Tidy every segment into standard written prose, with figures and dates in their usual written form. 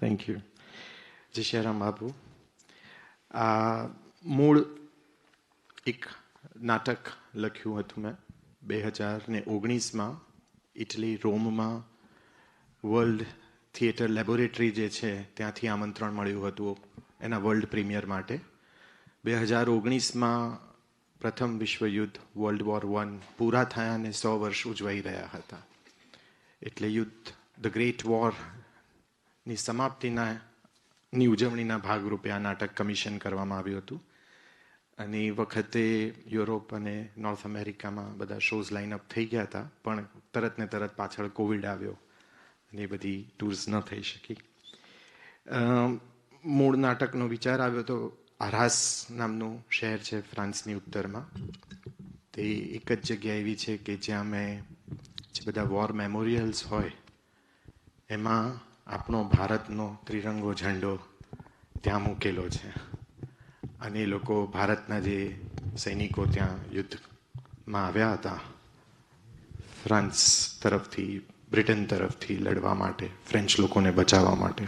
Thank you. જય શ્યારામ બાપુ. આ મૂળ એક નાટક લખ્યું હતું મેં 2019માં ઇટલી રોમમાં વર્લ્ડ થિયેટર લેબોરેટરી જે છે ત્યાંથી આમંત્રણ મળ્યું હતું એના વર્લ્ડ પ્રીમિયર માટે. 2019માં પ્રથમ વિશ્વયુદ્ધ વર્લ્ડ વોર 1 પૂરા થયા અને 100 વર્ષ ઉજવાઈ રહ્યા હતા. એટલે યુદ્ધ ધ ગ્રેટ વોરની સમાપ્તિની ઉજવણીના ભાગરૂપે આ નાટક કમિશન કરવામાં આવ્યું હતું. અને એ વખતે યુરોપ અને નોર્થ અમેરિકામાં બધા શોઝ લાઇનઅપ થઈ ગયા હતા, પણ તરત ને તરત પાછળ કોવિડ આવ્યો અને એ બધી ટૂર્સ ન થઈ શકી. મૂળ નાટકનો વિચાર આવ્યો તો આરાસ નામનું શહેર છે ફ્રાન્સની ઉત્તરમાં. તે એક જ જગ્યા એવી છે કે જ્યાં મેં જે બધા વોર મેમોરિયલ્સ હોય એમાં આપણો ભારતનો ત્રિરંગો ઝંડો ત્યાં મૂકેલો છે. અને એ લોકો ભારતના જે સૈનિકો ત્યાં યુદ્ધમાં આવ્યા હતા ફ્રાન્સ તરફથી, બ્રિટન તરફથી લડવા માટે, ફ્રેન્ચ લોકોને બચાવવા માટે,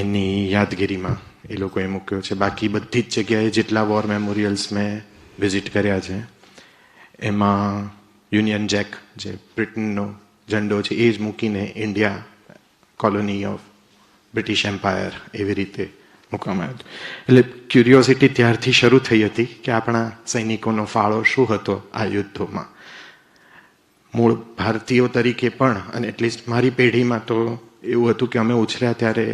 એની યાદગીરીમાં એ લોકોએ મૂક્યો છે. બાકી બધી જ જગ્યાએ જેટલા વોર મેમોરિયલ્સ મેં વિઝિટ કર્યા છે એમાં યુનિયન જેક જે બ્રિટનનો ઝંડો છે એ જ મૂકીને India colony of British empire એવી રીતે મૂકવામાં આવ્યું. એટલે ક્યુરિયોસિટી ત્યારથી શરૂ થઈ હતી કે આપણા સૈનિકોનો ફાળો શું હતો આ યુદ્ધોમાં. મૂળ ભારતીયો તરીકે પણ, અને એટલીસ્ટ મારી પેઢીમાં તો એવું હતું કે અમે ઉછર્યા ત્યારે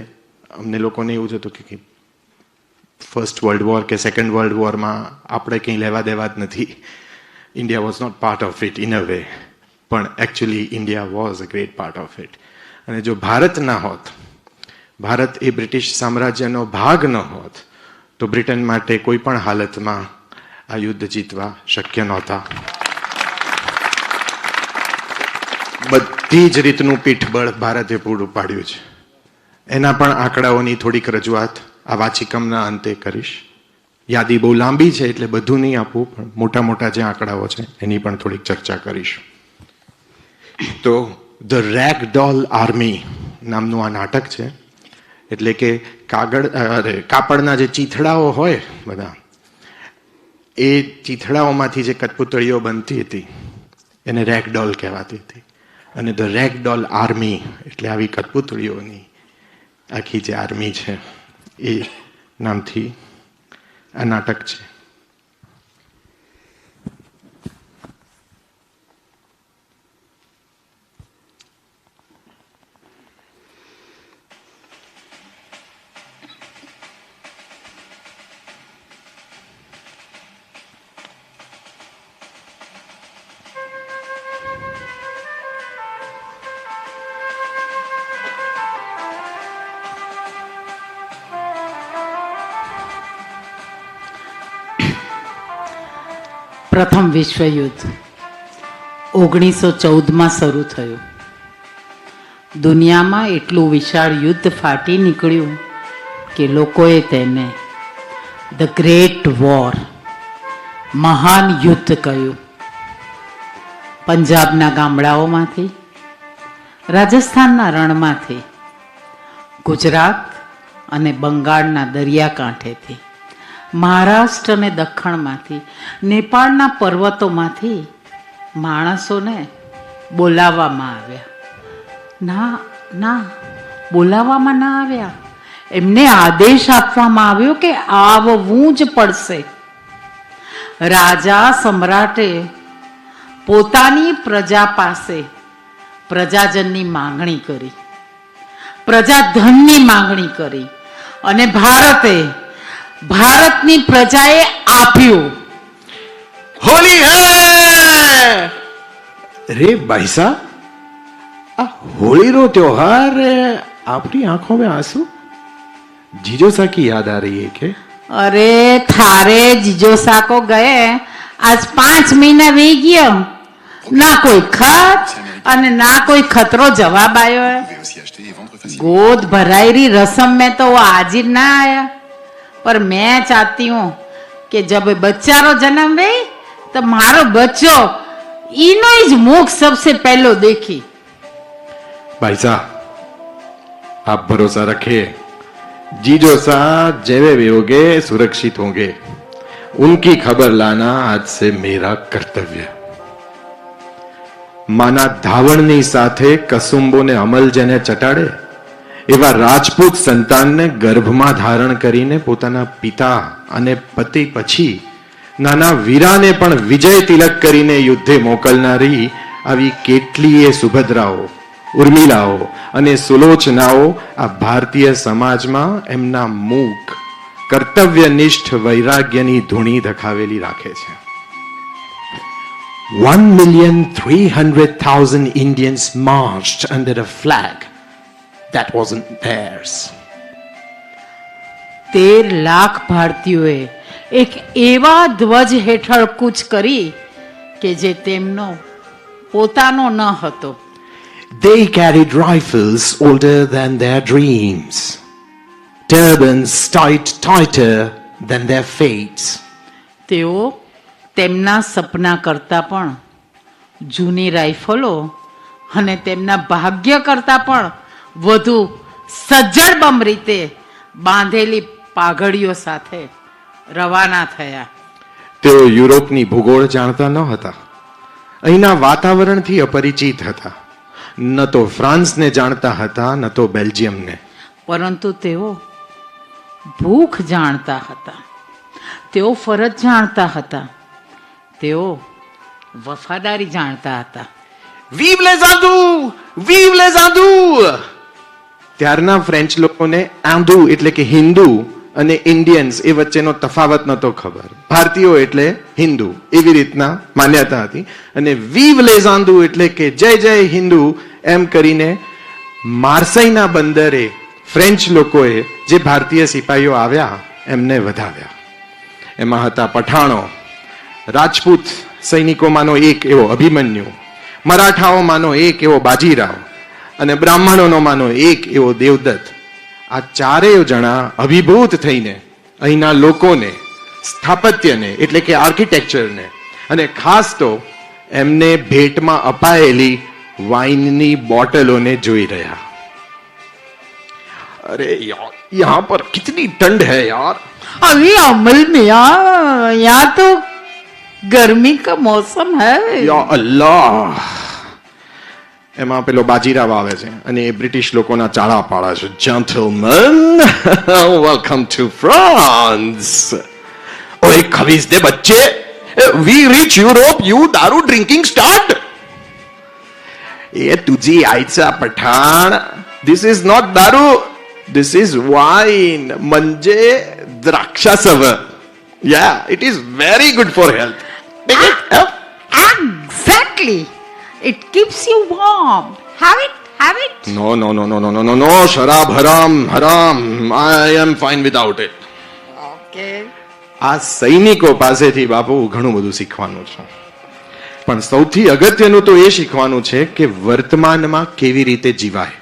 અમને લોકોને એવું જ હતું કે ફર્સ્ટ વર્લ્ડ વોર કે સેકન્ડ વર્લ્ડ વોરમાં આપણે કંઈ લેવા દેવા જ નથી. India was not part of it in a way, પણ actually India was a great part of it. અને જો ભારત ના હોત, ભારત એ બ્રિટિશ સામ્રાજ્યનો ભાગ ન હોત તો બ્રિટન માટે કોઈ પણ હાલતમાં આ યુદ્ધ જીતવા શક્ય નહોતા. બધી જ રીતનું પીઠબળ ભારતે પૂરું પાડ્યું છે. એના પણ આંકડાઓની થોડીક રજૂઆત આ વાચિકમના અંતે કરીશ. યાદી બહુ લાંબી છે એટલે બધું નહીં આપવું, પણ મોટા મોટા જે આંકડાઓ છે એની પણ થોડીક ચર્ચા કરીશ. તો ધ રેગ ડોલ આર્મી નામનું આ નાટક છે. એટલે કે કાપડના જે ચીથડાઓ હોય બધા, એ ચીથડાઓમાંથી જે કઠપૂતળીઓ બનતી હતી એને રેગ ડોલ કહેવાતી હતી. અને ધ રેગ ડોલ આર્મી એટલે આવી કઠપૂતળીઓની આખી જે આર્મી છે એ નામથી આ નાટક છે. પ્રથમ વિશ્વયુદ્ધ 1914માં શરૂ થયું. દુનિયામાં એટલું વિશાળ યુદ્ધ ફાટી નીકળ્યું કે લોકોએ તેને ધ ગ્રેટ વોર, મહાન યુદ્ધ કહ્યું. પંજાબના ગામડાઓમાંથી, રાજસ્થાનના રણમાંથી, ગુજરાત અને બંગાળના દરિયાકાંઠેથી, મહારાષ્ટ્ર અને દખ્ખણમાંથી, નેપાળના પર્વતોમાંથી માણસોને બોલાવવામાં આવ્યા. ના, બોલાવવામાં ના આવ્યા, એમને આદેશ આપવામાં આવ્યો કે આવવું જ પડશે. રાજા સમ્રાટે પોતાની પ્રજા પાસે પ્રજાજનની માંગણી કરી, પ્રજાધનની માંગણી કરી, અને ભારતની પ્રજાએ આપ્યું. હોલી હે રે ભાઈ સાहब, આ હોળીનો त्योहार आपकी आंखों में आंसू, जीजोसा की याद आ रही है क्या? अरे थारे जीजोसा को गए आज 5 महीना वी गयो, ना कोई खत અને ના કોઈ खतरो जवाब आयो है. गोद भराई रस्म में तो वो हाजिर ना आया, पर मैं चाहती हूँ कि जब बच्चा रो जन्म हुए तो मारो बच्चो इनो જ મુખ सबसे पहलो देखी. ભાઈ સાहब, आप भरोसा रखिए, जीजो सा जैवे भी होंगे सुरक्षित होंगे, उनकी खबर लाना आज से मेरा कर्तव्य. माना धावणनी સાથે કસુંબોને અમલ જેને ચટાડે એવા રાજપૂત સંતાનને ગર્ભમાં ધારણ કરીને પોતાના પિતા અને પતિ પછી નાના વીરાને પણ વિજય તિલક કરીને યુદ્ધે મોકલનારી આવી કેટલીય સુભદ્રાઓ, ઉર્મિલાઓ અને સુલોચનાઓ આ ભારતીય સમાજમાં એમના મૂક કર્તવ્યનિષ્ઠ વૈરાગ્યની ધૂણી ધખાવેલી રાખે છે. 1,300,000 Indians marched under a flag that wasn't theirs. 13 lakh ભારતીયોએ એક એવા ધ્વજ હેઠળ કૂચ કરી કે જે તેમનો પોતાનો ન હતો. They carried rifles older than their dreams, turbans tighter than their fates. તેઓ તેમના સપના કરતા પણ જૂની રાઇફલો અને તેમના ભાગ્ય કરતા પણ વધુ સજ્જડબમ રીતે બાંધેલી પાઘડીઓ સાથે રવાના થયા. તેઓ યુરોપની ભૂગોળ જાણતા ન હતા, અહીંના વાતાવરણથી અપરિચિત હતા, ન તો ફ્રાન્સને જાણતા હતા ન તો બેલ્જિયમને. પરંતુ તેઓ ભૂખ જાણતા હતા, તેઓ ફરજ જાણતા હતા, તેઓ વફાદારી જાણતા હતા. Vive les hindous! Vive les hindous! ત્યારના ફ્રેન્ચ લોકોને આંધુ એટલે કે હિન્દુ અને ઇન્ડિયન્સ એ વચ્ચેનો તફાવત નહોતો ખબર. ભારતીયો એટલે હિન્દુ એવી રીતના માન્યતા હતી. અને વિવ les hindous એટલે કે જય જય હિન્દુ એમ કરીને માર્સેયના બંદરે ફ્રેન્ચ લોકોએ જે ભારતીય સિપાહીઓ આવ્યા એમને વધાવ્યા. એમાં હતા પઠાણો, રાજપૂત સૈનિકોમાંનો એક એવો અભિમન્યુ, મરાઠાઓમાંનો એક એવો બાજીરાવ અને બ્રાહ્મણોમાંનો એક એવો દેવદત્ત. આ ચારેય જણા અભિભૂત થઈને અહીંના લોકોને, સ્થાપત્યને એટલે કે આર્કિટેક્ચરને અને ખાસ તો એમને ભેટમાં અપાયેલી વાઇનની બોટલોને જોઈ રહ્યા. અરે યાર, યહાં પર કિતની ઠંડ હૈ યાર. अभी अमल में यहाँ तो गर्मी का मौसम है. યા અલ્લાહ. એમાં પેલો બાજીરાવ આવે છે અને એ બ્રિટિશ લોકોના ચાળા પાડે છે. Gentlemen, welcome to France. ઓય ખવીસ દે બચ્ચે, we reach Europe, you daru drinking start. એ તુજી આયચા Pathan, this is not daru, this is wine, મંજે દ્રાક્ષાસવ. Yeah, it is very good for health. Exactly. It keeps you warm. Have it. No, શરાબ હરામ, હરામ. I am fine without it. Okay. આ સૈનિકો પાસેથી બાપુ ઘણું બધું શીખવાનું છે, પણ સૌથી અગત્યનું તો એ શીખવાનું છે કે વર્તમાનમાં કેવી રીતે જીવાય.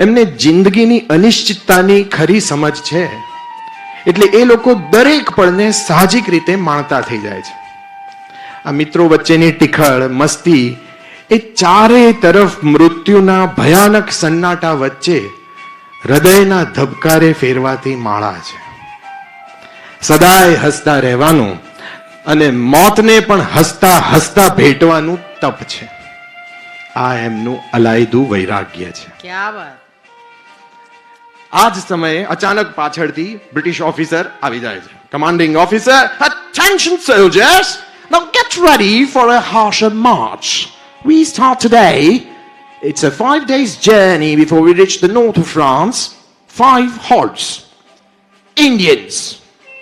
એમને જિંદગીની અનિશ્ચિતતાની ખરી સમજ છે, એટલે એ લોકો દરેક પળને સાહજિક રીતે માણતા થઈ જાય છે. આ મિત્રો વચ્ચેની ટીખળ, મસ્તી એ ચારે તરફ મૃત્યુના ભયાનક સન્નાટા વચ્ચે હૃદયના ધબકારે ફેરવાતી માળા છે. સદાય હસતા રહેવાનું અને મોતને પણ હસતા હસતા ભેટવાનું તપ છે. આ એમનું અલાયદું વૈરાગ્ય છે. क्या बात. આ જ સમયે અચાનક પાછળથી બ્રિટિશ ઓફિસર આવી જાય છે. Commanding officer, attention soldiers, now get ready for a harsher march. We start today. It's a 5 days journey before we reach the north of France. 5 halts. Indians.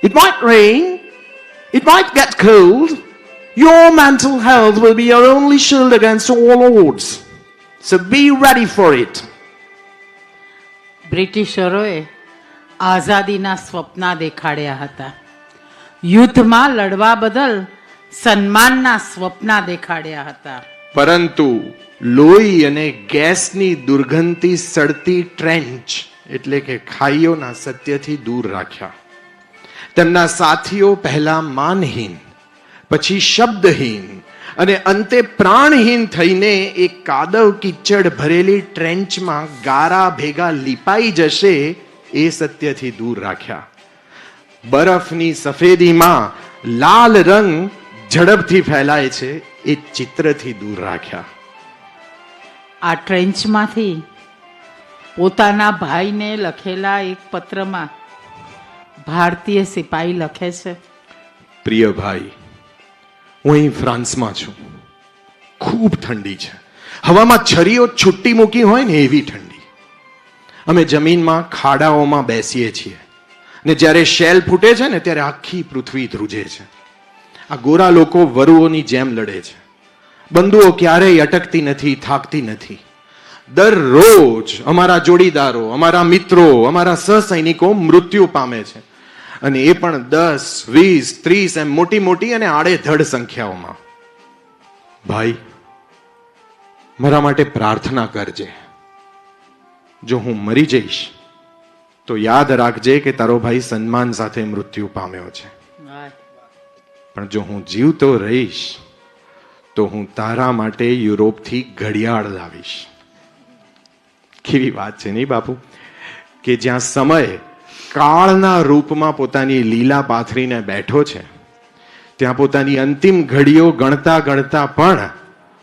It might rain. It might get cold. Your mental health will be your only shield against all odds. So be ready for it. બ્રિટિશરોએ આઝાદીના સ્વપ્ના દેખાડ્યા હતા, યુદ્ધમાં લડવા બદલ સન્માનના સ્વપ્ના દેખાડ્યા હતા. પરંતુ લોહી અને ગેસની દુર્ગંધથી સડતી ટ્રેન્ચ એટલે કે ખાઈઓના સત્યથી દૂર રાખ્યા. તેમના સાથીઓ પહેલા માનહીન, પછી શબ્દહીન અને અંતે પ્રાણહીન થઈને એ કાદવ કીચડ ભરેલી ટ્રેન્ચમાં ગારા ભેગા લીપાઈ જશે એ સત્યથી દૂર રાખ્યા. બરફની સફેદીમાં લાલ રંગ ઝડપથી ફેલાય છે એ ચિત્રથી દૂર રાખ્યા. આ ટ્રેન્ચમાંથી પોતાના ભાઈને લખેલા એક પત્રમાં ભારતીય સિપાહી લખે છે, પ્રિય ભાઈ, હું અહીં ફ્રાન્સમાં છું. ખૂબ ઠંડી છે. હવામાં છરીઓ છૂટી મૂકી હોય ને એવી ઠંડી. અમે જમીનમાં ખાડાઓમાં બેસીએ છીએ ને જ્યારે શેલ ફૂટે છે ને ત્યારે આખી પૃથ્વી ધ્રુજે છે. આ ગોરા લોકો વરુઓની જેમ લડે છે. બંદૂકો ક્યારેય અટકતી નથી, થાકતી નથી. દરરોજ અમારા જોડીદારો, અમારા મિત્રો, અમારા સહસૈનિકો મૃત્યુ પામે છે, અને એ પણ 10, 20, 30 એમ મોટી મોટી અને આડેધડ સંખ્યાઓમાં. ભાઈ, મારા માટે પ્રાર્થના કરજે. જો હું મરી જઈશ તો યાદ રાખજે કે તારો ભાઈ સન્માન સાથે મૃત્યુ પામ્યો છે. પણ જો હું જીવતો રહીશ તો હું તારા માટે યુરોપથી ઘડિયાળ લાવીશ. કેવી વાત છે નહીં બાપુ, કે જ્યાં સમય કાળના રૂપમાં પોતાની લીલા પાથરીને બેઠો છે, ત્યાં પોતાની અંતિમ ઘડીઓ ગણતા ગણતા પણ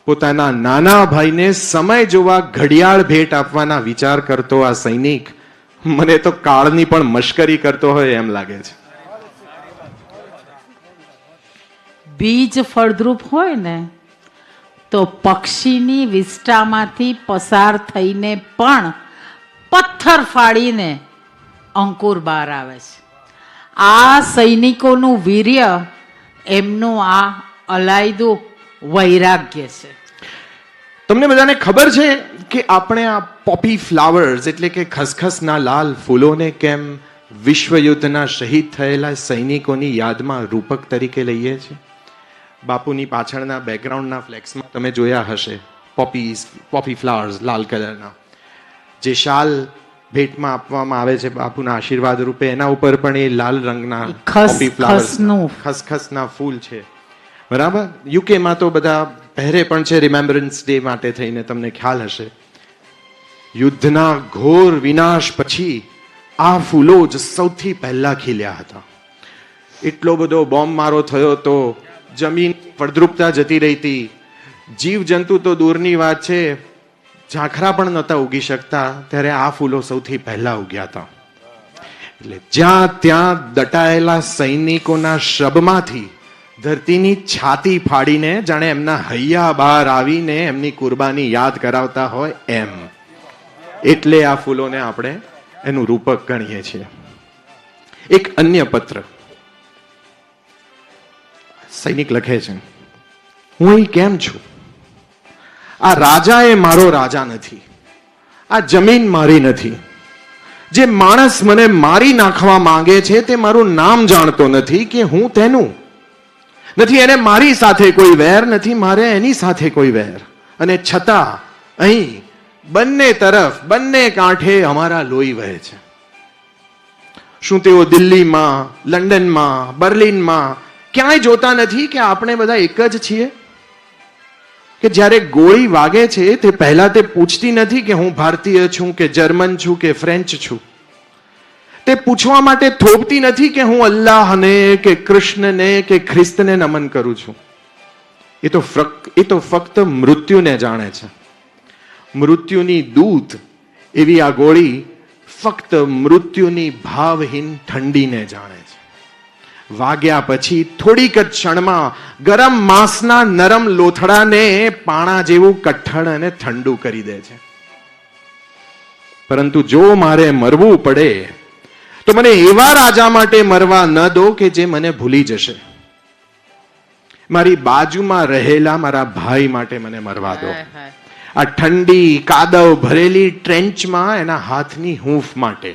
પોતાના નાના ભાઈને સમય જોવા ઘડિયાળ ભેટ આપવાના વિચાર કરતો આ સૈનિક મને તો કાળની પણ મશ્કરી કરતો હોય એમ લાગે છે. બીજ ફળદ્રુપ હોય ને તો પક્ષીની વિષ્ટામાંથી પસાર થઈને પણ પથ્થર ફાડીને અંકુર બહાર આવે છે. આ સૈનિકોનું વીર્ય એમનું આ અલાયદું વૈરાગ્ય છે. તમને બધાને ખબર છે કે આપણે આ પોપી ફ્લાવર્સ એટલે કે ખસખસના લાલ ફૂલોને કેમ વિશ્વયુદ્ધના શહીદ થયેલા સૈનિકોની યાદમાં રૂપક તરીકે લઈએ છીએ? બાપુની પાછળના બેકગ્રાઉન્ડના ફ્લેક્સમાં તમે જોયા હશે પોપી ફ્લાવર્સ લાલ કલરના. જે શાલ ભેટમાં આપવામાં આવે છે બાપુના આશીર્વાદ રૂપે, એના ઉપર પણ એ લાલ રંગના પોપી ફ્લાવર્સ, ખસખસના ફૂલ છે. બરાબર. યુકેમાં તો બધા પહેરે પણ છે રિમેમ્બરન્સ ડે માટે થઈને. તમને ખ્યાલ હશે, યુદ્ધના ઘોર વિનાશ પછી આ ફૂલો જ સૌથી પહેલા ખીલ્યા હતા. એટલો બધો બોમ્બ મારો થયો તો જમીન ફળદ્રુપતા જતી રહી હતી. જીવજંતુ તો દૂરની વાત છે, ઝાંખરા પણ નહોતા ઉગી શકતા, ત્યારે આ ફૂલો સૌથી પહેલા ઉગ્યા હતા. એટલે જ્યાં ત્યાં દટાયેલા સૈનિકોના શબમાંથી ધરતીની છાતી ફાડીને જાણે એમના હૈયા બહાર આવીને એમની કુરબાની યાદ કરાવતા હોય એમ. એટલે આ ફૂલોને આપણે એનું રૂપક ગણીએ છીએ. એક અન્ય પત્ર સૈનિક લખે છે, હું અહીં કેમ છું? આ રાજા એ મારો રાજા નથી, આ જમીન મારી નથી. જે માણસ મને મારી નાખવા માંગે છે તે મારું નામ જાણતો નથી કે હું તેનું નથી. એને મારી સાથે કોઈ વેર નથી, મારે એની સાથે કોઈ વેર. અને છતાં અહીં બંને તરફ, બંને કાંઠે અમારા લોહી વહે છે. શું તેઓ દિલ્હીમાં, લંડનમાં, બર્લિનમાં ક્યાંય જોતા નથી કે આપણે બધા એક જ છીએ? કે જ્યારે ગોળી વાગે છે તે પહેલા તે પૂછતી નથી કે હું ભારતીય છું કે જર્મન છું કે ફ્રેન્ચ છું. તે પૂછવા માટે થોભતી નથી કે હું અલ્લાહને કે કૃષ્ણને કે ખ્રિસ્તને નમન કરું છું. એ તો ફક્ત મૃત્યુને જાણે છે. મૃત્યુની દૂત એવી આ ગોળી ફક્ત મૃત્યુની ભાવહીન ઠંડીને જાણે છે. વાગ્યા પછી થોડીક જ ક્ષણમાં ગરમ માંસના નરમ લોથડાને પાણા જેવું કઠણ અને ઠંડુ કરી દે છે. પરંતુ જો મારે મરવું પડે તો મને એવા રાજા માટે મરવા ન દો કે જે મને ભૂલી જશે. મારી બાજુમાં રહેલા મારા ભાઈ માટે મને મરવા દો. આ ઠંડી કાદવ ભરેલી ટ્રેન્ચમાં એના હાથની હૂંફ માટે,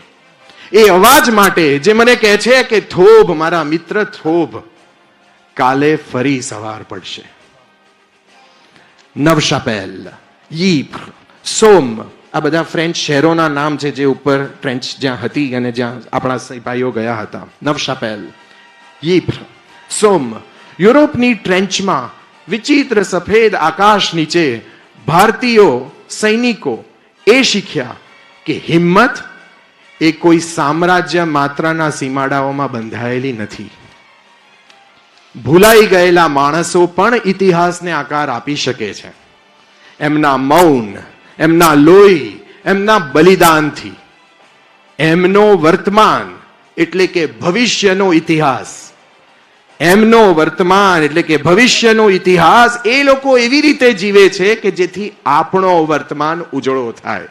એ અવાજ માટે જે મને કહે છે કે થોભ મારા મિત્ર થોભ, કાલે ફરી સવાર પડશે. નવશાપેલ, યીપ્ર, સોમ, આ બધા ફ્રેન્ચ શહેરોના નામ છે જે ઉપર ટ્રેન્ચ જ્યાં હતી અને જ્યાં આપણા સિપાહીઓ ગયા હતા. નવશાપેલ, યીપ્ર, સોમ યુરોપની ટ્રેન્ચમાં વિચિત્ર સફેદ આકાશ નીચે ભારતીયો સૈનિકો એ શીખ્યા કે હિંમત એ કોઈ સામ્રાજ્ય માત્રના સીમાડાઓમાં બંધાયેલી નથી. ભૂલાઈ ગયેલા માણસો પણ ઇતિહાસને આકાર આપી શકે છે, એમના મૌન, એમના લોહી, એમના બલિદાનથી. એમનો વર્તમાન એટલે કે ભવિષ્યનો ઇતિહાસ, એમનો વર્તમાન એટલે કે ભવિષ્યનો ઇતિહાસ એ લોકો એવી રીતે જીવે છે કે જેથી આપણો વર્તમાન ઉજળો થાય.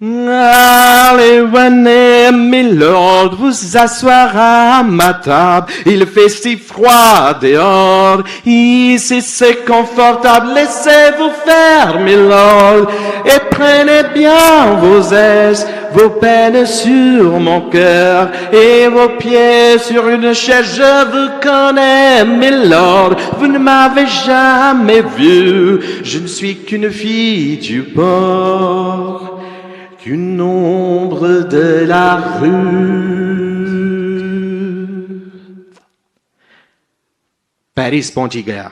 Allez, venez, milord, vous asseoir à ma table. Il fait si froid dehors, ici c'est confortable. Laissez-vous faire, milord, et prenez bien vos aises, vos peines sur mon cœur et vos pieds sur une chaise. Je vous connais, milord, vous ne m'avez jamais vu. Je ne suis qu'une fille du port, qu'une ombre de la rue. Paris પહોંચી ગયા.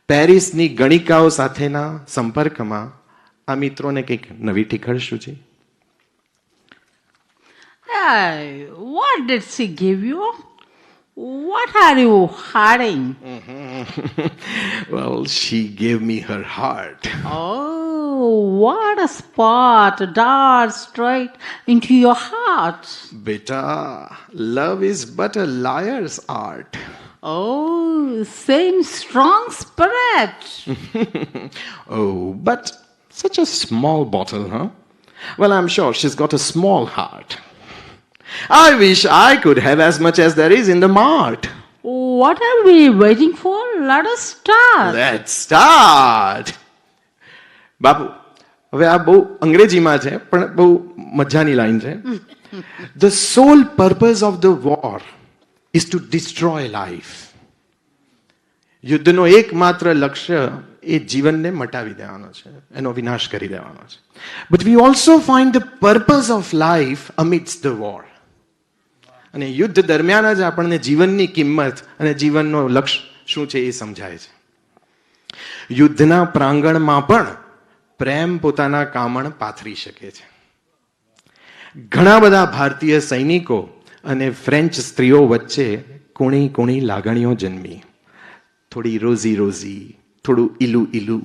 પેરિસની ગણિકાઓ સાથેના સંપર્કમાં આ મિત્રોને કંઈક નવી ટીખળ છે. Hey, what did she give you? What are you hiding? Well, she gave me her heart. Oh, what a spot, dart straight into your heart. Beta, love is but a liar's art. Oh, same strong spirit. Oh, but such a small bottle, huh? Well, I'm sure she's got a small heart. I wish I could have as much as there is in the mart. What are we waiting for? Let us start. Let's start. બાપુ, હવે આ બહુ અંગ્રેજીમાં છે પણ બહુ મજાની line છે. The sole purpose of the war is to destroy life. યુદ્ધનો એકમાત્ર લક્ષ્ય એ જીવનને મટાવી દેવાનો છે, એનો વિનાશ કરી દેવાનો છે. But we also find the purpose of life amidst the war. અને યુદ્ધ દરમિયાન જ આપણને જીવનની કિંમત અને જીવનનો લક્ષ્ય શું છે એ સમજાય છે. યુદ્ધના પ્રાંગણમાં પણ પ્રેમ પોતાના કામણ પાથરી શકે છે. ઘણા બધા ભારતીય સૈનિકો અને ફ્રેન્ચ સ્ત્રીઓ વચ્ચે કુણી કુણી લાગણીઓ જન્મી. થોડી રોઝી રોઝી, થોડું ઈલું ઈલું.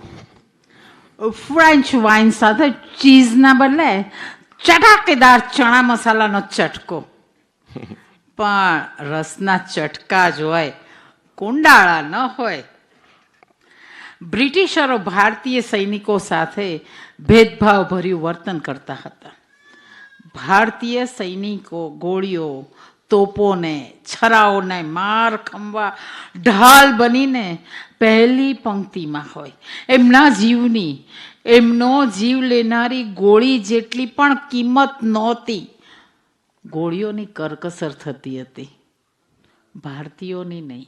ફ્રેન્ચ વાઇન સાથે ચીઝના બદલે ચટાકેદાર ચણા મસાલાનો ચટકો. પણ રસના ચટકા જ હોય, કુંડાળા ન હોય. બ્રિટિશરો ભારતીય સૈનિકો સાથે ભેદભાવ ભર્યું વર્તન કરતા હતા. ભારતીય સૈનિકો ગોળીઓ, તોપોને, છરાઓને માર ખંભા ઢાલ બનીને પહેલી પંક્તિમાં હોય. એમના જીવની, એમનો જીવ લેનારી ગોળી જેટલી પણ કિંમત નહોતી. ગોળીઓની કરકસર થતી હતી, ભારતીયોની નહીં.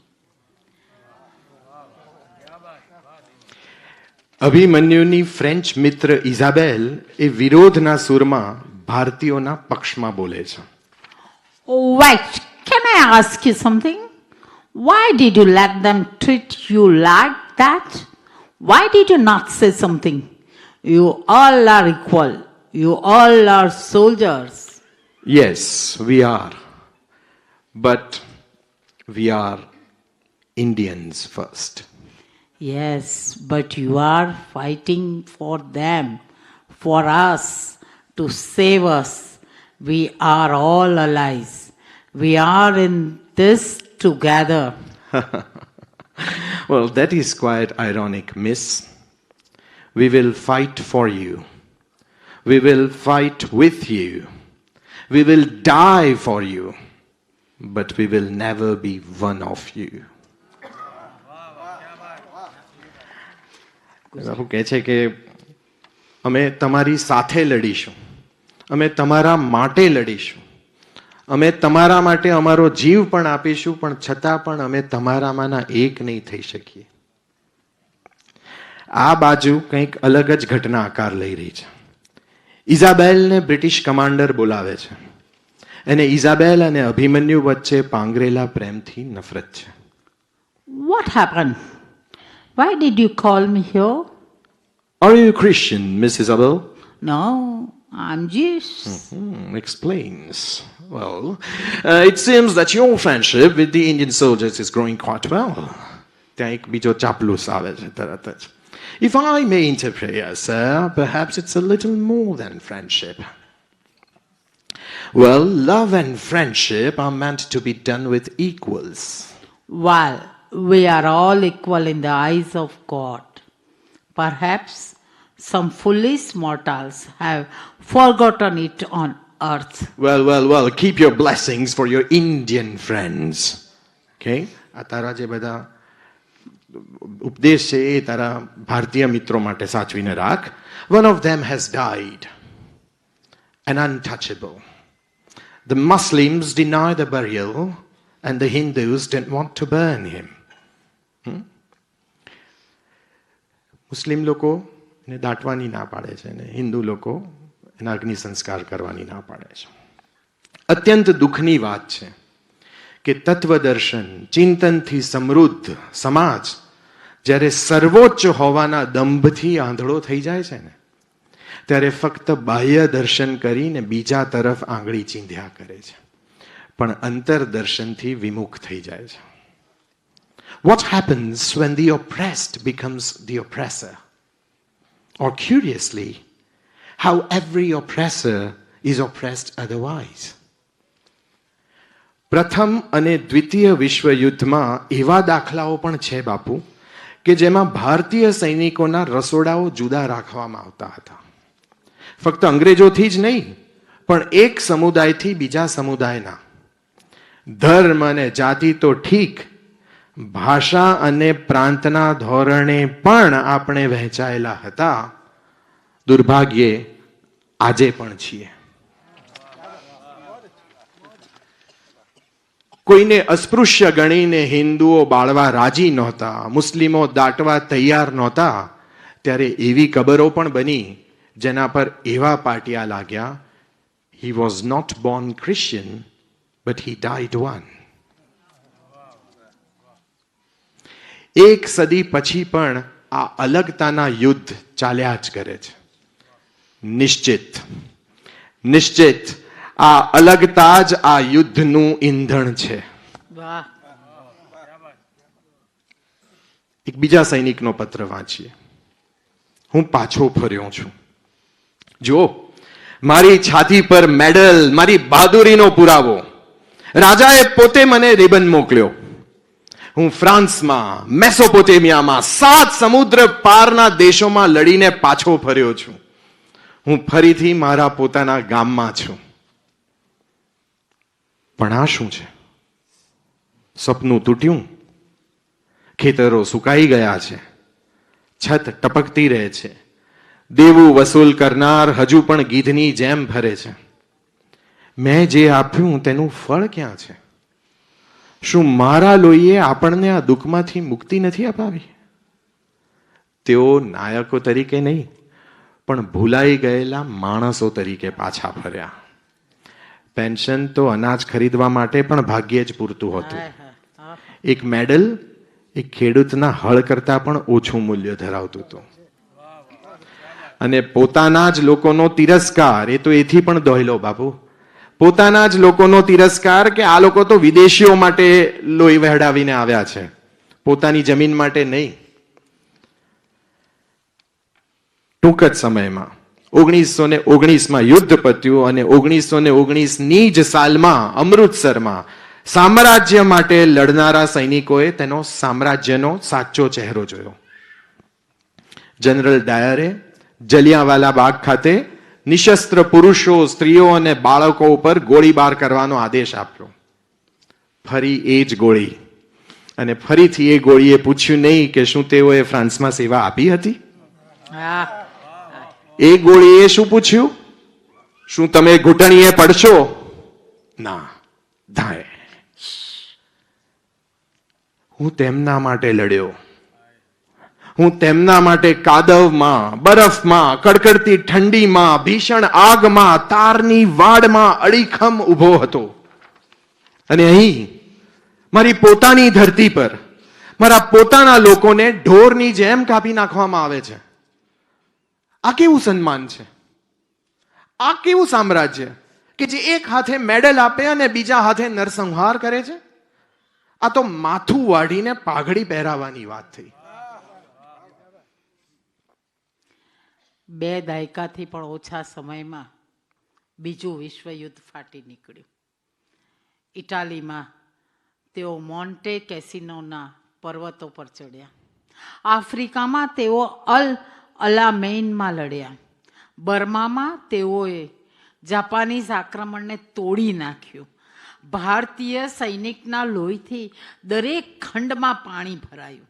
અભિમન્યુની ફ્રેન્ચ મિત્ર ઇઝાબેલ એ વિરોધના સુરમાં ભારતીયોના પક્ષમાં બોલે છે. Wait, can I ask you something? Why did you let them treat you like that? Why did you not say something? You all are equal. You all are soldiers. Yes, we are. But we are Indians first. Yes, but you are fighting for them, for us, to save us. We are all allies. We are in this together. Well, that is quite ironic, miss. We will fight for you. We will fight with you. We will die for you. But we will never be one of you. બાપુ કહે છે કે અમે તમારી સાથે લડીશું, અમે તમારા માટે લડીશું, અમે તમારા માટે અમારો જીવ પણ આપીશું, પણ છતાં પણ અમે તમારામાંના એક નહીં થઈ શકીએ. આ બાજુ કંઈક અલગ જ ઘટના આકાર લઈ રહી છે. ઇઝાબેલને બ્રિટિશ કમાન્ડર બોલાવે છે એને ઇઝાબેલ અને અભિમન્યુ વચ્ચે પાંગરેલા પ્રેમથી નફરત છે. What happened? Why did you call me here? Are you Christian, Miss Isabel? No, I'm Jewish. Explains. Well, it seems that your friendship with the Indian soldiers is growing quite well. ત્યાં એક બીજો ચાપલુસ આવે છે તરત જ. If I may interfere, sir, perhaps it's a little more than friendship. Well, love and friendship are meant to be done with equals. While we are all equal in the eyes of God, perhaps some foolish mortals have forgotten it on earth. Well, keep your blessings for your Indian friends. Okay? આ તારા જે બધા ઉપદેશ છે એ તારા ભારતીય મિત્રો માટે સાચવીને રાખ. One of them has died, an untouchable. The Muslims deny the burial, and the Hindus didn't want to burn him. મુસ્લિમ લોકો એને દાટવાની ના પાડે છે અને હિન્દુ લોકો એના અગ્નિ સંસ્કાર કરવાની ના પાડે છે. અત્યંત દુઃખની વાત છે કે તત્વદર્શન ચિંતનથી સમૃદ્ધ સમાજ જ્યારે સર્વોચ્ચ હોવાના દંભથી આંધળો થઈ જાય છે ને ત્યારે ફક્ત બાહ્ય દર્શન કરીને બીજા તરફ આંગળી ચીંધ્યા કરે છે, પણ અંતર દર્શનથી વિમુખ થઈ જાય છે. What happens when the oppressed becomes the oppressor? Or curiously, how every oppressor is oppressed otherwise. પ્રથમ અને દ્વિતીય વિશ્વયુદ્ધમાં એવા દાખલાઓ પણ છે બાપુ કે જેમાં ભારતીય સૈનિકોના રસોડાઓ જુદા રાખવામાં આવતા હતા. ફક્ત અંગ્રેજોથી જ નહીં, પણ એક સમુદાયથી બીજા સમુદાયના. ધર્મ અને જાતિ તો ઠીક, ભાષા અને પ્રાંતના ધોરણે પણ આપણે વહેંચાયેલા હતા. દુર્ભાગ્યે આજે પણ છીએ. કોઈને અસ્પૃશ્ય ગણીને હિન્દુઓ બાળવા રાજી નહોતા, મુસ્લિમો દાટવા તૈયાર નહોતા, ત્યારે એવી કબરો પણ બની જેના પર એવા પાટિયા लाग्या, He was not born Christian, but he died one. એક સદી પછી પણ આ અલગતાના યુદ્ધ ચાલ્યા જ કરે છે. નિશ્ચિત આ અલગતા જ આ યુદ્ધનું ઈંધણ છે. વાહ. એક બીજા સૈનિકનો પત્ર વાંચીએ. હું પાછો ફર્યો છું. જો મારી છાતી પર મેડલ, મારી બહાદુરીનો પુરાવો. રાજાએ પોતે મને રિબન મોકલ્યો. હું ફ્રાન્સમાં, મેસોપોટેમિયામાં, 7 સમુદ્ર પારના દેશોમાં લડીને પાછો ફર્યો છું. હું ફરીથી મારા પોતાના ગામમાં છું. પણ આ શું છે? સપનું તૂટ્યું, ખેતરો સુકાઈ ગયા છે, છત ટપકતી રહે છે, દેવું વસૂલ કરનાર હજુ પણ ગીધની જેમ ફરે છે. મેં જે આપ્યું તેનું ફળ ક્યાં છે? શું મારા લોહીએ આપણને આ દુઃખમાંથી મુક્તિ નથી અપાવી? તેઓ નાયકો તરીકે નહીં, પણ ભૂલાઈ ગયેલા માણસો તરીકે પાછા ફર્યા. પેન્શન તો અનાજ ખરીદવા માટે પણ ભાગ્યે જ પૂરતું હતું. એક મેડલ એક ખેડૂતના હળ કરતા પણ ઓછું મૂલ્ય ધરાવતું હતું. અને પોતાના જ લોકોનો તિરસ્કાર, એ તો એથી પણ દોહલો બાપુ. પોતાના જ લોકોનો તિરસ્કાર કે આ લોકો તો વિદેશીઓ માટે લોહી વહેડાવીને આવ્યા છે, પોતાની જમીન માટે નહીં. ટૂંક જ સમયમાં 1919માં યુદ્ધ પત્યું અને 1919ની જ સાલમાં અમૃતસરમાં સામ્રાજ્ય માટે લડનારા સૈનિકોએ તેનો સામ્રાજ્યનો સાચો ચહેરો જોયો. જનરલ ડાયરે જલિયાવાલા બાગ ખાતે નિશસ્ત્ર પુરુષો, સ્ત્રીઓ અને બાળકો ઉપર ગોળીબાર કરવાનો આદેશ આપ્યો. ફરી એ જ ગોળી, અને ફરીથી એ ગોળીએ પૂછ્યું નહીં કે શું તેઓએ ફ્રાન્સમાં સેવા આપી હતી. એ ગોળીએ શું પૂછ્યું? શું તમે ઘૂંટણીએ પડશો? ના, ધાય. હું તેમના માટે લડ્યો. હું તેમના માટે કાદવમાં, બરફમાં, કડકડતી ઠંડીમાં, ભીષણ આગમાં, તારની વાડમાં અડીખમ ઊભો હતો. અને અહીં મારી પોતાની ધરતી પર મારા પોતાના લોકોને ઢોરની જેમ કાપી નાખવામાં આવે છે. આ કેવું સન્માન છે? આ કેવું સામ્રાજ્ય કે જે એક હાથે મેડલ આપે અને બીજા હાથે નરસંહાર કરે છે? આ તો માથું વાઢીને પાઘડી પહેરાવાની વાત થઈ. 2 દાયકાથી પણ ઓછા સમયમાં બીજું વિશ્વયુદ્ધ ફાટી નીકળ્યું. ઇટાલીમાં તેઓ મોન્ટે કેસિનોના પર્વતો પર ચડ્યા. આફ્રિકામાં તેઓ અલ અલામેઇનમાં લડ્યા. બર્મામાં તેઓએ જાપાનીઝ આક્રમણને તોડી નાખ્યું. ભારતીય સૈનિકના લોહીથી દરેક ખંડમાં પાણી ભરાયું.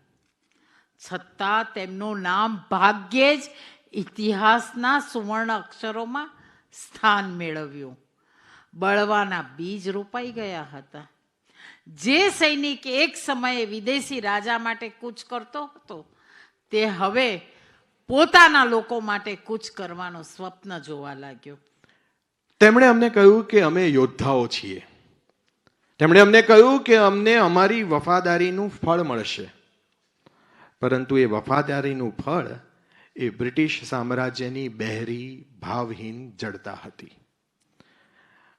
છતાં તેમનું નામ ભાગ્યે જ ઇતિહાસના સુવર્ણ અક્ષરોમાં સ્થાન મેળવ્યું. બળવાના બીજ રોપાઈ ગયા હતા. જે સૈનિક એક સમયે વિદેશી રાજા માટે કૂચ કરતો હતો તે હવે પોતાના લોકો માટે કૂચ કરવાનું સ્વપ્ન જોવા લાગ્યો. તેમણે અમને કહ્યું કે અમે યોદ્ધાઓ છીએ. તેમણે અમને કહ્યું કે અમને અમારી વફાદારીનું ફળ મળશે. પરંતુ એ વફાદારીનું ફળ એ બ્રિટિશ સામ્રાજ્યની બહેરી, ભાવહીન જડતા હતી.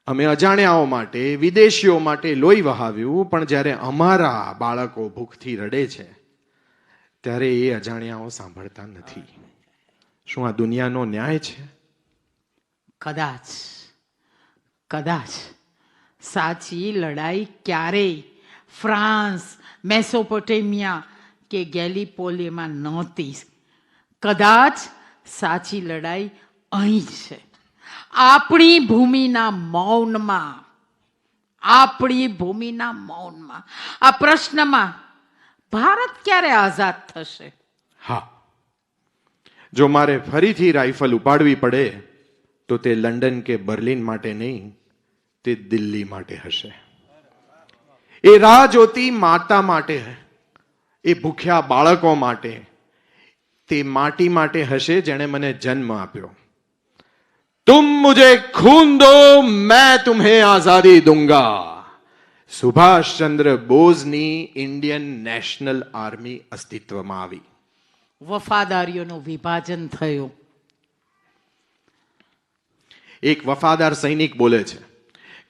અમે અજાણ્યાઓ માટે, વિદેશીઓ માટે લોહી વહાવ્યું, પણ જ્યારે અમારા બાળકો ભૂખથી રડે છે ત્યારે એ અજાણ્યાઓ સાંભળતા નથી. શું આ દુનિયાનો ન્યાય છે? કદાચ સાચી લડાઈ ક્યારેય ફ્રાન્સ, મેસોપોટેમિયા કે ગેલીપોલીમાં નહોતી. કદાચ સાચી લડાઈ અહીં છે, આપણી ભૂમિના મૌનમાં. આ પ્રશ્નમાં ભારત ક્યારે આઝાદ થશે? હા, જો મારે ફરીથી રાઇફલ ઉપાડવી પડે તો તે લંડન કે બર્લિન માટે નહીં, તે દિલ્હી માટે હશે. એ રાહ જોતી માતા માટે, એ ભૂખ્યા બાળકો માટે, તે માટી માટે હશે જેણે મને જન્મ આપ્યો. तुम मुझे खून दो, मैं तुम्हें आजादी दूंगा. સુભાષ ચંદ્ર બોઝની ઇન્ડિયન નેશનલ આર્મી અસ્તિત્વમાં આવી. વફાદારીઓનું વિભાજન થયું. એક વફાદાર સૈનિક બોલે છે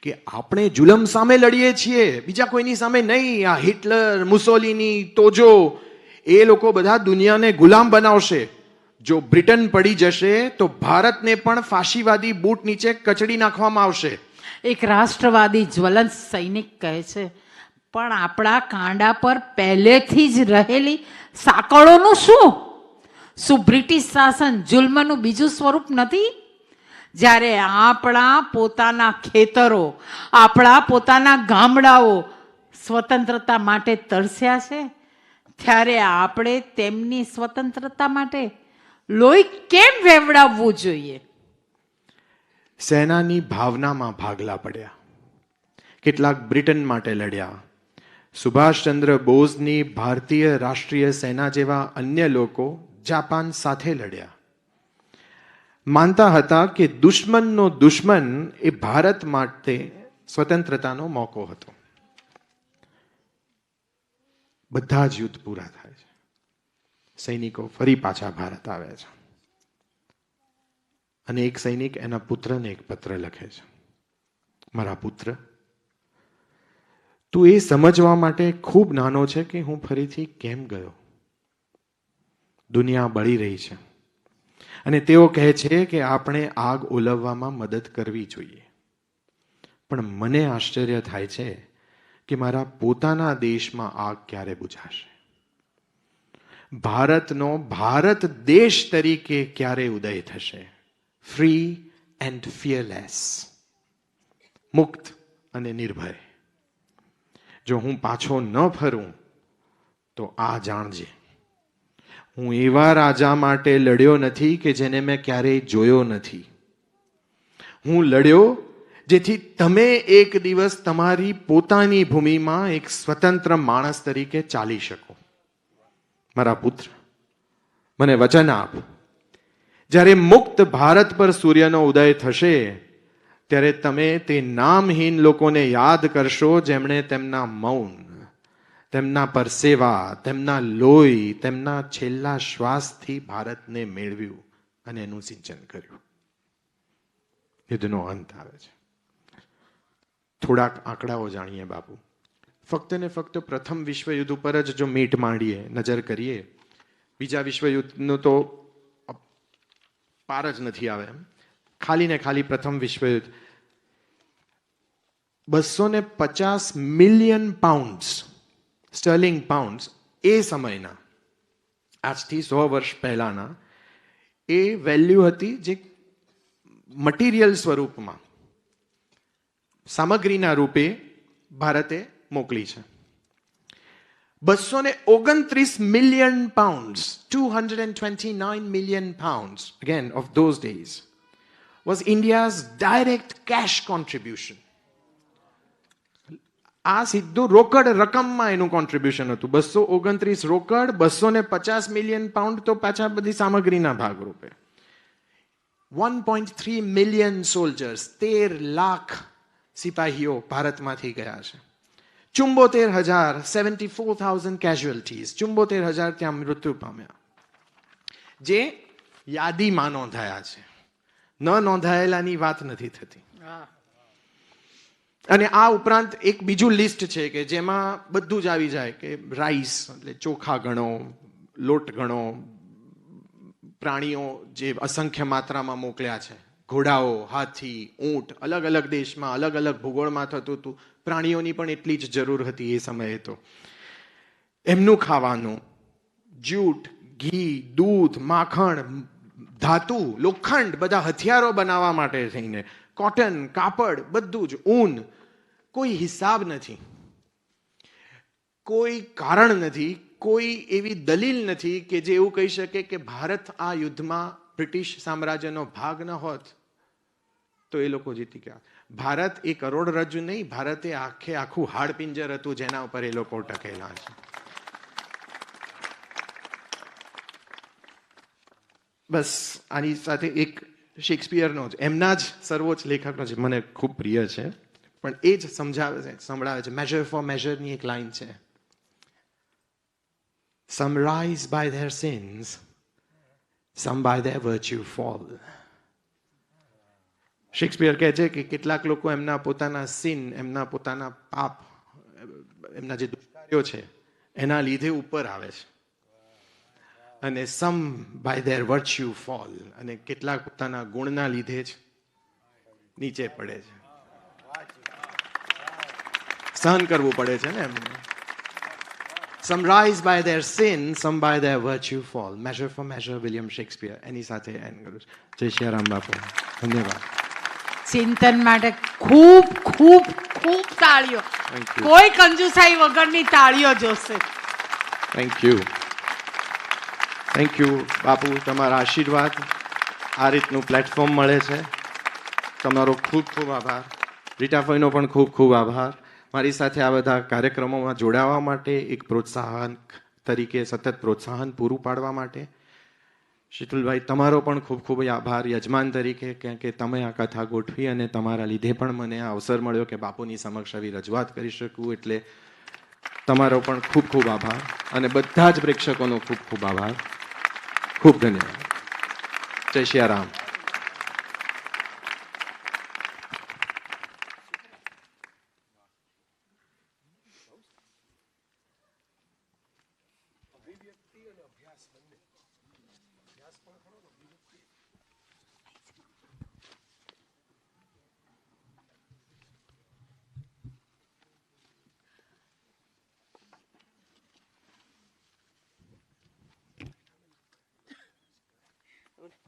કે આપણે જુલમ સામે લડીએ છીએ, બીજા કોઈની સામે નહીં. આ હિટલર, મુસોલિની, તોજો, એ લોકો બધા દુનિયાને ગુલામ બનાવશે. જો બ્રિટન પડી જશે તો ભારતને પણ ફાશીવાદી બૂટ નીચે કચડી નાખવામાં આવશે. એક રાષ્ટ્રવાદી જ્વલંત સૈનિક કહે છે, પણ આપણા કાંડા પર પહેલેથી જ રહેલી સાંકળોનું શું? શું બ્રિટિશ શાસન જુલ્મનું બીજું સ્વરૂપ નથી? જ્યારે આપણા પોતાના ખેતરો, આપણા પોતાના ગામડાઓ સ્વતંત્રતા માટે તરસ્યા છે, ત્યારે આપણે તેમની સ્વતંત્રતા માટે લોહી કેમ વેવડાવવું જોઈએ? સેનાની ભાવનામાં ભાગલા પડ્યા. કેટલાક બ્રિટન માટે લડ્યા. સુભાષચંદ્ર બોઝની ભારતીય રાષ્ટ્રીય સેના જેવા અન્ય લોકો જાપાન સાથે લડ્યા. માનતા હતા કે દુશ્મનનો દુશ્મન એ ભારત માટે સ્વતંત્રતાનો મોકો હતો. બધા જ યુદ્ધ પૂરા થાય છે. સૈનિકો ફરી પાછા ભારત આવે છે. અને એક સૈનિક એના પુત્રને એક પત્ર લખે છે. મારા પુત્ર, તું એ સમજવા માટે ખૂબ નાનો છે કે હું ફરીથી કેમ ગયો. દુનિયા બળી રહી છે અને તેઓ કહે છે કે આપણે આગ ઓલવવામાં મદદ કરવી જોઈએ. પણ મને આશ્ચર્ય થાય છે કે મારા પોતાના દેશમાં આગ ક્યારે બુઝાશે. ભારતનો ભારત દેશ તરીકે ક્યારે ઉદય થશે. ફ્રી એન્ડ ફિયરલેસ, મુક્ત અને નિર્ભય. જો હું પાછો ન ફરું તો આ જાણજે, હું એવા રાજા માટે લડ્યો નથી કે જેને મેં ક્યારેય જોયો નથી. હું લડ્યો જેથી તમે એક દિવસ તમારી પોતાની ભૂમિમાં એક સ્વતંત્ર માણસ તરીકે ચાલી શકો. મારા પુત્ર, મને વચન આપ, જ્યારે મુક્ત ભારત પર સૂર્યનો ઉદય થશે ત્યારે તમે તે નામહીન લોકોને યાદ કરશો જેમણે તેમના મૌન, તેમના પરસેવા, તેમના લોહી, તેમના છેલ્લા શ્વાસથી ભારતને મેળવ્યું અને એનું સિંચન કર્યું. યુદ્ધનો અંત આવે છે. થોડાક આંકડાઓ જાણીએ બાપુ. ફક્ત ને ફક્ત પ્રથમ વિશ્વયુદ્ધ ઉપર જ જો મીટ માંડીએ, નજર કરીએ, બીજા વિશ્વયુદ્ધનો તો પાર જ નથી આવે એમ. ખાલી ને ખાલી પ્રથમ વિશ્વયુદ્ધ 250 મિલિયન પાઉન્ડ્સ, સ્ટર્લિંગ પાઉન્ડ્સ, એ સમયના, આજથી 100 વર્ષ પહેલાના એ વેલ્યુ હતી જે મટીરિયલ સ્વરૂપમાં, સામગ્રીના રૂપે ભારતે મોકલી છે. 229 million pounds, 229 million pounds, again of those days, was India's direct cash contribution. આ સીધું રોકડ રકમમાં એનું કોન્ટ્રીબ્યુશન હતું. 229 રોકડ, 250 મિલિયન પાઉન્ડ તો પાછા બધી સામગ્રીના ભાગરૂપે. 1.3 મિલિયન સોલ્જર્સ, 13 લાખ સિપાહીઓ ભારતમાંથી ગયા છે. 74,000, 74,000 કેઝ્યુઅલ્ટીઝ, 74,000 ત્યાં મૃત્યુ પામ્યા, જે યાદીમાં નોંધાયા છે, ન નોંધાયેલાની વાત નથી થતી. અને આ ઉપરાંત એક બીજું લિસ્ટ છે કે જેમાં બધું જ આવી જાય કે રાઈસ એટલે ચોખા ગણો, લોટ ગણો, પ્રાણીઓ જે અસંખ્ય માત્રામાં મોકલ્યા છે, ઘોડાઓ, હાથી, ઊંટ, અલગ અલગ દેશમાં અલગ અલગ ભૂગોળમાં થતું હતું. પ્રાણીઓની પણ એટલી જ જરૂર હતી એ સમયે. તો એમનું ખાવાનું, જ્યુટ, ઘી, દૂધ, માખણ, ધાતુ, લોખંડ, બધા હથિયારો બનાવવા માટે થઈને, કોટન, કાપડ, બધું જ, ઊન, કોઈ હિસાબ નથી, કોઈ કારણ નથી, કોઈ એવી દલીલ નથી કે જે એવું કહી શકે કે ભારત આ યુદ્ધમાં બ્રિટિશ સામ્રાજ્યનો ભાગ ન હોત તો એ લોકો જીતી ગયા. ભારત એ કરોડરજ્જુ નહીં, ભારતે આખે આખું હાડપિંજર હતું જેના ઉપર એ લોકો ટકેલા છે. બસ આની સાથે એક શેક્સપિયરનો જ, એમના જ સર્વોચ્ચ લેખકનો છે, મને ખૂબ પ્રિય છે, પણ એ જ સમજાવે છે, સંભળાવે છે. મેઝર ફોર મેઝરની એક લાઈન છે. Some rise by their sins, some by their virtue fall. Shakespeare કહે છે કે કેટલાક લોકો એમના પોતાના સિન, એમના પોતાના પાપ, એમના જે દુષ્કાર્યો છે એના લીધે ઉપર આવે છે, અને some by their virtue fall, અને કેટલાક પોતાના ગુણના લીધે જ નીચે પડે છે, સહન કરવું પડે છે ને એમને. Some rise by their sin, some by their virtue fall. Measure for measure, William Shakespeare. એની સાથે એન્ડ કરું છું. જય શ્રી રામ બાપુ. ધન્યવાદ. ચિંતન માટે ખૂબ ખૂબ ખૂબ તાળીઓ. કોઈ કંજુસાઈ વગરની તાળીઓ જોશે. Thank you. થેન્ક યુ બાપુ. તમારા આશીર્વાદ, આ રીતનું પ્લેટફોર્મ મળે છે, તમારો ખૂબ ખૂબ આભાર. રીટાફાઈનો પણ ખૂબ ખૂબ આભાર. મારી સાથે આ બધા કાર્યક્રમોમાં જોડાવા માટે, એક પ્રોત્સાહન તરીકે સતત પ્રોત્સાહન પૂરું પાડવા માટે. શીતલભાઈ, તમારો પણ ખૂબ ખૂબ આભાર યજમાન તરીકે, કે તમે આ કથા ગોઠવી અને તમારા લીધે પણ મને આ અવસર મળ્યો કે બાપુની સમક્ષ આવી રજૂઆત કરી શકું, એટલે તમારો પણ ખૂબ ખૂબ આભાર. અને બધા જ પ્રેક્ષકોનો ખૂબ ખૂબ આભાર. ખૂબ ધન્યવાદ. જય શ્રી રામ.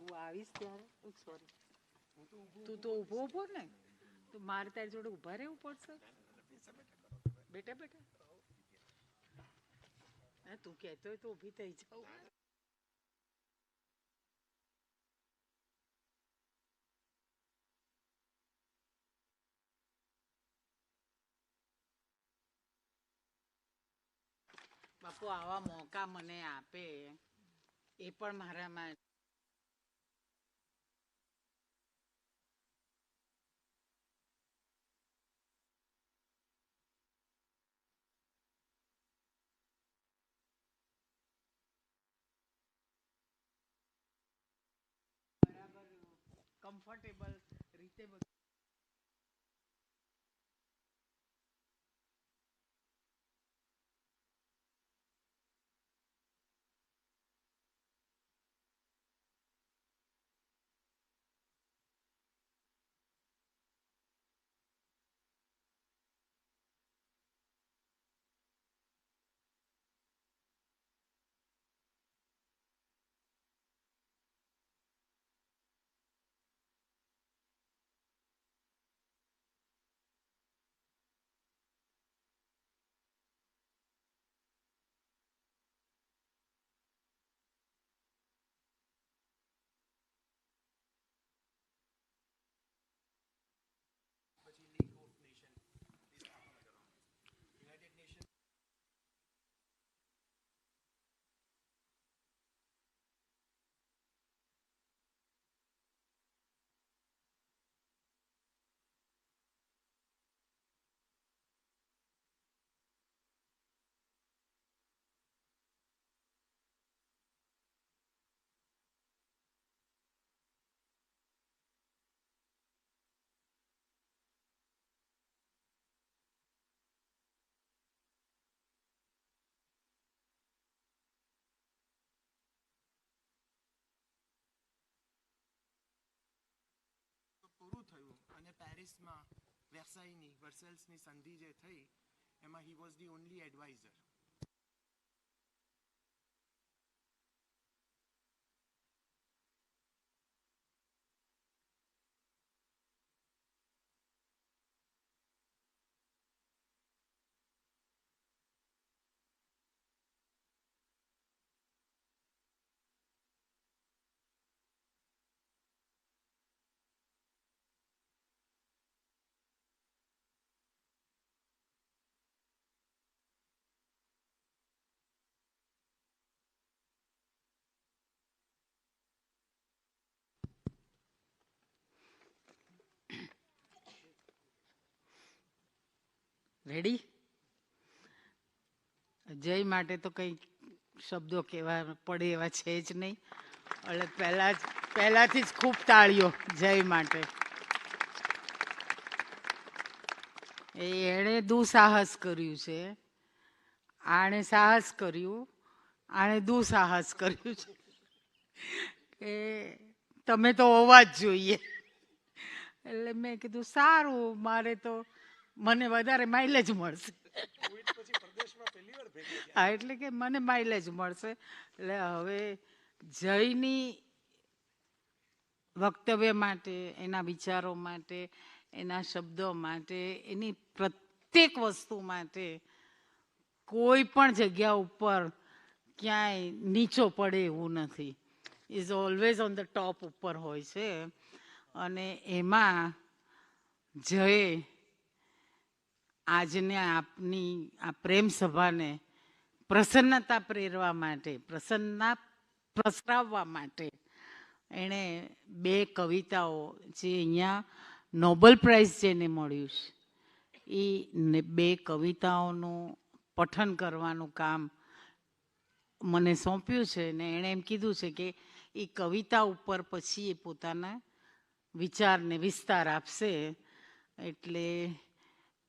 હું આવીશ ત્યારે, સોરી, તું તો ઊભો ઊભો ને, તો મારે તારી જોડે ઊભા રહેવું પડશે. બેટા બેટા, તું કહેતો હોય તો ઊભી થઈ જાઉં. બાપુ આવા મોકા મને આપે એ પણ મારામાં કમ્ફર્ટેબલ રીતે પૂરું થયું અને પેરિસમાં વર્સેલ્સની સંધિ જે થઈ એમાં he was the only adviser. Ready. જય માટે તો કંઈ શબ્દો કહેવા પડે એવા છે જ નહીં. એટલે પહેલાથી જ ખૂબ તાળીઓ જય માટે. એણે દુઃસાહસ કર્યું છે, આણે સાહસ કર્યું, આણે દુઃસાહસ કર્યું છે કે તમે તો હોવા જ જોઈએ. એટલે મેં કીધું સારું, મારે તો મને વધારે માઇલેજ મળશે. હા, એટલે કે મને માઇલેજ મળશે. એટલે હવે જયની વક્તવ્ય માટે, એના વિચારો માટે, એના શબ્દો માટે, એની પ્રત્યેક વસ્તુ માટે કોઈ પણ જગ્યા ઉપર ક્યાંય નીચો પડે એવું નથી. Is always on the top ઉપર હોય છે. અને એમાં જય આજને આપની આ પ્રેમ સભાને પ્રસન્નતા પ્રેરવા માટે, પ્રસન્નતા પ્રસરાવવા માટે એણે 2 કવિતાઓ જે અહીંયા નોબેલ પ્રાઇઝ જેને મળ્યું છે એ 2 કવિતાઓનું પઠન કરવાનું કામ મને સોંપ્યું છે. ને એણે એમ કીધું છે કે એ કવિતા ઉપર પછી એ પોતાના વિચારને વિસ્તાર આપશે. એટલે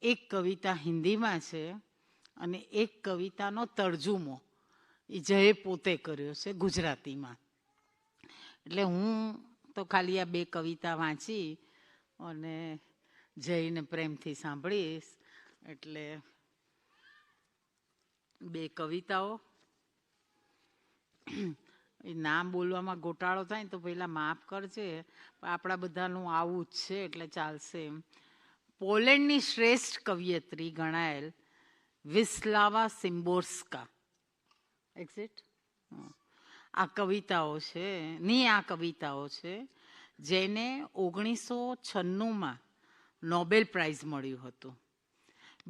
એક કવિતા હિન્દીમાં છે અને એક કવિતાનો તર્જુમો એ જયે પોતે કર્યો છે ગુજરાતીમાં. એટલે હું તો ખાલી આ 2 કવિતા વાંચી અને જયને પ્રેમથી સાંભળીશ. એટલે 2 કવિતાઓ. નામ બોલવામાં ગોટાળો થાય ને તો પહેલાં માફ કરજે, આપણા બધાનું આવું જ છે એટલે ચાલશે. પોલેન્ડની શ્રેષ્ઠ કવિયત્રી ગણાયેલ વિસ્લાવા સિમ્બોર્સ્કા એક્ઝેક્ટ આ કવિતાઓ છે જેને 1996માં નોબેલ પ્રાઇઝ મળ્યું હતું.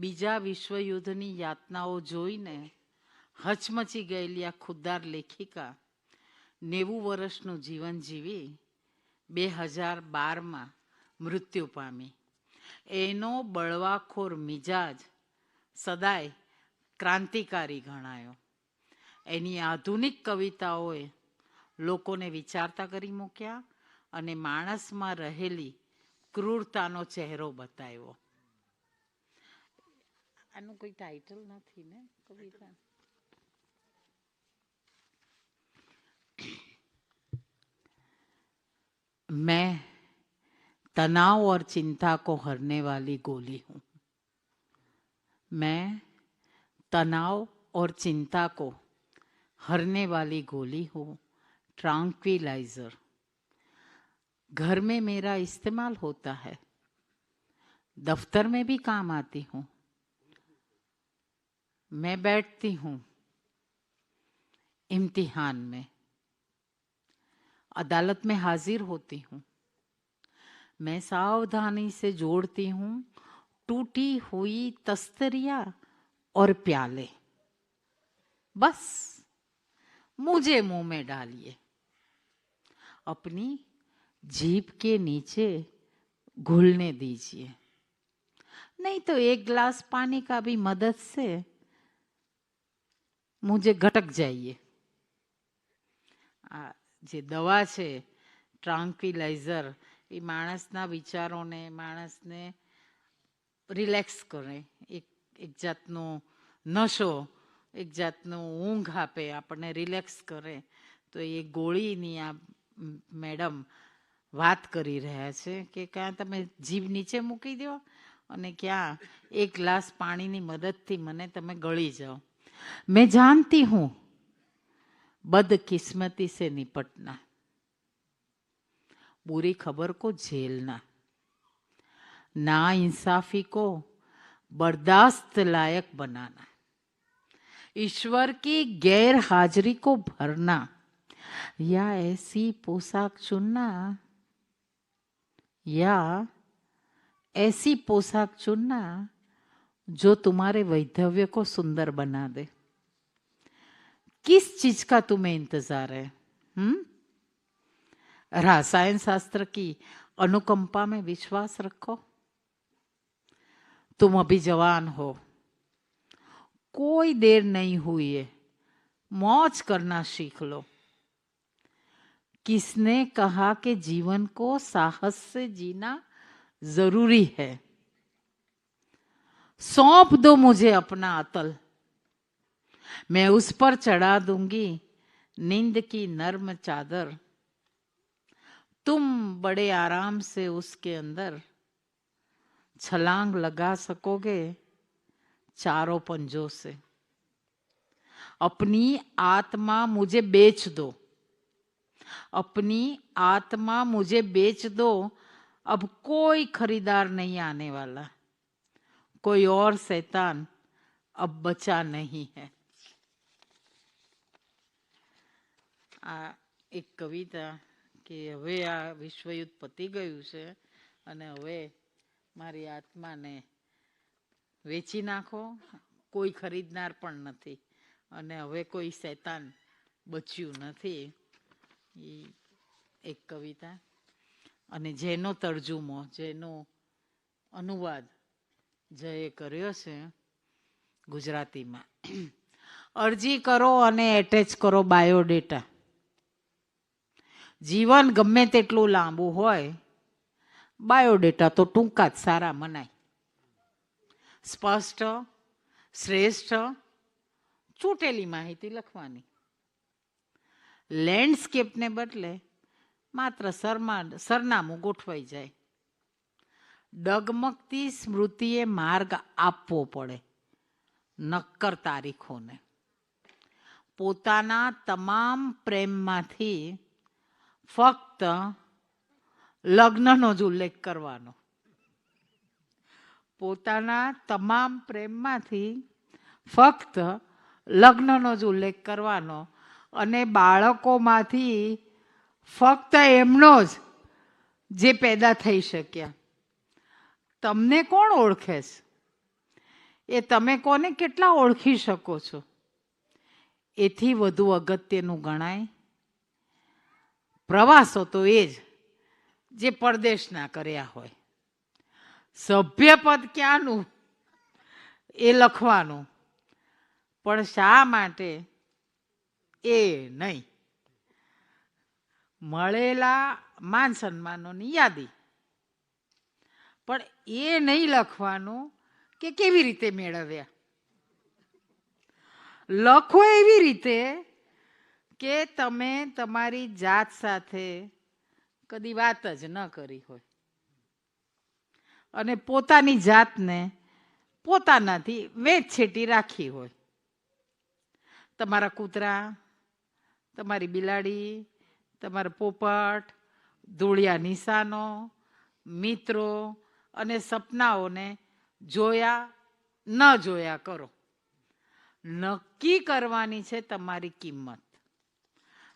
બીજા વિશ્વયુદ્ધની યાતનાઓ જોઈને હચમચી ગયેલી આ ખુદદાર લેખિકા 90 વર્ષનું જીવન જીવી 2012માં મૃત્યુ પામી. એનો બળવાખોર મિજાજ સદાય ક્રાંતિકારી ગણાયો. એની આધુનિક કવિતાઓએ લોકોને વિચારતા કરી મૂક્યા અને માણસમાં રહેલી ક્રૂરતાનો ચહેરો બતાવ્યો. આનું કોઈ ટાઇટલ નથી ને કવિતા? मैं तनाव और चिंता को हरने वाली गोली हूं. मैं तनाव और चिंता को हरने वाली गोली हूं, ट्रैंक्विलाइजर. घर में मेरा इस्तेमाल होता है, दफ्तर में भी काम आती हूं. मैं बैठती हूं इम्तिहान में, अदालत में हाजिर होती हूं. मैं सावधानी से जोड़ती हूं टूटी हुई तस्तरियां और प्याले. बस मुझे मुंह में डालिए, अपनी जीभ के नीचे घुलने दीजिए, नहीं तो एक गिलास पानी का भी मदद से मुझे घटक जाइए. આ જે દવા છે ટ્રાન્ક્વિલાઇઝર, એ માણસના વિચારોને, માણસને રિલેક્સ કરે, એક જાતનો નશો, એક જાતનું ઊંઘ આપે, આપણને રિલેક્સ કરે. તો એ ગોળીની આ મેડમ વાત કરી રહ્યા છે કે ક્યાં તમે જીભ નીચે મૂકી દો અને ક્યાં એક ગ્લાસ પાણીની મદદથી મને તમે ગળી જાઓ. मैं जानती हूं बदकिस्मती से निपटना, बुरी खबर को झेलना, ना इंसाफी को बर्दाश्त लायक बनाना, ईश्वर की गैर हाजिरी को भरना, या ऐसी पोशाक चुनना, या ऐसी पोशाक चुनना जो तुम्हारे वैधव्य को सुंदर बना दे. किस चीज का तुम्हें इंतजार है? रसायन शास्त्र की अनुकंपा में विश्वास रखो. तुम अभी जवान हो, कोई देर नहीं हुई है, मौज करना सीख लो. किसने कहा कि जीवन को साहस से जीना जरूरी है? सौंप दो मुझे अपना अतल, मैं उस पर चढ़ा दूंगी नींद की नर्म चादर. तुम बड़े आराम से उसके अंदर छलांग लगा सकोगे चारों पंजों से. अपनी आत्मा मुझे बेच दो, अपनी आत्मा मुझे बेच दो. अब कोई खरीदार नहीं आने वाला, कोई और शैतान अब बचा नहीं है. આ એક કવિતા કે હવે આ વિશ્વયુદ્ધ પતી ગયું છે અને હવે મારી આત્માને વેચી નાખો, કોઈ ખરીદનાર પણ નથી અને હવે કોઈ શૈતાન બચ્યું નથી. એ એક કવિતા અને જેનો તર્જુમો, જેનો અનુવાદ જયે કર્યો છે ગુજરાતીમાં. અરજી કરો અને એટેચ કરો બાયોડેટા. જીવન ગમે તેટલું લાંબુ હોય, બાયોડેટા તો ટૂંકા જ સારા મનાય. સ્પષ્ટ, શ્રેષ્ઠ, ચૂંટેલી માહિતી લખવાની. લેન્ડસ્કેપને બદલે માત્ર સરનામું ગોઠવાઈ જાય. ડગમગતી સ્મૃતિએ માર્ગ આપવો પડે નક્કર તારીખોને. પોતાના તમામ પ્રેમમાંથી ફક્ત લગ્નનો જ ઉલ્લેખ કરવાનો. પોતાના તમામ પ્રેમમાંથી ફક્ત લગ્નનો જ ઉલ્લેખ કરવાનો અને બાળકોમાંથી ફક્ત એમનો જ જે પેદા થઈ શક્યા. તમને કોણ ઓળખે છે? એ તમે કોને કેટલા ઓળખી શકો છો? એથી વધુ અગત્યનું ગણાય પ્રવાસો તો એ જ જે પરદેશના કર્યા હોય. સભ્યપદ ક્યાંનું એ લખવાનું, પણ શા માટે એ નહીં. મળેલા માન સન્માનોની યાદી, પણ એ નહીં લખવાનું કે કેવી રીતે મેળવ્યા. લખો એવી રીતે કે તમે તમારી જાત સાથે કદી વાત જ ન કરી હોય અને પોતાની જાતને પોતાનાથી વેચછેટી રાખી હોય. તમારા કૂતરા, તમારી બિલાડી, તમારા પોપટ, ધૂળિયા નિશાનો, મિત્રો અને સપનાઓને જોયા ન જોયા કરો. નક્કી કરવાની છે તમારી કિંમત.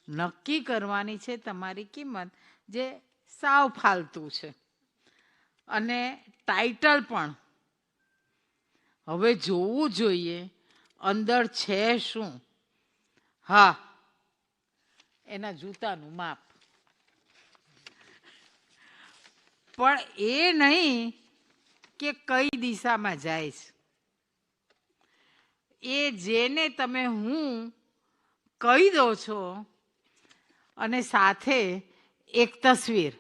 નક્કી કરવાની છે તમારી કિંમત, જે સાવ ફાલતુ છે. અને ટાઇટલ પણ હવે જોવું જોઈએ અંદર છે શું. હા, એના જૂતાનું માપ, પણ એ નહીં કે કઈ દિશામાં જાય છે. એ જેને તમે હું કહી દો છો, અને સાથે એક તસવીર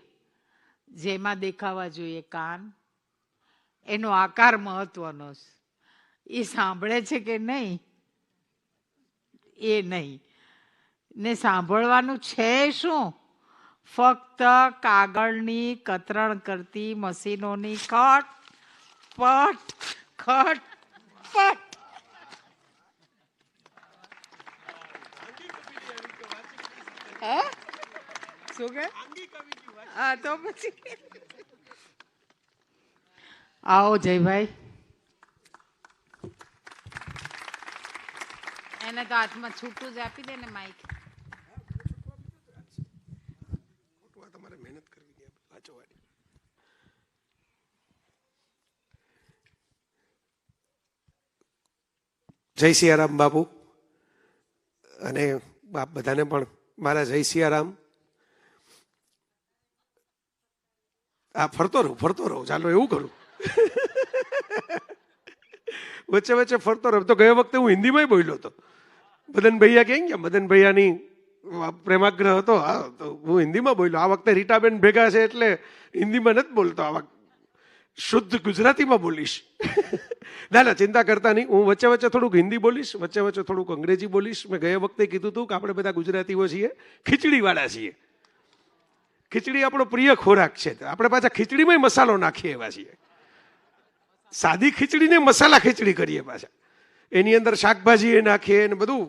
જેમાં દેખાવા જોઈએ કાન, એનો આકાર મહત્વનો છે. એ સાંભળે છે કે નહીં એ નહીં. ને સાંભળવાનું છે શું? ફક્ત કાગળની કતરણ કરતી મશીનોની ખટ પટ ખટ પટ. શું કે? હા, તો પછી આવો જયભાઈ. એને તો હાથમાં છૂટું જ આપી દે ને માઈક. જય સિયારામ બાપુ, અને બાપ બધાને પણ મારા જય સિયારામ. આ ફરતો રહું ચાલો એવું કરું. વચ્ચે વચ્ચે ફરતો રહું. તો ગયા વખતે હું હિન્દીમાં બોલ્યો હતો. મદન ભૈયા ક્યાં ગયા? મદન ભૈયાની પ્રેમાગ્રહ હતો. હા, તો હું હિન્દીમાં બોલ્યો. આ વખતે રીટાબેન ભેગા છે એટલે હિન્દીમાં નથી બોલતો. આ વખતે શુદ્ધ ગુજરાતીમાં બોલીશ. ના, ચિંતા કરતા નહીં. હું વચ્ચે વચ્ચે થોડુંક હિન્દી બોલીશ, વચ્ચે વચ્ચે થોડુંક અંગ્રેજી બોલીશ. મેં ગયા વખતે કીધું હતું કે આપણે બધા ગુજરાતીઓ છીએ, ખીચડીવાળા છીએ. ખીચડી આપણો પ્રિય ખોરાક છે. આપણે પાછા ખીચડીમાં મસાલો નાખીએ એવા છીએ. સાદી ખીચડીને મસાલા ખીચડી કરીએ પાછા. એની અંદર શાકભાજી એ નાખીએ ને બધું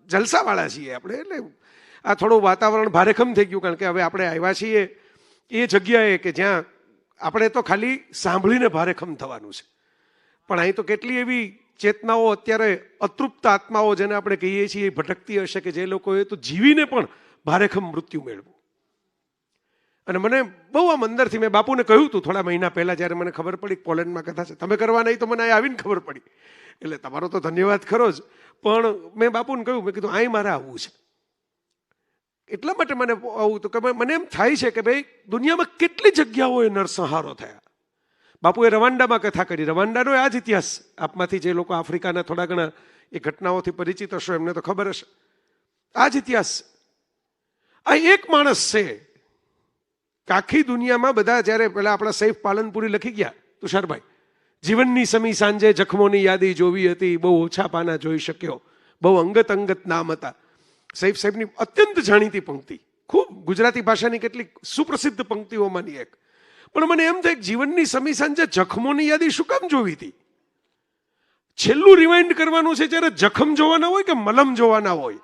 જલસાવાળા છીએ આપણે. એટલે આ થોડું વાતાવરણ ભારેખમ થઈ ગયું, કારણ કે હવે આપણે આવ્યા છીએ એ જગ્યાએ કે જ્યાં આપણે તો ખાલી સાંભળીને ભારેખમ થવાનું છે. પણ અહીં તો કેટલી એવી ચેતનાઓ અત્યારે અતૃપ્ત આત્માઓ જેને આપણે કહીએ છીએ ભટકતી હશે કે જે લોકોએ તો જીવીને પણ ભારેખમ મૃત્યુ મેળવું. અને મને બહુ આમ અંદરથી, મેં બાપુને કહ્યું હતું થોડા મહિના પહેલા જ્યારે મને ખબર પડી પોલેન્ડમાં કથા છે. તમે કરવા નહીં તો મને અહીં આવીને ખબર પડી, એટલે તમારો તો ધન્યવાદ ખરો જ. પણ મેં બાપુને કહ્યું, મેં કીધું અહીં મારે આવવું છે. એટલા માટે મને આવું તો કે મને એમ થાય છે કે ભાઈ દુનિયામાં કેટલી જગ્યાઓએ નરસંહારો થયા. બાપુએ રવાંડામાં કથા કરી. રવાંડાનો આ જ ઇતિહાસ. આપમાંથી જે લોકો આફ્રિકાના થોડા ઘણા એ ઘટનાઓથી પરિચિત હશો એમને તો ખબર હશે. આ જ ઇતિહાસ. આ એક માણસ છે કે આખી દુનિયામાં બધા જ્યારે પેલા આપણા સૈફ પાલનપુરી લખી ગયા તુષારભાઈ, જીવનની સમી સાંજે જખમોની યાદી જોવી હતી, બહુ ઓછા પાના જોઈ શક્યો, બહુ અંગત નામ હતા. સૈફ સાહેબની અત્યંત જાણીતી પંક્તિ, ખૂબ ગુજરાતી ભાષાની કેટલીક સુપ્રસિદ્ધ પંક્તિઓમાંની એક. પણ મને એમ થાય કે જીવનની સમી સાંજે જખમોની યાદી શું કામ જોવી હતી? છેલ્લું રિવાઇન્ડ કરવાનું છે જ્યારે જખમ જોવાના હોય કે મલમ જોવાના હોય.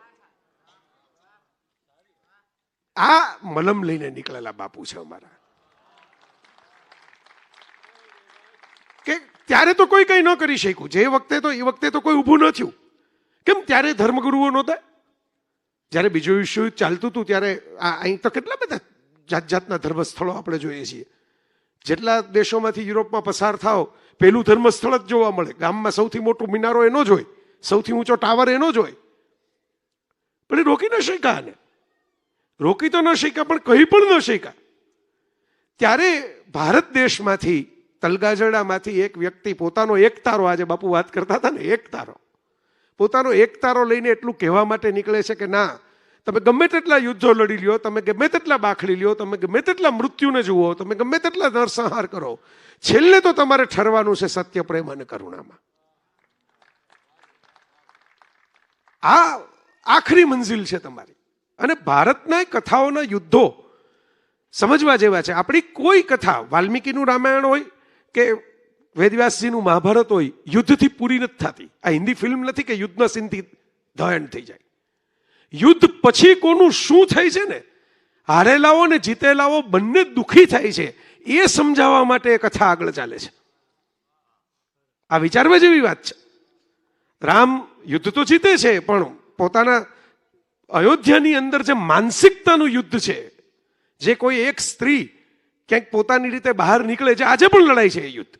આ મલમ લઈને નીકળેલા બાપુ છે અમારા. કે ત્યારે તો કોઈ કઈ ન કરી શક્યું. જે વખતે તો એ વખતે તો કોઈ ઊભું ન થયું. કેમ? ત્યારે ધર્મગુરુઓ નહોતા. જ્યારે બીજું વિશ્વયુદ્ધ ચાલતું હતું ત્યારે અહીં તો કેટલા બધા જાતના ધર્મસ્થળો આપણે જોઈએ છીએ. જેટલા દેશોમાંથી યુરોપમાં પસાર થાવ, પેલું ધર્મસ્થળ જ જોવા મળે. ગામમાં સૌથી મોટો મિનારો એનો જ હોય, સૌથી ઊંચો ટાવર એનો જ હોય. પણ એ રોકી ન શક્યા ને. રોકી તો ન શક્યા, પણ કહી પણ ન શક્યા. ત્યારે ભારત દેશમાંથી, તલગાજરડામાંથી એક વ્યક્તિ પોતાનો એક તારો, આજે બાપુ વાત કરતા હતા ને, એક તારો, પોતાનો એક તારો લઈને એટલું કહેવા માટે નીકળે છે કે ના, તમે ગમે તેટલા યુદ્ધો લડી લ્યો, તમે ગમે તેટલા બાખડી લ્યો, તમે ગમે તેટલા મૃત્યુને જુઓ, તમે ગમે તેટલા નરસંહાર કરો, છેલ્લે તો તમારે ઠરવાનું છે સત્ય, પ્રેમ અને કરુણામાં. આ આખરી મંજિલ છે તમારી. અને ભારતના કથાઓના યુદ્ધો સમજવા જેવા છે. આપણી કોઈ કથા, વાલ્મીકીનું રામાયણ હોય કે વેદવ્યાસજીનું મહાભારત હોય, યુદ્ધથી પૂરી નથી થતી. આ હિન્દી ફિલ્મ નથી કે યુદ્ધના સીનથી ધ એન્ડ થઈ જાય. યુદ્ધ પછી કોનું શું થાય છે ને, હારેલાઓ ને જીતેલાઓ બંને દુઃખી થાય છે, એ સમજાવવા માટે એ કથા આગળ ચાલે છે. આ વિચારવા જેવી વાત છે. રામ યુદ્ધ તો જીતે છે, પણ પોતાના અયોધ્યાની અંદર જે માનસિકતાનું યુદ્ધ છે, જે કોઈ એક સ્ત્રી ક્યાંક પોતાની રીતે બહાર નીકળે છે, આજે પણ લડાઈ છે એ યુદ્ધ.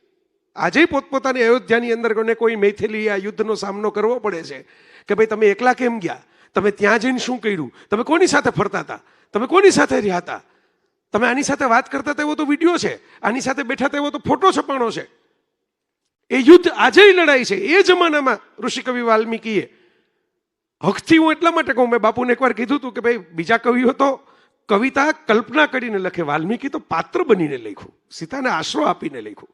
આજે પોતપોતાની અયોધ્યાની અંદર કોઈ મૈથિલી આ યુદ્ધનો સામનો કરવો પડે છે કે ભાઈ તમે એકલા કેમ ગયા, તમે ત્યાં જઈને શું કર્યું, તમે કોની સાથે ફરતા હતા, તમે કોની સાથે રહ્યા હતા, તમે આની સાથે વાત કરતા હતા એવો તો વિડીયો છે, આની સાથે બેઠા હતા એવો તો ફોટો છપાણો છે. એ યુદ્ધ આજે લડાઈ છે. એ જમાનામાં ઋષિકવિ વાલ્મીકીએ, હકથી હું એટલા માટે કહું, મેં બાપુને એકવાર કીધું હતું કે ભાઈ બીજા કવિઓ તો કવિતા કલ્પના કરીને લખે, વાલ્મીકી તો પાત્ર બનીને લખ્યું, સીતાને આશરો આપીને લખ્યું.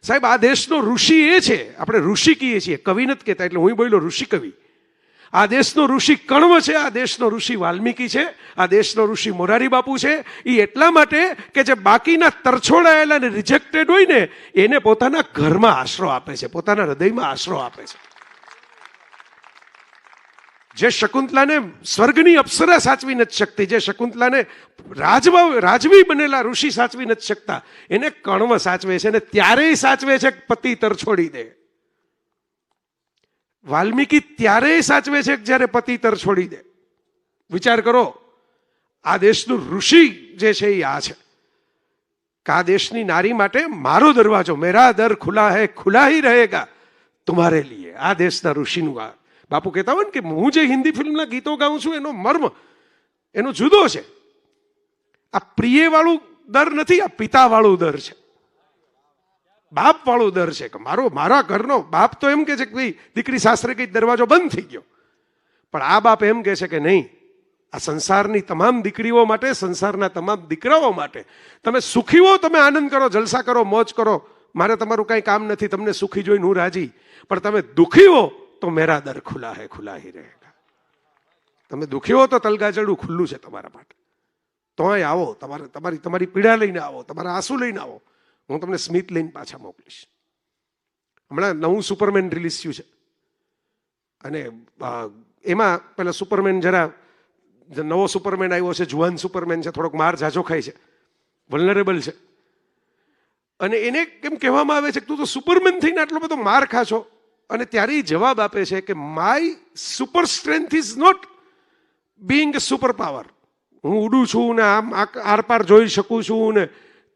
સાહેબ, આ દેશનો ઋષિ એ છે, આપણે ઋષિ કહીએ છીએ, કવિ નથી કહેતા, એટલે હું બોલ્યો ઋષિ કવિ. આ દેશનો ઋષિ કણવ છે, આ દેશનો ઋષિ વાલ્મીકી છે, આ દેશનો ઋષિ મોરારી બાપુ છે. એ એટલા માટે કે જે બાકીના તરછોડાયેલા ને રિજેક્ટેડ હોય ને, એને પોતાના ઘરમાં આશરો આપે છે, પોતાના હૃદયમાં આશરો આપે છે. જે શકુંતલાને સ્વર્ગની અપ્સરા સાચવી નથી શકતી, જે શકુંતલાને રાજવી બનેલા ઋષિ સાચવી નથી શકતા, એને કણવ સાચવે છે. અને ત્યારે સાચવે છે પતિ તરછોડી દે. વાલ્મીકી ત્યારે સાચવે છે જ્યારે પતિ તરછોડી દે. વિચાર કરો, આ દેશનું ઋષિ જે છે એ આ છે કે આ દેશની નારી માટે મારો દરવાજો, મેરા દર ખુલા હૈ, ખુલા હી રહેગા તુમ્હારે લીએ. આ દેશના ઋષિનું આ બાપુ કહેતા હોય ને કે હું જે હિન્દી ફિલ્મના ગીતો ગાઉં છું એનો મર્મ એનો જુદો છે. આ પ્રિય વાળું દર નથી, આ પિતા વાળું દર છે, બાપ વાળું દર છે. કે મારા ઘરનો બાપ તો એમ કે છે કે ભાઈ દીકરી સાસરે ગઈ, દરવાજો બંધ થઈ ગયો. પણ આ બાપ એમ કે છે કે નહીં, આ સંસારની તમામ દીકરીઓ માટે, સંસારના તમામ દીકરાઓ માટે તમે સુખી હો, તમે આનંદ કરો, જલસા કરો, મોજ કરો, મારે તમારું કાંઈ કામ નથી, તમને સુખી જોઈને હું રાજી. પણ તમે દુઃખી હો તો મેરા દર ખુલા હૈ, ખુલા હી રહેગા. તમે દુઃખી હો તો તલગાજરડું ખુલ્લું છે તમારા માટે. તોય આવો, તમારી પીડા લઈને આવો, તમારા આંસુ લઈને આવો. હું તમને સ્મિત લઈને પાછા મોકલીશ. હમણાં નવું સુપરમેન રિલીઝ થયું છે, અને એમાં પેલા સુપરમેન જરા નવો સુપરમેન આવ્યો છે, જુવાન સુપરમેન છે, થોડોક માર ઝાઝો ખાય છે, વલ્નરેબલ છે. અને એને કેમ કહેવામાં આવે છે કે તું તો સુપરમેન થઈને આટલો બધો માર ખાશો. અને ત્યારે એ જવાબ આપે છે કે my super strength is not being a super power. હું ઉડું છું ને આમ આરપાર જોઈ શકું છું ને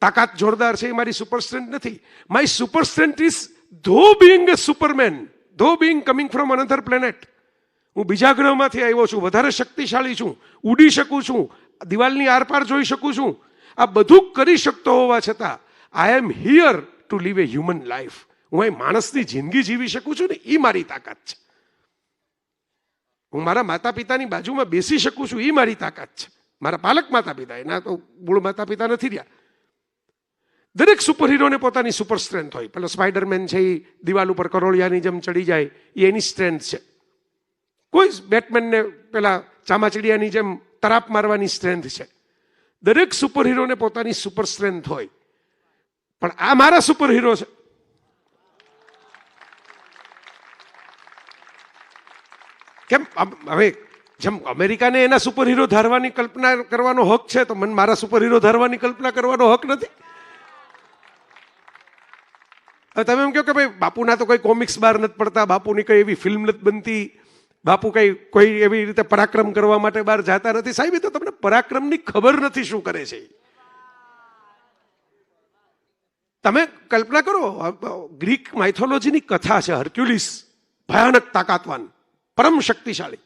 તાકાત જોરદાર છે, એ મારી સુપર સ્ટ્રેન્થ નથી. માય સુપર સ્ટ્રેન્થ ઇઝ ધો બીંગ એ સુપરમેન, ધો being coming from another planet. હું બીજા ગ્રહમાંથી આવ્યો છું, વધારે શક્તિશાળી છું, ઉડી શકું છું, દિવાલની આરપાર જોઈ શકું છું. આ બધું કરી શકતો હોવા છતાં I am here to live a human life. હું અહીં માણસની જિંદગી જીવી શકું છું ને, એ મારી તાકાત છે. હું મારા માતા પિતાની બાજુમાં બેસી શકું છું, એ મારી તાકાત છે. મારા પાલક માતા પિતા, એના તો મૂળ માતા પિતા નથી રહ્યા. દરેક સુપર હીરોને પોતાની સુપર સ્ટ્રેન્થ હોય. પેલો સ્પાઈડરમેન છે, એ દિવાલ ઉપર કરોળિયાની જેમ ચડી જાય, એ એની સ્ટ્રેન્થ છે. કોઈ બેટમેનને પેલા ચામાચીડિયાની જેમ તરાપ મારવાની સ્ટ્રેન્થ છે. દરેક સુપર હીરોને પોતાની સુપર સ્ટ્રેન્થ હોય. પણ આ મારા સુપર હીરો છે. કેમ હવે જેમ અમેરિકાને એના સુપર હીરો ધારવાની કલ્પના કરવાનો હક છે, તો મને મારા સુપર હીરો ધારવાની કલ્પના કરવાનો હક નથી. તમે એમ કહો કે ભાઈ બાપુના તો કોઈ કોમિક્સ બહાર નથી પડતા, બાપુની કઈ એવી ફિલ્મ નથી બનતી, બાપુ કોઈ એવી રીતે પરાક્રમ કરવા માટે બહાર જતા નથી. સાહેબ, એ તો તમને પરાક્રમની ખબર નથી શું કરે છે. તમે કલ્પના કરો, ગ્રીક માઇથોલોજીની કથા છે, હર્ક્યુલિસ, ભયાનક તાકાતવાન, પરમ શક્તિશાળી.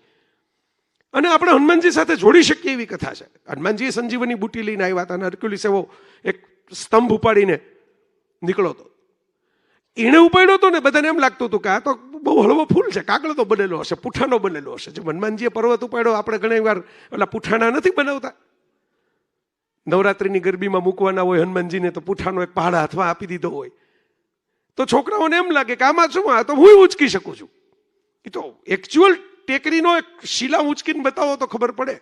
અને આપણે હનુમાનજી સાથે જોડી શકીએ એવી કથા છે. હનુમાનજીએ સંજીવની બુટી લઈને આવ્યા હતા અને હરક્યુલિસ એવો એક સ્તંભ ઉપાડીને નીકળો હતો. એણે ઉપાડ્યો હતો ને બધાને એમ લાગતું હતું કે આ તો બહુ હળવો ફૂલ છે, કાગળ તો બનેલો હશે, પૂઠાનો બનેલો હશે. જે હનુમાનજીએ પર્વત ઉપાડ્યો, આપણે ઘણી વાર ઓલા પૂઠાના નથી બનાવતા, નવરાત્રિની ગરબીમાં મૂકવાના હોય હનુમાનજીને, તો પૂઠાનો એક પહાડ હાથમાં આપી દીધો હોય તો છોકરાઓને એમ લાગે કે આમાં શું, આ તો હું ઉંચકી શકું છું. એ તો એકચ્યુઅલ ટેકરીનો એક શિલા ઉંચકીને બતાવો તો ખબર પડે.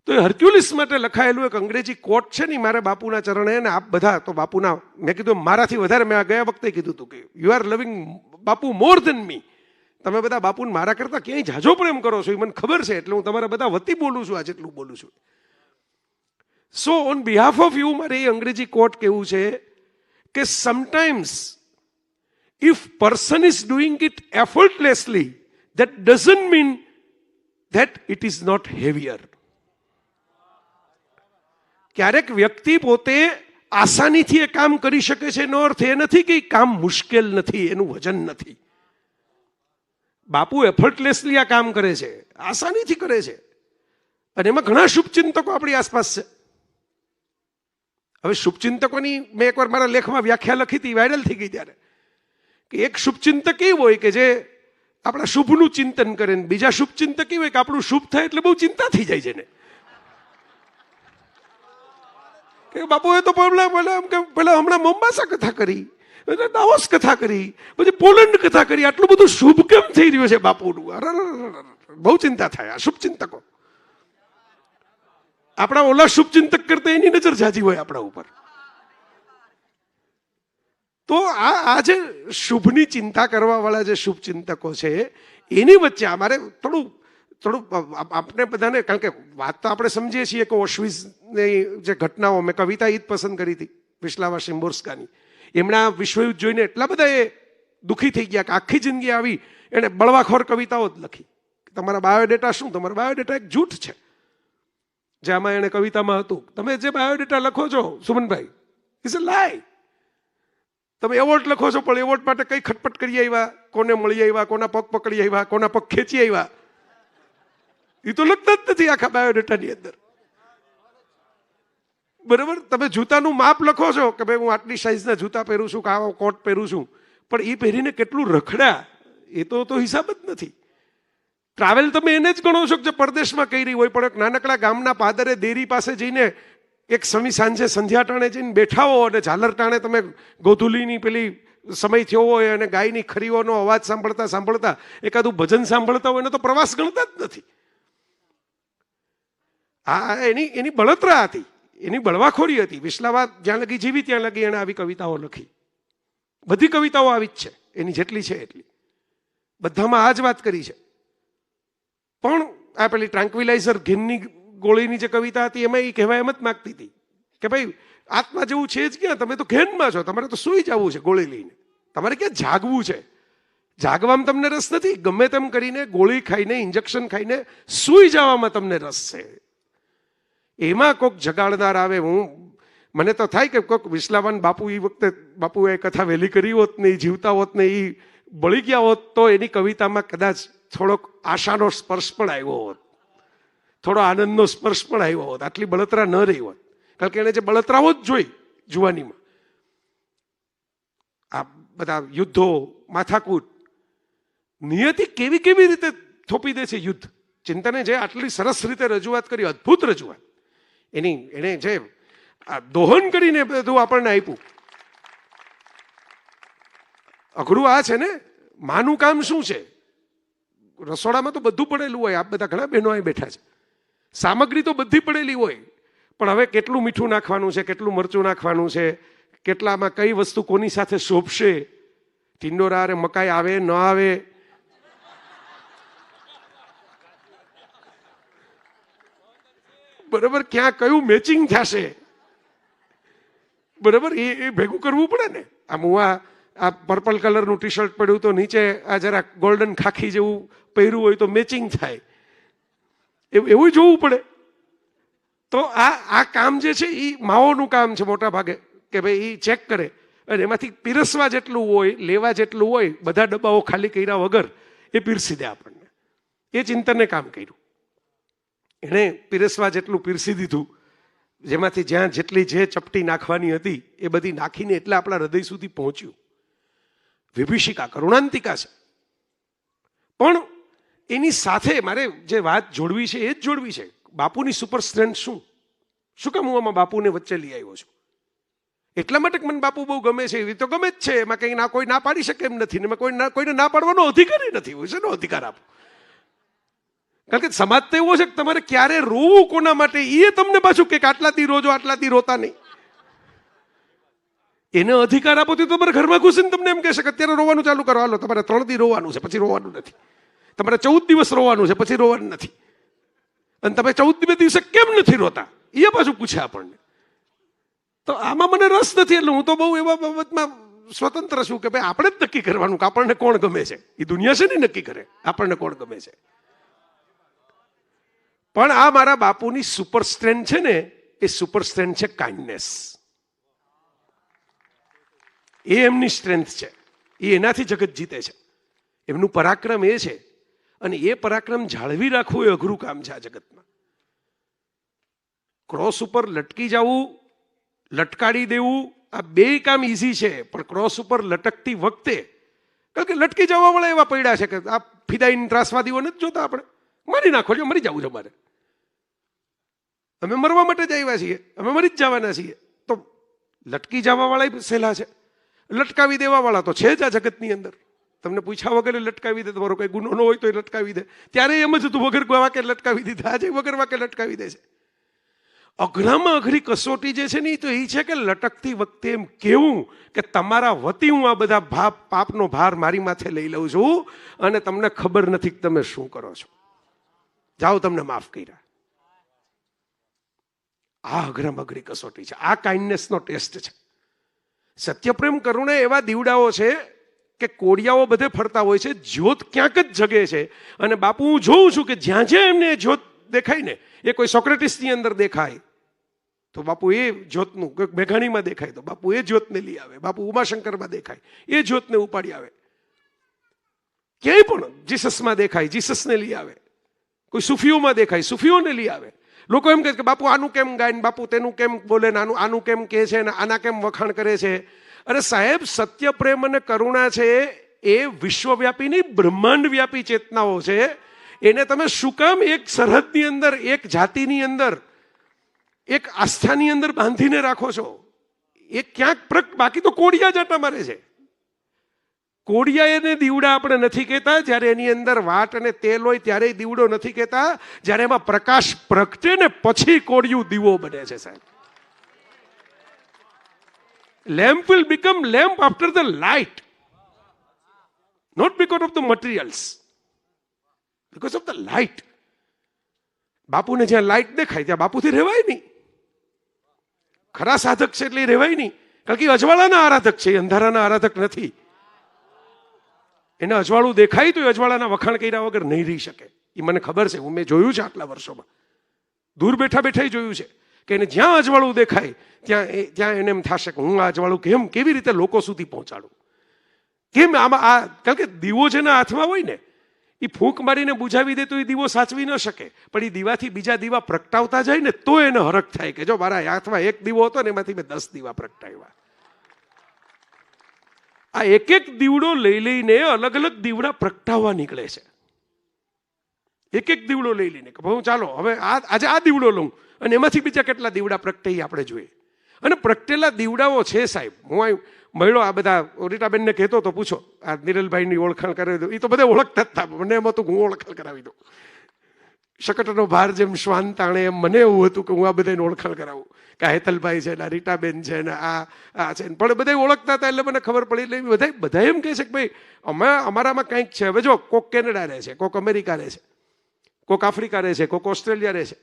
તો એ હર્ક્યુલિસ માટે લખાયેલું એક અંગ્રેજી કોટ છે ને, મારા બાપુના ચરણે, ને આપ બધા તો બાપુના, મેં કીધું મારાથી વધારે, મેં ગયા વખતે કીધું હતું કે યુ આર લવિંગ બાપુ મોર ધેન મી. તમે બધા બાપુને મારા કરતા ક્યાંય ઝાઝો પ્રેમ કરો છો, એ મને ખબર છે, એટલે હું તમારા બધા વતી બોલું છું આ જેટલું બોલું છું. So on behalf of you મારે એ અંગ્રેજી કોટ કેવું છે કે sometimes if person is doing it effortlessly, that doesn't mean that it is not heavier. ક્યારેક વ્યક્તિ પોતે આસાનીથી એ કામ કરી શકે છે એનો અર્થ એ નથી કે કામ મુશ્કેલ નથી, એનું વજન નથી. બાપુ એફર્ટલેસલી આ કામ કરે છે, આસાનીથી કરે છે, અને એમાં ઘણા શુભચિંતકો આપણી આસપાસ છે. હવે શુભચિંતકોની મેં એકવાર મારા લેખમાં વ્યાખ્યા લખી હતી, વાયરલ થઈ ગઈ ત્યારે, કે એક શુભચિંતક એ હોય કે જે આપણા શુભનું ચિંતન કરે, ને બીજા શુભચિંતક એ હોય કે આપણું શુભ થાય એટલે બહુ ચિંતા થઈ જાય છે ને, કે બાપુએ તો પેલા હમણાં મોમ્બાસા કથા કરી, દાવોસ કથા કરી, પછી પોલેન્ડ કથા કરી, આટલું બધું શુભ કેમ થઈ રહ્યું છે બાપુનું? બહુ ચિંતા થાય આ શુભચિંતકો. આપણા ઓલા શુભચિંતક કરતા એની નજર જાજી હોય આપણા ઉપર. તો આ જે શુભની ચિંતા કરવા વાળા જે શુભચિંતકો છે એની વચ્ચે અમારે થોડું આપણે બધાને, કારણ કે વાત તો આપણે સમજીએ છીએ કે ઓશવિઝની જે ઘટનાઓ, મેં કવિતા એ જ પસંદ કરી હતી વિસ્લાવા શિમ્બોર્સ્કાની. એમના વિશ્વયુદ્ધ જોઈને એટલા બધા એ દુઃખી થઈ ગયા કે આખી જિંદગી આવી એને બળવાખોર કવિતાઓ જ લખી. તમારા બાયોડેટા શું? તમારા બાયોડેટા એક જૂઠ છે. જે આમાં એને કવિતામાં હતું, તમે જે બાયોડેટા લખો છો સુમનભાઈ, ઇઝ અ લાય. તમે એવોર્ડ લખો છો, પણ એવોર્ડ માટે કઈ ખટપટ કરી આવ્યા, કોને મળી આવ્યા, કોના પગ પકડી આવ્યા, કોના પગ ખેંચી આવ્યા, એ તો લખતા જ નથી આખા બાયોડેટાની અંદર. બરાબર? તમે જૂતાનું માપ લખો છો કે ભાઈ હું આટલી સાઈઝના જૂતા પહેરું છું, કે આવો કોટ પહેરું છું, પણ એ પહેરીને કેટલું રખડ્યા એ તો હિસાબ જ નથી. ટ્રાવેલ તમે એને જ ગણો છો કે જે પરદેશમાં કરી હોય, પણ એક નાનકડા ગામના પાદરે દેરી પાસે જઈને એક સાંજે સંધ્યા ટાણે જઈને બેઠા હો અને ઝાલર ટાણે તમે ગોધુલીની પેલી સમય થયો હોય અને ગાયની ખરીઓનો અવાજ સાંભળતા સાંભળતા એકાદું ભજન સાંભળતા હોય, એને તો પ્રવાસ ગણતા જ નથી. આ એની બળતરા હતી, એની બળવાખોરી હતી. વિસ્લાવા જ્યાં લગી જીવી ત્યાં લગી એણે આવી કવિતાઓ લખી. બધી કવિતાઓ આવી જ છે, એની જેટલી છે એટલી બધામાં આ જ વાત કરી છે. પણ આ પેલી ટ્રાન્ક્વિલાઇઝર ઘેનની ગોળીની જે કવિતા હતી એમાં એ કહેવા એમ જ માગતી હતી કે ભાઈ આત્મા જેવું છે જ ક્યાં, તમે તો ઘેનમાં છો, તમારે તો સૂઈ જવું છે ગોળી લઈને, તમારે ક્યાં જાગવું છે? જાગવામાં તમને રસ નથી, ગમે તેમ કરીને ગોળી ખાઈને ઇન્જેક્શન ખાઈને સૂઈ જવામાં તમને રસ છે. એમાં કોઈક જગાડનાર આવે. મને તો થાય કે કોઈક વિસ્લાવાન બાપુ એ વખતે બાપુએ કથા વહેલી કરી હોત ને, એ જીવતા હોત ને, એ બળી ગયા હોત, તો એની કવિતામાં કદાચ થોડોક આશાનો સ્પર્શ પણ આવ્યો હોત, થોડો આનંદનો સ્પર્શ પણ આવ્યો હોત, આટલી બળતરા ન રહી હોત. કારણ કે એને જે બળતરાઓ જ જોઈ જુવાનીમાં, આ બધા યુદ્ધો, માથાકૂટ, નિયતિ કેવી કેવી રીતે થોપી દે છે યુદ્ધ. ચિંતને જે આટલી સરસ રીતે રજૂઆત કરી, અદ્ભુત રજૂઆત, એને જે દોહન કરીને બધું આપણને આપ્યું. અઘરું આ છે ને, માનું કામ શું છે? રસોડામાં તો બધું પડેલું હોય, આપ બધા ઘણા બહેનો અહીં બેઠા છે, સામગ્રી તો બધી પડેલી હોય, પણ હવે કેટલું મીઠું નાખવાનું છે, કેટલું મરચું નાખવાનું છે, કેટલામાં કઈ વસ્તુ કોની સાથે શોભશે, ટિંડોરા રે મકાઈ આવે ન આવે, બરાબર, ક્યાં કયું મેચિંગ થશે, બરાબર, એ ભેગું કરવું પડે ને. આમ હું આ પર્પલ કલરનું ટી શર્ટ પડ્યું તો નીચે આ જરા ગોલ્ડન ખાખી જેવું પહેર્યું હોય તો મેચિંગ થાય, એવું જોવું પડે. તો આ કામ જે છે એ માઓનું કામ છે મોટા ભાગે, કે ભાઈ એ ચેક કરે અને એમાંથી પીરસવા જેટલું હોય, લેવા જેટલું હોય, બધા ડબ્બાઓ ખાલી કર્યા વગર એ પીરસી દે આપણને. એ ચિંતને કામ કર્યું. એણે પીરસવા જેટલું પીરસી દીધું, જેમાંથી જ્યાં જેટલી જે ચપટી નાખવાની હતી એ બધી નાખીને એટલે આપણા હૃદય સુધી પહોંચ્યું. વિભીષિકા કરુણાંતિકા છે, પણ એની સાથે મારે જે વાત જોડવી છે એ જ જોડવી છે. બાપુની સુપર સ્ટ્રેન્થ શું કામ હું આમાં બાપુને વચ્ચે લઈ આવ્યો છું? એટલા માટે મને બાપુ બહુ ગમે છે. એવી તો ગમે જ છે, એમાં કંઈ કોઈ ના પાડી શકે એમ નથી, એમાં કોઈને ના પાડવાનો અધિકાર નથી. હોય છે નો અધિકાર આપો. કારણ કે સમાજ તો એવો છે કે તમારે ક્યારે રોવું કોના માટે એ તમને પાછું કે આટલાથી રોજો, આટલાથી રોતા નહીં. એને અધિકાર આપો તો તમારે ઘરમાં ઘૂસીને તમને એમ કહેશે કે અત્યારે રોવાનું ચાલુ કરો, હાલો તમારે 3 દી રોવાનું છે, પછી રોવાનું નથી. તમારે 14 દિવસ રોવાનું છે, પછી રોવાનું નથી. અને તમે 14મે દિવસે કેમ નથી રોતા એ પાછું પૂછે આપણને. તો આમાં મને રસ નથી. એટલે હું તો બહુ એવા બાબતમાં સ્વતંત્ર છું કે ભાઈ આપણે જ નક્કી કરવાનું કે આપણને કોણ ગમે છે. એ દુનિયા છે ને નક્કી કરે આપણને કોણ ગમે છે. પણ આ મારા બાપુની સુપર સ્ટ્રેન્થ છે ને, એ સુપર સ્ટ્રેન્થ છે કાઇન્ડનેસ. એ એમની સ્ટ્રેન્થ છે. એ એનાથી જગત જીતે છે. એમનું પરાક્રમ એ છે, અને એ પરાક્રમ જાળવી રાખવું એ અઘરું કામ છે આ જગતમાં. ક્રોસ ઉપર લટકી જવું, લટકાડી દેવું, આ બે કામ ઈઝી છે. પણ ક્રોસ ઉપર લટકતી વખતે, કારણ કે લટકી જવા વાળા એવા પડ્યા છે કે આ ફિદાઈન ત્રાસવાદીઓ નથી જોતા. આપણે મારી નાખો છો, મરી જવું છે અમારે, અમે મરવા માટે જ આવ્યા છીએ, અમે મરી જ જવાના છીએ. તો લટકી જવા વાળા સહેલા છે, લટકાવી દેવા વાળા તો છે જ આ જગતની અંદર. તમને પૂછ્યા વગર લટકાવી દે. તમારો કઈ ગુનો ન હોય તો એ લટકાવી દે. ત્યારે એમ જ હતું વગર વાકે લટકાવી દીધા, આજે વગર વાકે લટકાવી દે છે. અઘરામાં અઘરી કસોટી જે છે ને એ તો એ છે કે લટકતી વખતે એમ કેવું કે તમારા વતી હું આ બધા પાપનો ભાર મારી માથે લઈ લઉં છું અને તમને ખબર નથી કે તમે શું કરો છો. જાઓ, તમને માફ કર્યા. આ અઘરામાં અઘરી કસોટી છે. આ કાઇન્ડનેસનો ટેસ્ટ છે. સત્યપ્રેમ કરુણા એવા દીવડાઓ છે કે કોડિયાઓ બધે ફરતા હોય છે, જ્યોત ક્યાંક જ જગે છે. અને બાપુ હું જોઉં છું કે જ્યાં જ્યાં એમને જ્યોત દેખાય ને, એ કોઈ સોક્રેટિસની અંદર દેખાય તો બાપુ એ જ્યોતનું, મેઘાણીમાં દેખાય તો બાપુ એ જ્યોતને લઈ આવે. બાપુ ઉમાશંકરમાં દેખાય એ જ્યોતને ઉપાડી આવે. ક્યાંય પણ જીસસમાં દેખાય, જીસસને લઈ આવે. કોઈ સુફીઓમાં દેખાય, સુફીઓને લઈ આવે. લોકો એમ કહે કે બાપુ આનું કેમ ગાય ને, બાપુ તેનું કેમ બોલે ને, આનું કેમ કહે છે ને, આના કેમ વખાણ કરે છે. અરે સાહેબ, સત્ય પ્રેમ અને કરુણા છે એ વિશ્વવ્યાપીની બ્રહ્માંડ વ્યાપી ચેતનાઓ છે. એને તમે શું કામ એક સરહદની અંદર, એક જાતિની અંદર, એક આસ્થાની અંદર બાંધીને રાખો છો? એ ક્યાંક બાકી તો કોડિયા જાટા મારે છે. કોડિયા એને દીવડા આપણે નથી કહેતા. જ્યારે એની અંદર વાટ અને તેલ હોય ત્યારે દીવડો નથી કહેતા. જ્યારે એમાં પ્રકાશ પ્રગટે ને પછી કોડિયું દીવો બને છે સાહેબ. Lamp will become lamp after the light, not because of the materials, because of the light. બાપુને જ્યાં લાઇટ દેખાય ત્યાં બાપુથી રહેવાય નહીં. ખરા સાધક છે એટલે રહેવાય નહીં. કારણ કે અજવાળાના આરાધક છે, અંધારાના આરાધક નથી. એને અજવાળું દેખાય તો અજવાળાના વખાણ કર્યા વગર નહીં રહી શકે. એ મને ખબર છે, મેં જોયું છે આટલા વર્ષોમાં. દૂર બેઠા બેઠા જોયું છે કે એને જ્યાં અજવાળું દેખાય ત્યાં એને એમ થશે કે હું આ અજવાળું કેવી રીતે લોકો સુધી પહોંચાડું. કેમ આમાં કારણ કે દીવો જેના હાથમાં હોય ને, એ ફૂંક મારીને બુઝાવી દે તો એ દીવો સાચવી ન શકે. પણ એ દીવાથી બીજા દીવા પ્રગટાવતા જાય ને તો એને હરખ થાય કે જો મારા હાથમાં એક દીવો હતો ને એમાંથી મેં 10 દીવા પ્રગટાવ્યા. આ એક એક દીવડો લઈ લઈને અલગ અલગ દીવડા પ્રગટાવવા નીકળે છે. એક એક દીવડો લઈ લઈને કે હું ચાલો હવે આજે આ દીવડો લઉં અને એમાંથી બીજા કેટલા દીવડા પ્રગટે આપણે જોઈએ. અને પ્રગટેલા દીવડાઓ છે સાહેબ. હું મળ્યો આ બધા રીટાબેનને કહેતો તો પૂછો આ નિરલભાઈની ઓળખાણ કરાવી દો. એ તો બધા ઓળખતા જ હતા. મને એમ હતું કે હું ઓળખાણ કરાવી દઉં. શકટનો ભાર જેમ શ્વાન તાણે એમ મને એવું હતું કે હું આ બધાને ઓળખાણ કરાવું કે આ હેતલભાઈ છે ને, આ રીટાબેન છે ને, આ છે. પણ બધા ઓળખતા હતા એટલે મને ખબર પડી. એટલે બધા એમ કહે છે કે ભાઈ અમારામાં કંઈક છે. હવે જો કોક કેનેડા રહે છે, કોક અમેરિકા રહે છે, કોક આફ્રિકા રહે છે, કોક ઓસ્ટ્રેલિયા રહે છે,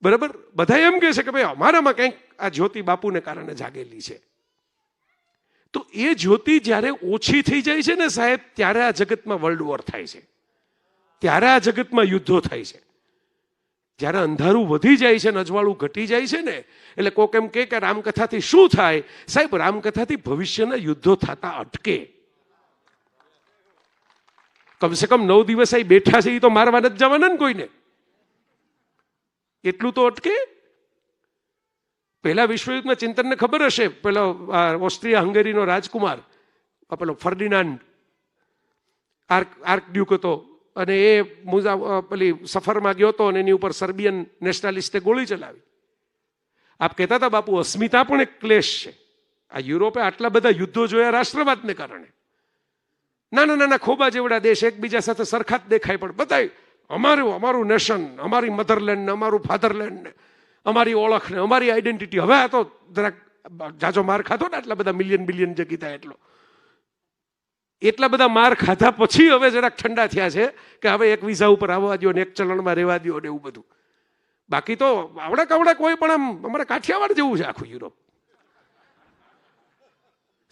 બરાબર. બધા એમ કહે છે કે ભાઈ અમારામાં કંઈક આ જ્યોતિ બાપુને કારણે જાગેલી છે. તો એ જ્યોતિ જ્યારે ઓછી થઈ જાય છે ને સાહેબ, ત્યારે આ જગતમાં વર્લ્ડ વોર થાય છે, ત્યારે આ જગતમાં યુદ્ધો થાય છે. જ્યારે અંધારું વધી જાય છે ને અજવાળું ઘટી જાય છે ને, એટલે કોક એમ કે રામકથાથી શું થાય? સાહેબ, રામકથાથી ભવિષ્યના યુદ્ધો થતા અટકે. કમસે કમ 9 દિવસ અહીં બેઠા છે એ તો મારવા નથી જવાના ને કોઈને. એટલું તો અટકે. પહેલા વિશ્વયુદ્ધમાં ચિંતનને ખબર હશે, પેલો ઓસ્ટ્રિયા હંગેરીનો રાજકુમાર, પેલો ફર્ડિનાન્ડ આર્ક ડ્યુક હતો, અને એ પેલી સફરમાં ગયો હતો અને એની ઉપર સર્બિયન નેશનાલિસ્ટે ગોળી ચલાવી. આપ કહેતા હતા બાપુ, અસ્મિતા પણ એક ક્લેશ છે. આ યુરોપે આટલા બધા યુદ્ધો જોયા રાષ્ટ્રવાદને કારણે. નાના નાના ખોબા જેવડા દેશ એકબીજા સાથે સરખા જ દેખાય, પણ બધા અમારું નેશન, અમારી મધરલેન્ડ ને અમારું ફાધરલેન્ડ ને અમારી ઓળખ ને અમારી આઈડેન્ટિટી. હવે આ તો જરાક જાજો માર ખાધો ને, આટલા બધા બિલિયન જે કીધા એટલા બધા માર ખાધા પછી હવે જરાક ઠંડા થયા છે કે હવે એક વિઝા ઉપર આવવા દો ને એક ચલણમાં રહેવા દો ને એવું બધું. બાકી તો આવડા કવડા કોઈ પણ આમ અમારે કાઠિયાવાડ જેવું છે આખું યુરોપ.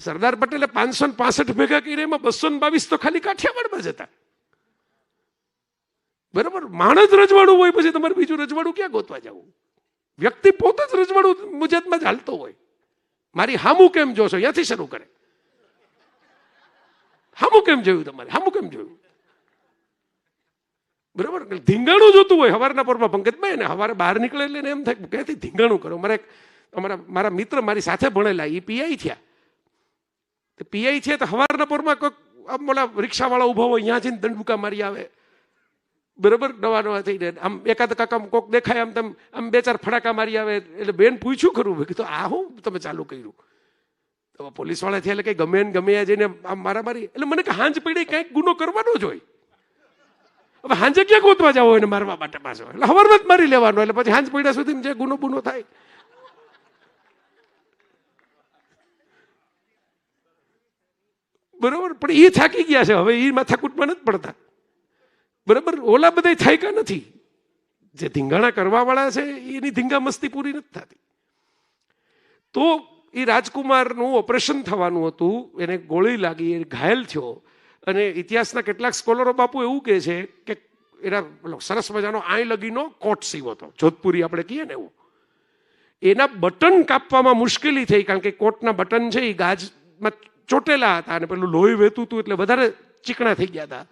સરદાર પટેલે 565 ભેગા કરી, એમાં 222 તો ખાલી કાઠિયાવાડમાં જ હતા. બરાબર, માણસ રજવાડું હોય પછી તમારે બીજું રજવાડું ક્યાં ગોતવા જવું? વ્યક્તિ પોતે જ રજવાડું મુજબમાં જ હાલતો હોય. મારી હામું કેમ જોશો, અહીંયાથી શરૂ કરે. હામું કેમ જોયું તમારે, હામું કેમ જોયું? બરાબર, ધીંગાણું જોતું હોય. સવારના પોરમાં પંકજભાઈ ને સવારે બહાર નીકળે એટલે એમ થાય ક્યાંથી ધીંગાણું કરો. મારા મિત્ર મારી સાથે ભણેલા, એ પીઆઈ થયા. પીઆઈ છે તો સવારના પોરમાં કોઈક ઓલા રિક્ષાવાળા ઉભા હોય, અહીંયા જઈને દંડુકા મારી આવે. બરાબર, નવા થઈને આમ એકાદ કાકા કોક દેખાય આમ તેમ આમ 2-4 ફડાકા મારી આવે. એટલે બેન પૂછ્યું ખરું, કીધું આ હું તમે ચાલુ કર્યું? તો પોલીસ વાળા થયા એટલે કઈ ગમે જઈને આમ મારામારી. એટલે મને કે હાંજ પડી કંઈક ગુનો કરવાનો જ હોય. હવે હાંજે ક્યાં ગોતવા જાવ એને મારવા માટે પાછો, એટલે હવારમાં જ મારી લેવાનો. એટલે પછી હાંજ પડ્યા સુધી જે ગુનો થાય. બરાબર, પણ એ થાકી ગયા છે હવે, એ માથાકૂટમાં નથી પડતા. બરાબર, ઓલા બધા થાયકા નથી. જે ધીંગાણા કરવા વાળા છે એની ધીંગા મસ્તી પૂરી નથી થતી. તો એ રાજકુમારનું ઓપરેશન થવાનું હતું, એને ગોળી લાગી, એ ઘાયલ થયો. અને ઇતિહાસના કેટલાક સ્કોલરો બાપુ એવું કહે છે કે એના સરસ મજાનો આય લગીનો કોટ સીવો હતો, જોધપુરી આપણે કહીએ ને એવું. એના બટન કાપવામાં મુશ્કેલી થઈ, કારણ કે કોટના બટન છે એ ગાજમાં ચોટેલા હતા અને પેલું લોહી વહેતું હતું એટલે વધારે ચીકણા થઈ ગયા હતા.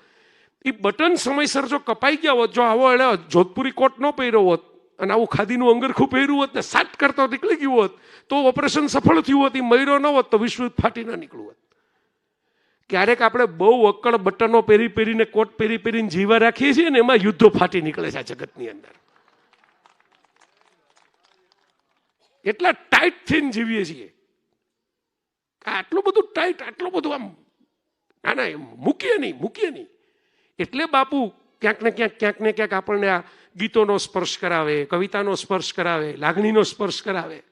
એ બટન સમયસર જો કપાઈ ગયા હોત, જો આવો એને જોધપુરી કોટ ન પહેર્યો હોત અને આવું ખાદીનું અંગરખું પહેર્યું હોત ને સાટ કરતો નીકળી ગયું હોત તો ઓપરેશન સફળ થયું હોત. એ મર્યો ન હોત તો વિશ્વયુદ્ધ ફાટી ન નીકળ્યું હોત. ક્યારેક આપણે બહુ અક્કડ બટનો પહેરીને કોટ પહેરીને જીવા રાખીએ છીએ ને, એમાં યુદ્ધો ફાટી નીકળે છે આ જગતની અંદર. એટલા ટાઈટ થઈને જીવીએ છીએ. આટલું બધું ટાઈટ, આટલું બધું આમ ના મૂકીએ નહીં. એટલે બાપુ ક્યાંક ને ક્યાંક આપણને આ ગીતોનો સ્પર્શ કરાવે, કવિતાનો સ્પર્શ કરાવે, લાગણીનો સ્પર્શ કરાવે.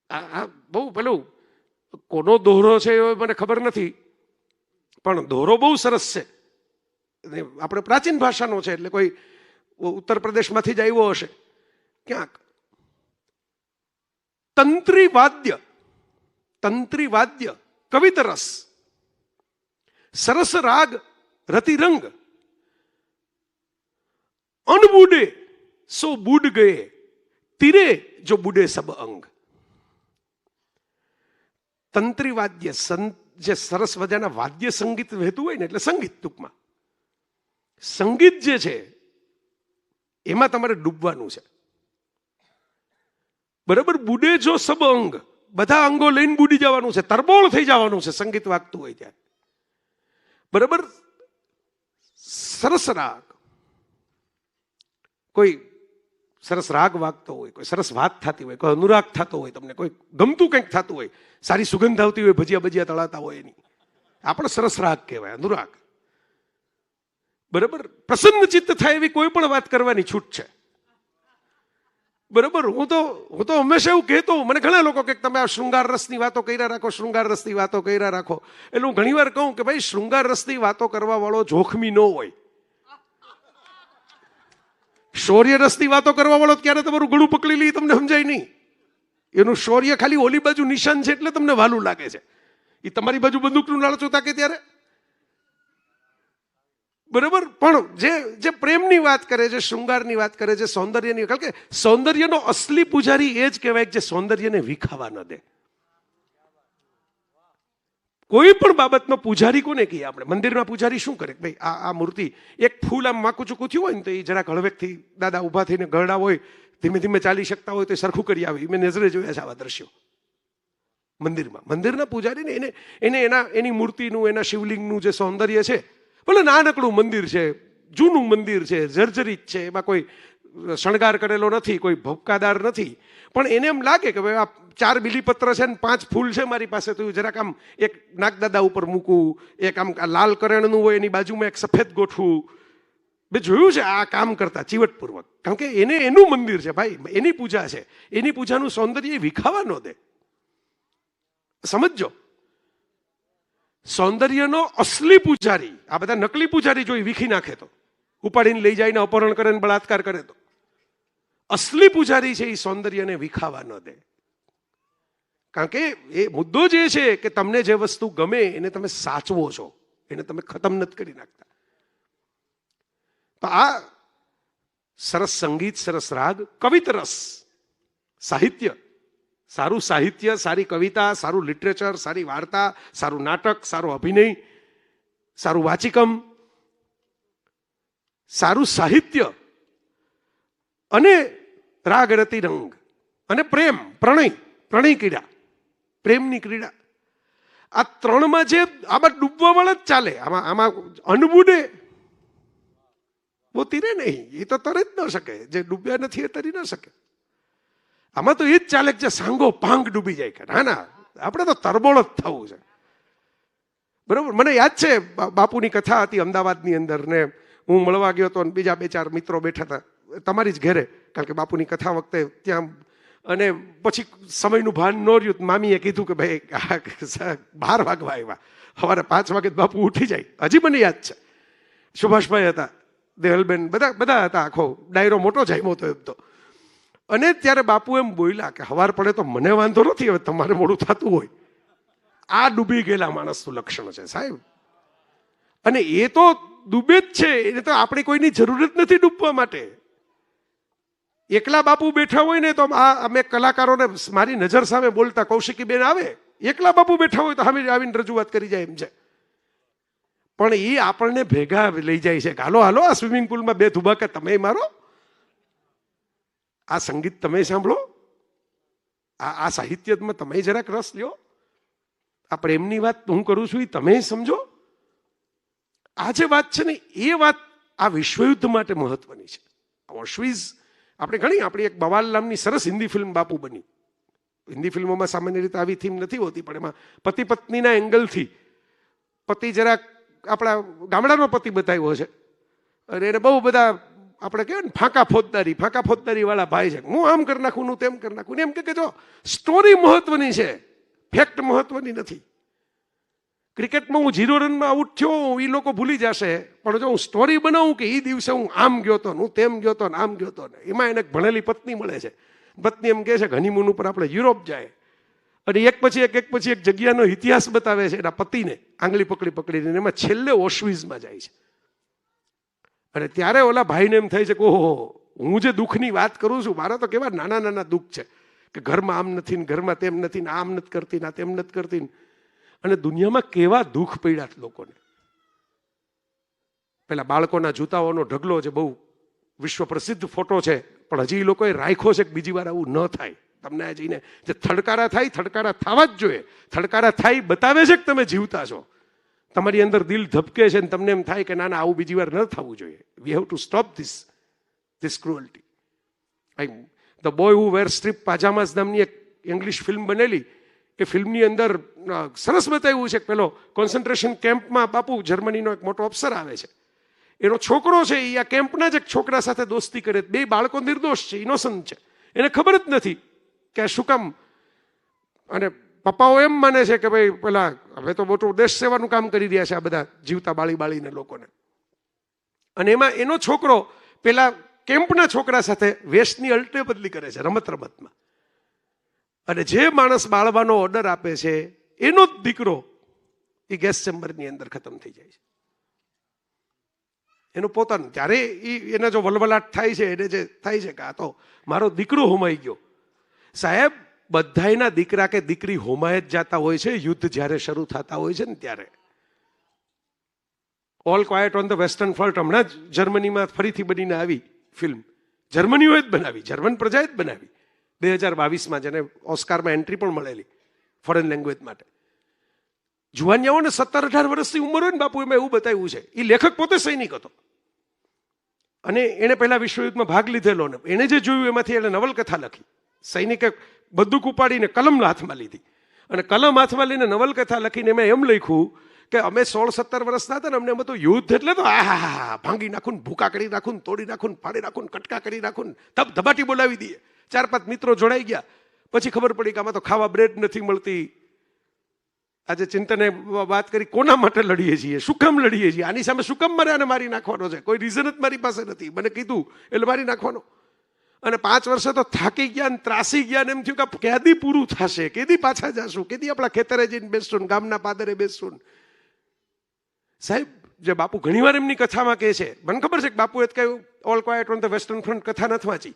આ બહુ પેલું કોનો દોહરો છે એ મને ખબર નથી, પણ દોહરો બહુ સરસ છે. આપણે પ્રાચીન ભાષાનો છે, એટલે કોઈ ઉત્તર પ્રદેશમાંથી જ આવ્યો હશે ક્યાંક. તંત્રી વાદ્ય કવિતરસ, સરસ રાગ રતિરંગ, અનબૂડે સો બૂડ ગયે, તીરે જો બુડે સબ અંગ. તંત્રી વાદ્ય, જે સરસ મજાના વાદ્ય સંગીત વહેતું હોય ને, એટલે સંગીત ટૂંકમાં. સંગીત જે છે એમાં તમારે ડૂબવાનું છે. બરાબર, બુડે જો સબ અંગ, બધા અંગો લઈને બુડી જવાનું છે, તરબોળ થઈ જવાનું છે સંગીત વાગતું હોય ત્યારે. બરાબર, સરસ રાગ, કોઈ સરસ રાગ વાગતો હોય, કોઈ સરસ વાત થતી હોય, કોઈ અનુરાગ થતો હોય, તમને કોઈ ગમતું કંઈક થતું હોય, સારી સુગંધ આવતી હોય, ભજીયા તળાતા હોય એની, આપણે સરસ રાગ કહેવાય, અનુરાગ. બરાબર, પ્રસન્ન ચિત્ત થાય એવી કોઈ પણ વાત કરવાની છૂટ છે. બરાબર, હું તો હંમેશા એવું કહેતો, મને ઘણા લોકો કે તમે આ શૃંગાર રસની વાતો કર્યા રાખો, શૃંગાર રસની વાતો કર્યા રાખો. એટલે હું ઘણી વાર કહું કે ભાઈ, શૃંગાર રસની વાતો કરવા વાળો જોખમી ન હોય. શૌર્ય રસની વાતો કરવા વાળો ક્યારે તમારું ગળું પકડી લે તમને સમજાય નહીં. એનું શૌર્ય ખાલી ઓલી બાજુ નિશાન છે એટલે તમને વાલું લાગે છે. એ તમારી બાજુ બંદૂકનું લાલચું તાકે ત્યારે. બરાબર, પણ જે પ્રેમની વાત કરે, જે શૃંગારની વાત કરે, જે સૌંદર્યની, કારણ કે સૌંદર્યનો અસલી પૂજારી એ જ કહેવાય જે સૌંદર્યને વિખાવા ન દે. કોઈ પણ બાબતમાં પૂજારી કોને કહીએ આપણે? મંદિરમાં પૂજારી શું કરે? ભાઈ આ મૂર્તિ એક ફૂલ આમ માકું ચૂકું થયું હોય ને તો એ જરાક હળવેકથી દાદા ઊભા થઈને ગરડા હોય, ધીમે ધીમે ચાલી શકતા હોય તો સરખું કરી આવે. મેં નજરે જોયા છે આવા દ્રશ્યો મંદિરમાં. મંદિરના પૂજારીને એની મૂર્તિનું, એના શિવલિંગનું જે સૌંદર્ય છે, ભલે નાનકડું મંદિર છે, જૂનું મંદિર છે, જર્જરિત છે, એમાં કોઈ શણગાર કરેલો નથી, કોઈ ભપકાદાર નથી, પણ એને એમ લાગે કે ભાઈ આ 4 બીલીપત્ર છે ને 5 ફૂલ છે મારી પાસે, તો જરાક આમ એક નાગદાદા ઉપર મૂકવું, એક આમ લાલ કરેણનું હોય એની બાજુમાં એક સફેદ ગોઠવું. મેં જોયું છે આ કામ કરતા ચીવટપૂર્વક, કારણ કે એનું મંદિર છે ભાઈ, એની પૂજા છે, એની પૂજાનું સૌંદર્ય વિખાવા ન દે. સમજો, સૌંદર્યનો અસલી પૂજારી, આ બધા નકલી પૂજારી જો વિખી નાખે તો, ઉપાડીને લઈ જાય ને અપહરણ કરે ને બળાત્કાર કરે તો, અસલી પૂજારી છે એ સૌંદર્યને વિખાવા ન દે. કારણ કે એ મુદ્દો જે છે કે તમને જે વસ્તુ ગમે એને તમે સાચવો છો, એને તમે ખતમ નથી કરી નાખતા. તો આ સરસ સંગીત, સરસ રાગ, કવિત રસ, સાહિત્ય, સારું સાહિત્ય, સારી કવિતા, સારું લિટરેચર, સારી વાર્તા, સારું નાટક, સારો અભિનય, સારું વાચિકમ, સારું સાહિત્ય અને રાગ રતિ રંગ અને પ્રેમ, પ્રણય ક્રીડા, પ્રેમની ક્રીડા, આ ત્રણમાં જે આમાં ડૂબવા વાળા જ ચાલે. આમાં અનબુડે वो तीरे नहीं, ये तो તરી જ ન શકે, જે ડૂબ્યા નથી એ તરી ન શકે. આમાં તો એ જ ચાલે કે જે સાંગો પાંગ ડૂબી જાય કે ના આપણે તો તરબોળ જ થવું છે. બરોબર. મને યાદ છે બાપુની કથા હતી અમદાવાદની અંદર, ને હું મળવા ગયો હતો, બીજા 2-4 મિત્રો બેઠા હતા તમારી જ ઘરે, કારણ કે બાપુની કથા વખતે ત્યાં, અને પછી સમયનું ભાન ન રહ્યું. મામીએ કીધું કે ભાઈ 12 વાગવા આવ્યા, સવારે 5 વાગે બાપુ ઉઠી જાય. હજી મને યાદ છે, સુભાષભાઈ હતા, દેહલબેન, બધા હતા, આખો ડાયરો મોટો જામ્યો હતો એમ તો. અને ત્યારે બાપુ એમ બોલ્યા કે સવાર પડે તો મને વાંધો નથી, હવે તમારે મોડું થતું હોય. આ ડૂબી ગયેલા માણસનું લક્ષણ છે સાહેબ. અને એ તો ડૂબે જ છે, એને તો આપણે કોઈની જરૂર જ નથી ડૂબવા માટે. એકલા બાપુ બેઠા હોય ને તો અમે કલાકારોને મારી નજર સામે બોલતા કૌશિકીબેન આવે, એકલા બાપુ બેઠા હોય તો સામે આવીને રજૂઆત કરી જાય એમ છે. પણ એ આપણને ભેગા લઈ જાય છે કે હાલો આ સ્વિમિંગ પુલમાં 2 ધુબાકા તમે મારો, આ સંગીત તમે સાંભળો, આ સાહિત્યમાં તમે જરાક રસ લ્યો, આ પ્રેમની વાત હું કરું છું એ તમે સમજો. આ જે વાત છે ને એ વાત આ વિશ્વયુદ્ધ માટે મહત્વની છે. ઓશવીઝ આપણે ઘણી, આપણી એક બવાલ નામની સરસ હિન્દી ફિલ્મ બાપુ બની. હિન્દી ફિલ્મોમાં સામાન્ય રીતે આવી થીમ નથી હોતી, પણ એમાં પતિ પત્નીના એંગલથી, પતિ જરાક આપણા ગામડાનો પતિ બતાવ્યો છે, અને એને બહુ બધા આપણે કહેવાય ને ફાંકા ફોજદારી વાળા ભાઈ છે, હું આમ કરી નાખું, હું તેમ કરી નાખું. એમ કે જો સ્ટોરી મહત્વની છે, ફેક્ટ મહત્વની નથી. ક્રિકેટમાં હું 0 રનમાં આઉટ થયો એ લોકો ભૂલી જશે, પણ જો હું સ્ટોરી બનાવું કે એ દિવસે હું આમ ગયો હતો, હું તેમ ગયો હતો, આમ ગયો હતો, એમાં એને ભણેલી પત્ની મળે છે. પત્ની એમ કહે છે કે હનીમૂન ઉપર આપણે યુરોપ જાય, અને એક પછી એક જગ્યાનો ઇતિહાસ બતાવે છે એના પતિને આંગળી પકડીને, એમાં છેલ્લે ઓશવીઝમાં જાય છે. અને ત્યારે ઓલા ભાઈને એમ થાય છે કે ઓહો, હું જે દુઃખની વાત કરું છું, મારા તો કેવા નાના દુઃખ છે કે ઘરમાં આમ નથી ને ઘરમાં તેમ નથી ને આમ નથી કરતી ને તેમ નથી કરતી. અને દુનિયામાં કેવા દુઃખ પડ્યા લોકોને. પેલા બાળકોના જૂતાઓનો ઢગલો જે બહુ વિશ્વ પ્રસિદ્ધ ફોટો છે, પણ હજી એ લોકોએ રાખ્યો છે કે બીજી વાર આવું ન થાય. તમને આ જઈને જે થડકારા થાય, થડકારા થવા જ જોઈએ. થડકારા થાય બતાવે છે કે તમે જીવતા છો, તમારી અંદર દિલ ધબકે છે, ને તમને એમ થાય કે ના આવું બીજી વાર ન થવું જોઈએ. We have to stop this cruelty. The boy who were strip pyjamas નામની એક ઇંગ્લિશ ફિલ્મ બનેલી. એ ફિલ્મની અંદર સરસ બતાવ્યું છે કે પેલો કોન્સન્ટ્રેશન કેમ્પમાં બાપુ જર્મનીનો એક મોટો અફસર આવે છે, એનો છોકરો છે એ આ કેમ્પના જ એક છોકરા સાથે દોસ્તી કરે. 2 બાળકો નિર્દોષ છે, ઇનોસન્ટ છે, એને ખબર જ નથી કે શું કામ. અને પપ્પાઓ એમ માને છે કે ભાઈ પેલા હવે તો મોટું દેશ સેવાનું કામ કરી રહ્યા છે આ બધા જીવતા બાળીને લોકોને. અને એમાં એનો છોકરો પેલા કેમ્પના છોકરા સાથે વેશની અલટે બદલી કરે છે રમતમાં. અને જે માણસ બાળવાનો ઓર્ડર આપે છે એનો જ દીકરો એ ગેસ ચેમ્બરની અંદર ખતમ થઈ જાય છે. એનું પોતાનું ત્યારે એને જો વલવલાટ થાય છે, એને જે થાય છે કે આ તો મારો દીકરો હોમાઈ ગયો. સાહેબ બધાયના દીકરા કે દીકરી હોમાય જ જાતા હોય છે યુદ્ધ જ્યારે શરૂ થતા હોય છે ને ત્યારે. All quiet on the western front હમણાં જ જર્મનીમાં ફરીથી બનીને આવી ફિલ્મ. જર્મનીઓએ જ બનાવી, જર્મન પ્રજાએ જ બનાવી 2022માં, જેને ઓસ્કારમાં એન્ટ્રી પણ મળેલી ફોરેન લેંગ્વેજ માટે. જુવાનિયાઓને 17-18 વર્ષની ઉંમર હોય ને બાપુ, એમાં એવું બતાવ્યું છે. એ લેખક પોતે સૈનિક હતો અને એણે પહેલા વિશ્વયુદ્ધમાં ભાગ લીધેલો ને એણે જે જોયું એમાંથી એણે નવલકથા લખી. સૈનિકે બંદૂક ઉપાડીને કલમ હાથમાં લીધી અને કલમ હાથમાં લઈને નવલકથા લખીને એમાં એમ લખ્યું કે અમે 16-17 વર્ષના હતા ને, અમને એમાં તો યુદ્ધ એટલે તો આહા ભાંગી નાખું, ભૂકા કરી નાખું, તોડી નાખું, ફાડી નાખું, કટકા કરી નાખું, ધબાટી બોલાવી દઈએ. 4-5 મિત્રો જોડાઈ ગયા. પછી ખબર પડી કે આમાં તો ખાવા બ્રેડ નથી મળતી. આજે ચિંતને વાત કરી, કોના માટે લડીએ છીએ, શું કામ લડીએ છીએ, આની સામે શું કામ મારે આને મારી નાખવાનો છે, કોઈ રીઝન જ મારી પાસે નથી, મને કીધું એટલે મારી નાખવાનો. અને 5 વર્ષે તો થાકી ગયા ને ત્રાસી ગયા ને એમ થયું કે કેદી પૂરું થશે, કેદી પાછા જશું, કેદી આપણા ખેતરે જઈને બેસશું, ગામના પાદરે બેસશું. સાહેબ, જે બાપુ ઘણીવાર એમની કથામાં કહે છે, મને ખબર છે કે બાપુએ કઈ all quiet on the western front કથા નથી વાંચી,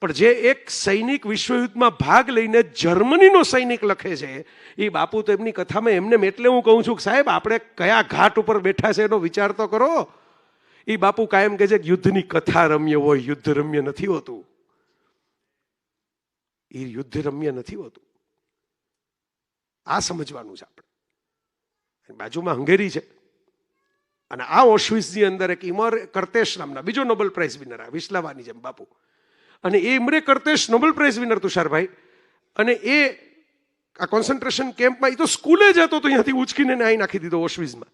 પણ જે એક સૈનિક વિશ્વયુદ્ધમાં ભાગ લઈને જર્મનીનો સૈનિક લખે છે એ બાપુ તો એમની કથામાં એમને એટલે હું કહું છું કે સાહેબ આપણે કયા ઘાટ ઉપર બેઠા છે એનો વિચાર તો કરો. એ બાપુ કાયમ કહે છે કે યુદ્ધની કથા રમ્ય હોય, યુદ્ધ રમ્ય નથી હોતું. એ યુદ્ધ રમ્ય નથી હોતું. આ સમજવાનું છે આપણે. બાજુમાં હંગેરી છે અને આ ઓશવિઝની અંદર એક ઇમર કર્તેશ નામના બીજો નોબેલ પ્રાઇઝ વિનર, આ વિસ્લાવાની જેમ બાપુ, અને એ ઇમરે કર્તેશ નોબેલ પ્રાઇઝ વિનર તુષારભાઈ, અને એ આ કોન્સન્ટ્રેશન કેમ્પમાં એ તો સ્કૂલે જ હતો તો અહીંયાથી ઉચકીને અહીં નાખી દીધો ઓશવિઝમાં.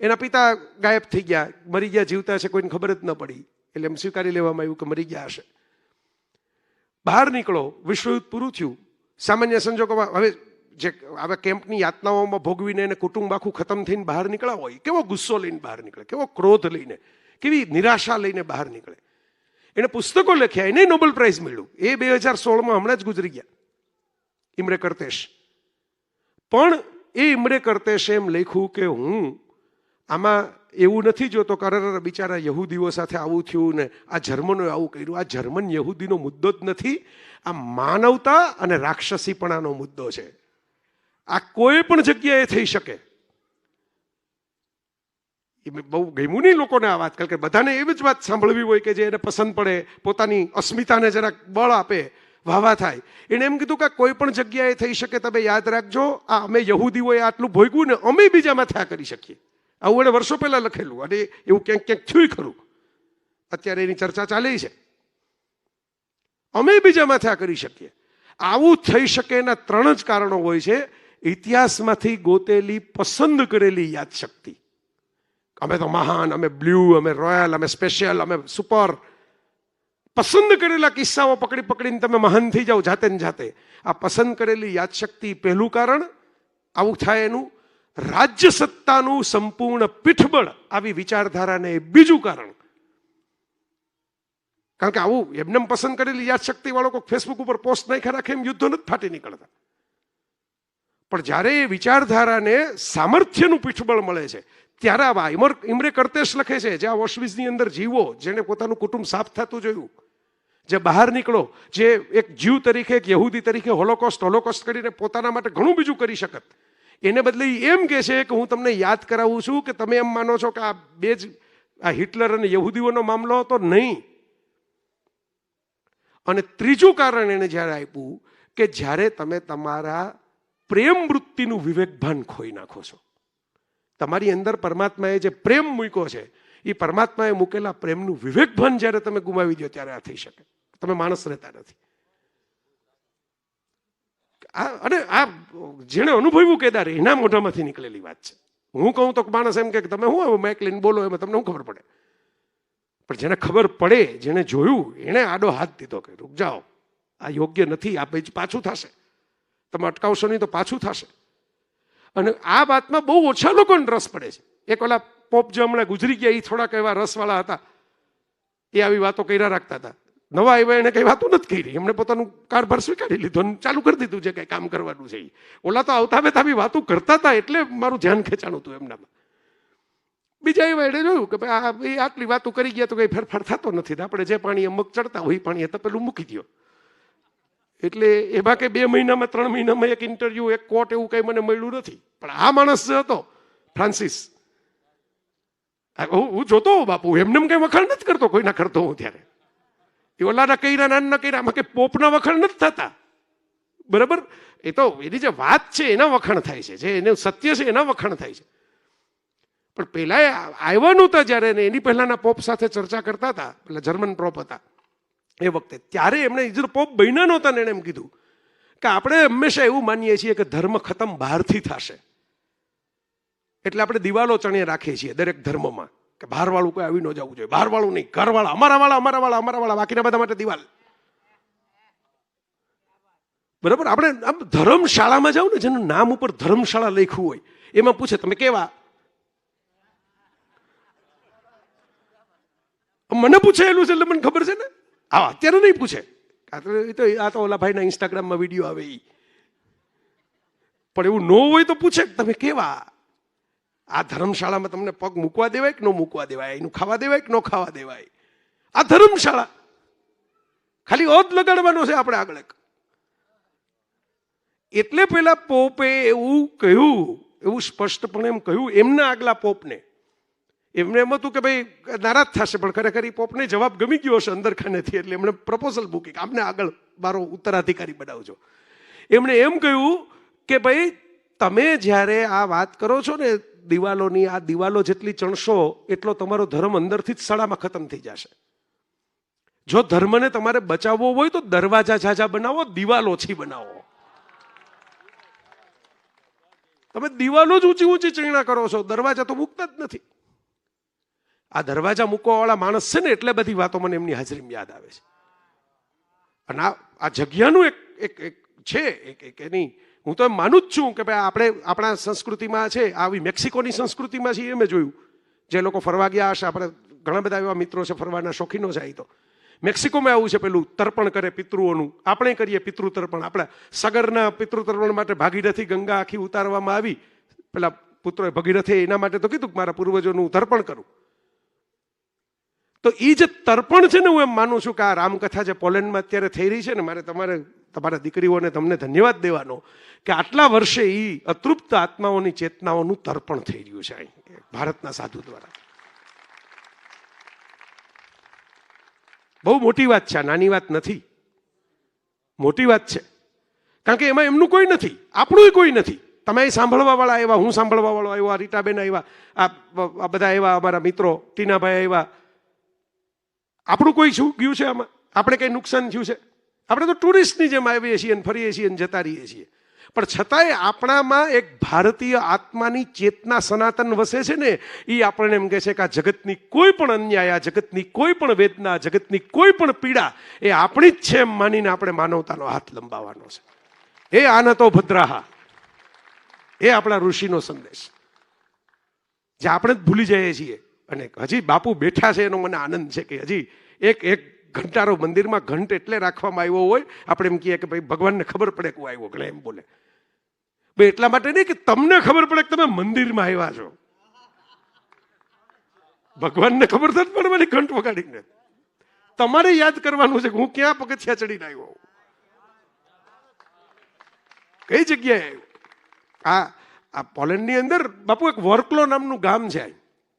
એના પિતા ગાયબ થઈ ગયા, મરી ગયા, જીવતા છે કોઈને ખબર જ ન પડી, એટલે એમ સ્વીકારી લેવામાં આવ્યું કે મરી ગયા હશે. બહાર નીકળો, વિશ્વયુદ્ધ પૂરું થયું, સામાન્ય સંજોગોમાં હવે જે આવા કેમ્પની યાતનાઓમાં ભોગવીને એને કુટુંબ આખું ખતમ થઈને બહાર નીકળ્યા હોય, કેવો ગુસ્સો લઈને બહાર નીકળે, કેવો ક્રોધ લઈને, કેવી નિરાશા લઈને બહાર નીકળે. એને પુસ્તકો લખ્યા, એને નોબેલ પ્રાઇઝ મળ્યું. એ 2016માં હમણાં જ ગુજરી ગયા, ઇમરે કર્તેશ. પણ એ ઇમરે કર્તેશે એમ લખ્યું કે હું આમાં એવું નથી જોતો કે અરે બિચારા યહૂદીઓ સાથે આવું થયું ને આ જર્મનોએ આવું કર્યું. આ જર્મન યહૂદીનો મુદ્દો જ નથી, આ માનવતા અને રાક્ષસીપણાનો મુદ્દો છે. આ કોઈ પણ જગ્યાએ થઈ શકે. એ બહુ ગમ્યું નહીં લોકોને આ વાત, કારણ કે બધાને એવી જ વાત સાંભળવી હોય કે જે એને પસંદ પડે, પોતાની અસ્મિતાને જરાક બળ આપે, વાહવા થાય. એને એમ કીધું કે કોઈ પણ જગ્યાએ થઈ શકે, તમે યાદ રાખજો આ અમે યહૂદીઓએ આટલું ભોગવ્યું ને અમે બીજામાં થયા કરી શકીએ. આવું એને વર્ષો પહેલા લખેલું અને એવું ક્યાંક ક્યાંક થયું ખરું. અત્યારે એની ચર્ચા ચાલે છે. અમે બીજામાં થયા કરી શકીએ. આવું થઈ શકે એના 3 જ કારણો હોય છે. ઇતિહાસમાંથી ગોતેલી પસંદ કરેલી યાદશક્તિ. અમે તો મહાન, અમે બ્લુ, અમે રોયલ, અમે સ્પેશિયલ, અમે સુપર. પસંદ કરેલા કિસ્સાઓ પકડી પકડીને તમે મહાન થઈ જાઓ જાતે ને જાતે. આ પસંદ કરેલી યાદશક્તિ પહેલું કારણ આવું થાય એનું. રાજ્ય સત્તાનું સંપૂર્ણ પીઠબળ આવી વિચારધારાને બીજું કારણ. કારણ કે આવું એમને પસંદ કરેલી યાદશક્તિ વાળો કોઈ ફેસબુક ઉપર પોસ્ટ નાખ્યા રાખે એમ યુદ્ધો નથી ફાટી નીકળતા. પણ જ્યારે એ વિચારધારાને સામર્થ્યનું પીઠબળ મળે છે ત્યારે આવા ઇમરે કર્તેશ લખે છે, જે આ ઓશવિઝની અંદર જીવો, જેને પોતાનું કુટુંબ સાફ થતું જોયું, જે બહાર નીકળો, જે એક જીવ તરીકે, એક યહૂદી તરીકે હોલોકોસ્ટ કરીને પોતાના માટે ઘણું બીજું કરી શકત, એને બદલે એમ કહે છે કે હું તમને યાદ કરાવું છું કે તમે એમ માનો છો કે આ બે જ આ હિટલર અને યહૂદીઓનો મામલો હતો, નહીં. અને ત્રીજું કારણ એને જ્યારે આપ્યું કે જ્યારે તમે તમારા પ્રેમ વૃત્તિનું વિવેકભાન ખોઈ નાખો છો. તમારી અંદર પરમાત્માએ જે પ્રેમ મૂક્યો છે એ પરમાત્માએ મૂકેલા પ્રેમનું વિવેકભાન જ્યારે તમે ગુમાવી દો ત્યારે આ થઈ શકે. તમે માણસ રહેતા નથી. અને આ જેને અનુભવ્યું કેદાર એના મોઢામાંથી નીકળેલી વાત છે. હું કહું તો માણસ એમ કે તમે હું માઇક લઈને બોલો એમાં તમને શું ખબર પડે. પણ જેને ખબર પડે, જેને જોયું, એને આડો હાથ દીધો કે રૂક જાઓ, આ યોગ્ય નથી, આ બીજ પાછું થશે, તમે અટકાવશો નહીં તો પાછું થશે. અને આ વાતમાં બહુ ઓછા લોકોને રસ પડે છે. એક ઓલા પોપ જે હમણાં ગુજરી ગયા એ થોડાક એવા રસવાળા હતા, એ આવી વાતો કર્યા રાખતા હતા. નવા આવ્યા એને કઈ વાતો નથી કરી, એમણે પોતાનું કારભાર સ્વીકારી લીધો અને ચાલુ કરી દીધું જે કઈ કામ કરવાનું છે. ઓલા તો આવતા બેતા આવી વાતો કરતા હતા એટલે મારું ધ્યાન ખેંચાણું હતું એમનામાં. બીજા એવા એને જોયું કે ભાઈ આટલી વાતો કરી ગયા તો કઈ ફેરફાર થતો નથી, આપણે જે પાણીએ મગ ચડતા હોય પાણીએ તપેલું મૂકી દો. એટલે એમાં કે 2 મહિનામાં 3 મહિનામાં એક ઇન્ટરવ્યુ, એક કોટ એવું કઈ મને મળ્યું નથી. પણ આ માણસ જે હતો ફ્રાન્સિસ, હું જોતો હોઉં બાપુ, એમને કઈ વખાણ નથી કરતો કોઈના કરતો હું ત્યારે. એ ઓલાના કર્યા નાના કર્યા, આમાં કે પોપના વખાણ નથી થતા. બરાબર, એ તો એની જે વાત છે એના વખાણ થાય છે, જે એનું સત્ય છે એના વખાણ થાય છે. પણ પેલા આવ્યા નહોતા જ્યારે એની પહેલાના પોપ સાથે ચર્ચા કરતા હતા, પેલા જર્મન પોપ હતા એ વખતે, ત્યારે એમણે ઇજર પોપ બન્યા નહોતા ને એને એમ કીધું કે આપણે હંમેશા એવું માનીએ છીએ કે ધર્મ ખતમ બહારથી થશે, એટલે આપણે દિવાલો ચણીએ રાખીએ છીએ દરેક ધર્મમાં કે બહારવાળું કોઈ આવી ન જવું જોઈએ, બહારવાળું નહીં, ઘરવાળા, અમારાવાળા, બાકીના બધા માટે દિવાલ. બરાબર, આપણે આમ ધર્મશાળામાં જાવ ને, જેનું નામ ઉપર ધર્મશાળા લખ્યું હોય, એમાં પૂછે તમે કેવા? મને પૂછેલું છે એટલે મને ખબર છે ને. હા, અત્યારે નહીં પૂછે, આ તો ઓલા ભાઈના ઇન્સ્ટાગ્રામમાં વિડીયો આવે એ. પણ એવું ન હોય તો પૂછે તમે કેવા? આ ધર્મશાળામાં તમને પગ મૂકવા દેવાય કે ન મૂકવા દેવાય, એનું ખાવા દેવાય કે ન ખાવા દેવાય? આ ધર્મશાળા ખાલી ઓદ લગાડવાનો છે આપણે આગળ. એટલે પેલા પોપે એવું કહ્યું, એવું સ્પષ્ટપણે એમ કહ્યું એમના આગલા પોપને. એમને એમ હતું કે ભાઈ નારાજ થશે, પણ ખરેખર એ પોપને જવાબ ગમી ગયો હશે અંદર ખાનેથી, એટલે એમણે પ્રપોઝલ મૂકી કે આમને આગળ મારો ઉત્તરાધિકારી બનાવજો. એમણે એમ કહ્યું કે ભાઈ તમે જ્યારે આ વાત કરો છો ને દિવાલોની, આ દિવાલો જેટલી ચણશો એટલો તમારો ધર્મ અંદરથી જ સડામાં ખતમ થઈ જશે. જો ધર્મને તમારે બચાવવો હોય તો દરવાજા ઝાઝા બનાવો, દિવાલો ઓછી બનાવો. તમે દિવાલો જ ઊંચી ઊંચી ચીણા કરો છો, દરવાજા તો મૂકતા જ નથી. આ દરવાજા મૂકવા વાળા માણસ છે ને એટલે બધી વાતો મને એમની હાજરીમાં યાદ આવે છે. અને આ જગ્યાનું એક છે એક એની હું તો એમ માનું જ છું કે ભાઈ આપણે આપણા સંસ્કૃતિમાં છે, આવી મેક્સિકોની સંસ્કૃતિમાં છે, એ મેં જોયું. જે લોકો ફરવા ગયા હશે, આપણે ઘણા બધા એવા મિત્રો છે ફરવાના શોખીનો છે. તો મેક્સિકોમાં આવું છે, પેલું તર્પણ કરે પિતૃઓનું, આપણે કરીએ પિતૃ તર્પણ. આપણા સગરના પિતૃ તર્પણ માટે ભાગીરથી ગંગા આખી ઉતારવામાં આવી. પેલા પુત્રોએ ભગીરથે એના માટે તો કીધું કે મારા પૂર્વજોનું તર્પણ કરું. તો એ જે તર્પણ છે ને, હું એમ માનું છું કે આ રામકથા જે પોલેન્ડમાં અત્યારે થઈ રહી છે ને, મારે તમારા દીકરીઓને તમને ધન્યવાદ દેવાનો કે આટલા વર્ષે એ અતૃપ્ત આત્માઓની ચેતનાઓનું તર્પણ થઈ રહ્યું છે અહીં ભારતના સાધુ દ્વારા. બહુ મોટી વાત છે, નાની વાત નથી, મોટી વાત છે. કારણ કે એમાં એમનું કોઈ નથી, આપણું કોઈ નથી. તમે સાંભળવા વાળા આવ્યા, હું સાંભળવા વાળો આવ્યો, રીટાબેન આવ્યા, આ બધા આવ્યા, અમારા મિત્રો ટીનાભાઈ આવ્યા. આપણું કોઈ શું ગયું છે આમાં? આપણે કઈ નુકસાન થયું છે? આપણે તો ટુરિસ્ટની જેમ આવીએ છીએ અને ફરીએ છીએ અને જતા રહીએ છીએ. પણ છતાંય આપણામાં એક ભારતીય આત્માની ચેતના સનાતન વસે છે ને, એ આપણને એમ કહે છે કે આ જગતની કોઈ પણ અન્યાય, આ જગતની કોઈ પણ વેદના, જગતની કોઈ પણ પીડા એ આપણી જ છે એમ માનીને આપણે માનવતાનો હાથ લંબાવવાનો છે. એ આનતો ભદ્રાહા, એ આપણા ઋષિનો સંદેશ જે આપણે જ ભૂલી જઈએ છીએ. અને હજી બાપુ બેઠા છે એનો મને આનંદ છે કે હજી એક ઘંટારો મંદિરમાં ઘંટ એટલે રાખવામાં આવ્યો હોય, આપણે એમ કહીએ કે ભાઈ ભગવાનને ખબર પડે કે હું આવ્યો, ઘણા એમ બોલે. ભાઈ એટલા માટે નહીં કે તમને ખબર પડે કે તમે મંદિરમાં આવ્યા છો, ભગવાનને ખબર નથી પડવાની ઘંટ વગાડીને. તમારે યાદ કરવાનું છે કે હું ક્યાં પગથિયા ચડીને આવ્યો, કઈ જગ્યાએ. આ પોલેન્ડની અંદર બાપુ એક વર્કલો નામનું ગામ છે.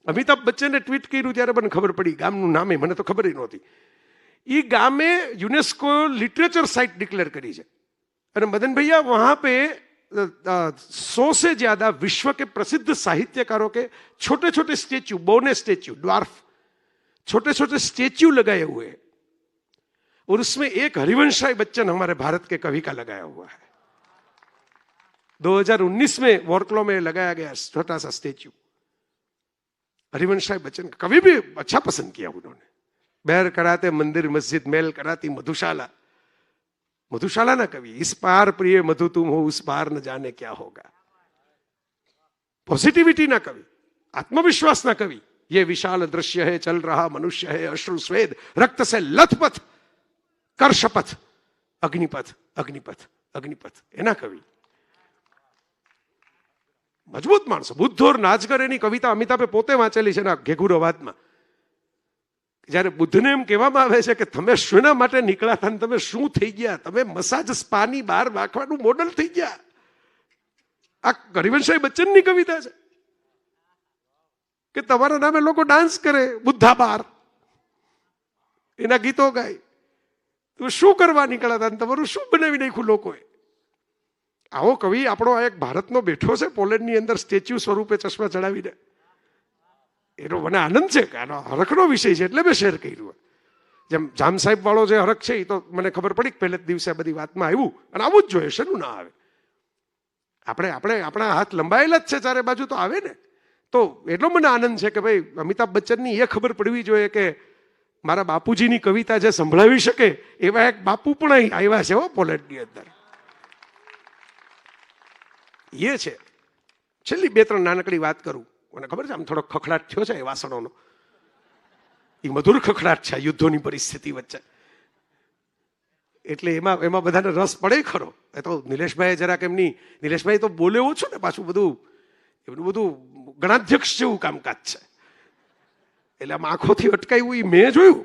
અમિતાભ બચ્ચને ટ્વીટ કર્યું ત્યારે મને ખબર પડી, ગામનું નામે મને તો ખબર નહોતી. એ ગામે यूनेस्को लिटरेचर साइट डिक्लेयर करी है. अरे मदन भैया वहां पे 100 से ज्यादा विश्व के प्रसिद्ध साहित्यकारों के छोटे छोटे स्टेच्यू, बोने स्टेच्यू, ड्वार्फ छोटे छोटे स्टेच्यू लगाए हुए हैं. और उसमें एक हरिवंश राय बच्चन हमारे भारत के कवि का लगाया हुआ है. 2019 में वॉर्कलो में लगाया गया छोटा सा स्टेच्यू. हरिवंश राय बच्चन का कवि भी अच्छा पसंद किया उन्होंने. बैर कराते मंदिर मस्जिद मेल कराती मधुशाला, मधुशाला ना कवि. इस पार प्रिय मधु तुम हो, उस पार न जाने क्या होगा. पॉजिटिविटी ना कवि, आत्मविश्वास ना कवि. ये विशाल दृश्य है, चल रहा मनुष्य है, अश्रु स्वेद रक्त से लथपथ, कर शपथ, अग्निपथ अग्निपथ अग्निपथ. एना कवि मजबूत माणसो. बुद्धोर नाचकर एनी कविता अमिताभे पोते वांचेली छे ना, घेघूर अवाजमां. જ્યારે બુદ્ધને એમ કહેવામાં આવે છે કે તમે શેના માટે નીકળ્યા હતા, તમે શું થઈ ગયા, તમે મસાજ સ્પાની બહાર રાખવાનું મોડલ થઈ ગયા. આ હરિવંશભાઈ બચ્ચનની કવિતા છે કે તમારા નામે લોકો ડાન્સ કરે, બુદ્ધા બાર એના ગીતો ગાય. તમે શું કરવા નીકળ્યા હતા, તમારું શું બનાવી નાખ્યું લોકોએ? આવો કવિ આપણો આ એક ભારતનો બેઠો છે પોલેન્ડની અંદર સ્ટેચ્યુ સ્વરૂપે ચશ્મા ચડાવીને. એનો મને આનંદ છે કે આનો હરખનો વિષય છે એટલે મેં શેર કર્યું. જેમ જામ સાહેબ વાળો જે હરખ છે એ તો મને ખબર પડી કે પહેલે જ દિવસે બધી વાતમાં આવ્યું, અને આવું જ જોઈએ, શેનું ના આવે? આપણા હાથ લંબાયેલા જ છે ચારે બાજુ, તો આવે ને. તો એટલો મને આનંદ છે કે ભાઈ અમિતાભ બચ્ચનની એ ખબર પડવી જોઈએ કે મારા બાપુજીની કવિતા જે સંભળાવી શકે એવા એક બાપુ પણ અહીં આવ્યા છે પોલેન્ડની અંદર. એ છે. છેલ્લી 2-3 નાનકડી વાત કરું. મને ખબર છે આમ થોડો ખખડાટ થયો છે એ વાસણોનો, એ મધુર ખખડાટ છે યુદ્ધોની પરિસ્થિતિ વચ્ચે, એટલે એમાં બધાને રસ પડે ખરો. એ તો નિલેશભાઈ જરાક નિલેશભાઈ તો બોલે ઓછું ને, પાછું એમનું બધું ગણાધ્યક્ષ જેવું કામકાજ છે, એટલે આમ આંખોથી અટકાયું એ મેં જોયું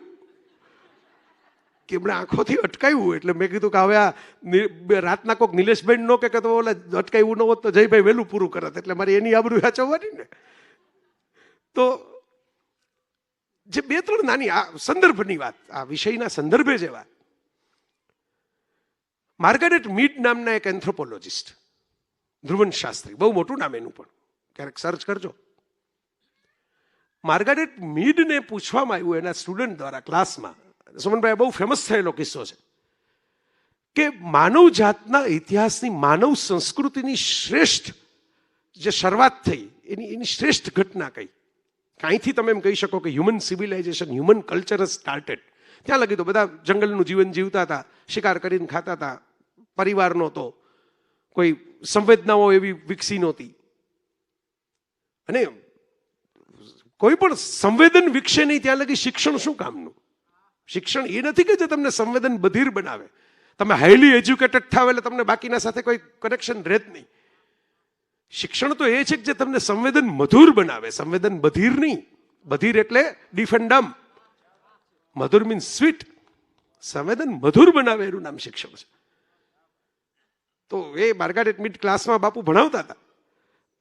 કે એમણે આંખોથી અટકાયું. એટલે મેં કીધું કે હવે આ રાતના કોઈક નિલેશભાઈ નો કે તો ઓલા અટકાયું ન હોત તો જયભાઈ વહેલું પૂરું કરત, એટલે મારે એની આબરૂ સાચવવાની ને. તો જે 2-3 નાની આ સંદર્ભની વાત, આ વિષયના સંદર્ભે જે વાત, માર્ગારેટ મીડ નામના એક એન્થ્રોપોલોજિસ્ટ, ધ્રુવન શાસ્ત્રી, બહુ મોટું નામ એનું, પણ ક્યારેક સર્ચ કરજો. માર્ગારેટ મીડને પૂછવામાં આવ્યું એના સ્ટુડન્ટ દ્વારા ક્લાસમાં, સુમનભાઈ બહુ ફેમસ થયેલો કિસ્સો છે કે માનવ જાતના ઇતિહાસની, માનવ સંસ્કૃતિની શ્રેષ્ઠ જે શરૂઆત થઈ એની શ્રેષ્ઠ ઘટના કઈ. અહીંથી તમે એમ કહી શકો કે human civilisation, human culture started. ત્યાં લગી તો બધા જંગલનું જીવન જીવતા હતા, શિકાર કરીને ખાતા હતા, પરિવાર નહોતો, કોઈ સંવેદનાઓ એવી વિકસી નહોતી. અને કોઈ પણ સંવેદન વિકસે નહીં ત્યાં લગી શિક્ષણ શું કામનું? શિક્ષણ એ નથી કે જે તમને સંવેદન બધીર બનાવે. તમે હાઈલી એજ્યુકેટેડ થાવ એટલે તમને બાકીના સાથે કોઈ કનેક્શન રહે જ નહીં. શિક્ષણ તો એ છે કે જે તમને સંવેદન મધુર બનાવે, સંવેદન બધીર નહીં. બધીર એટલે ડીફ એન્ડ ડમ, મધુર મીન્સ સ્વીટ. સંવેદન મધુર બનાવે એનું નામ શિક્ષણ છે. તો એ માર્ગારેટ મીડ ક્લાસમાં બાપુ ભણાવતા હતા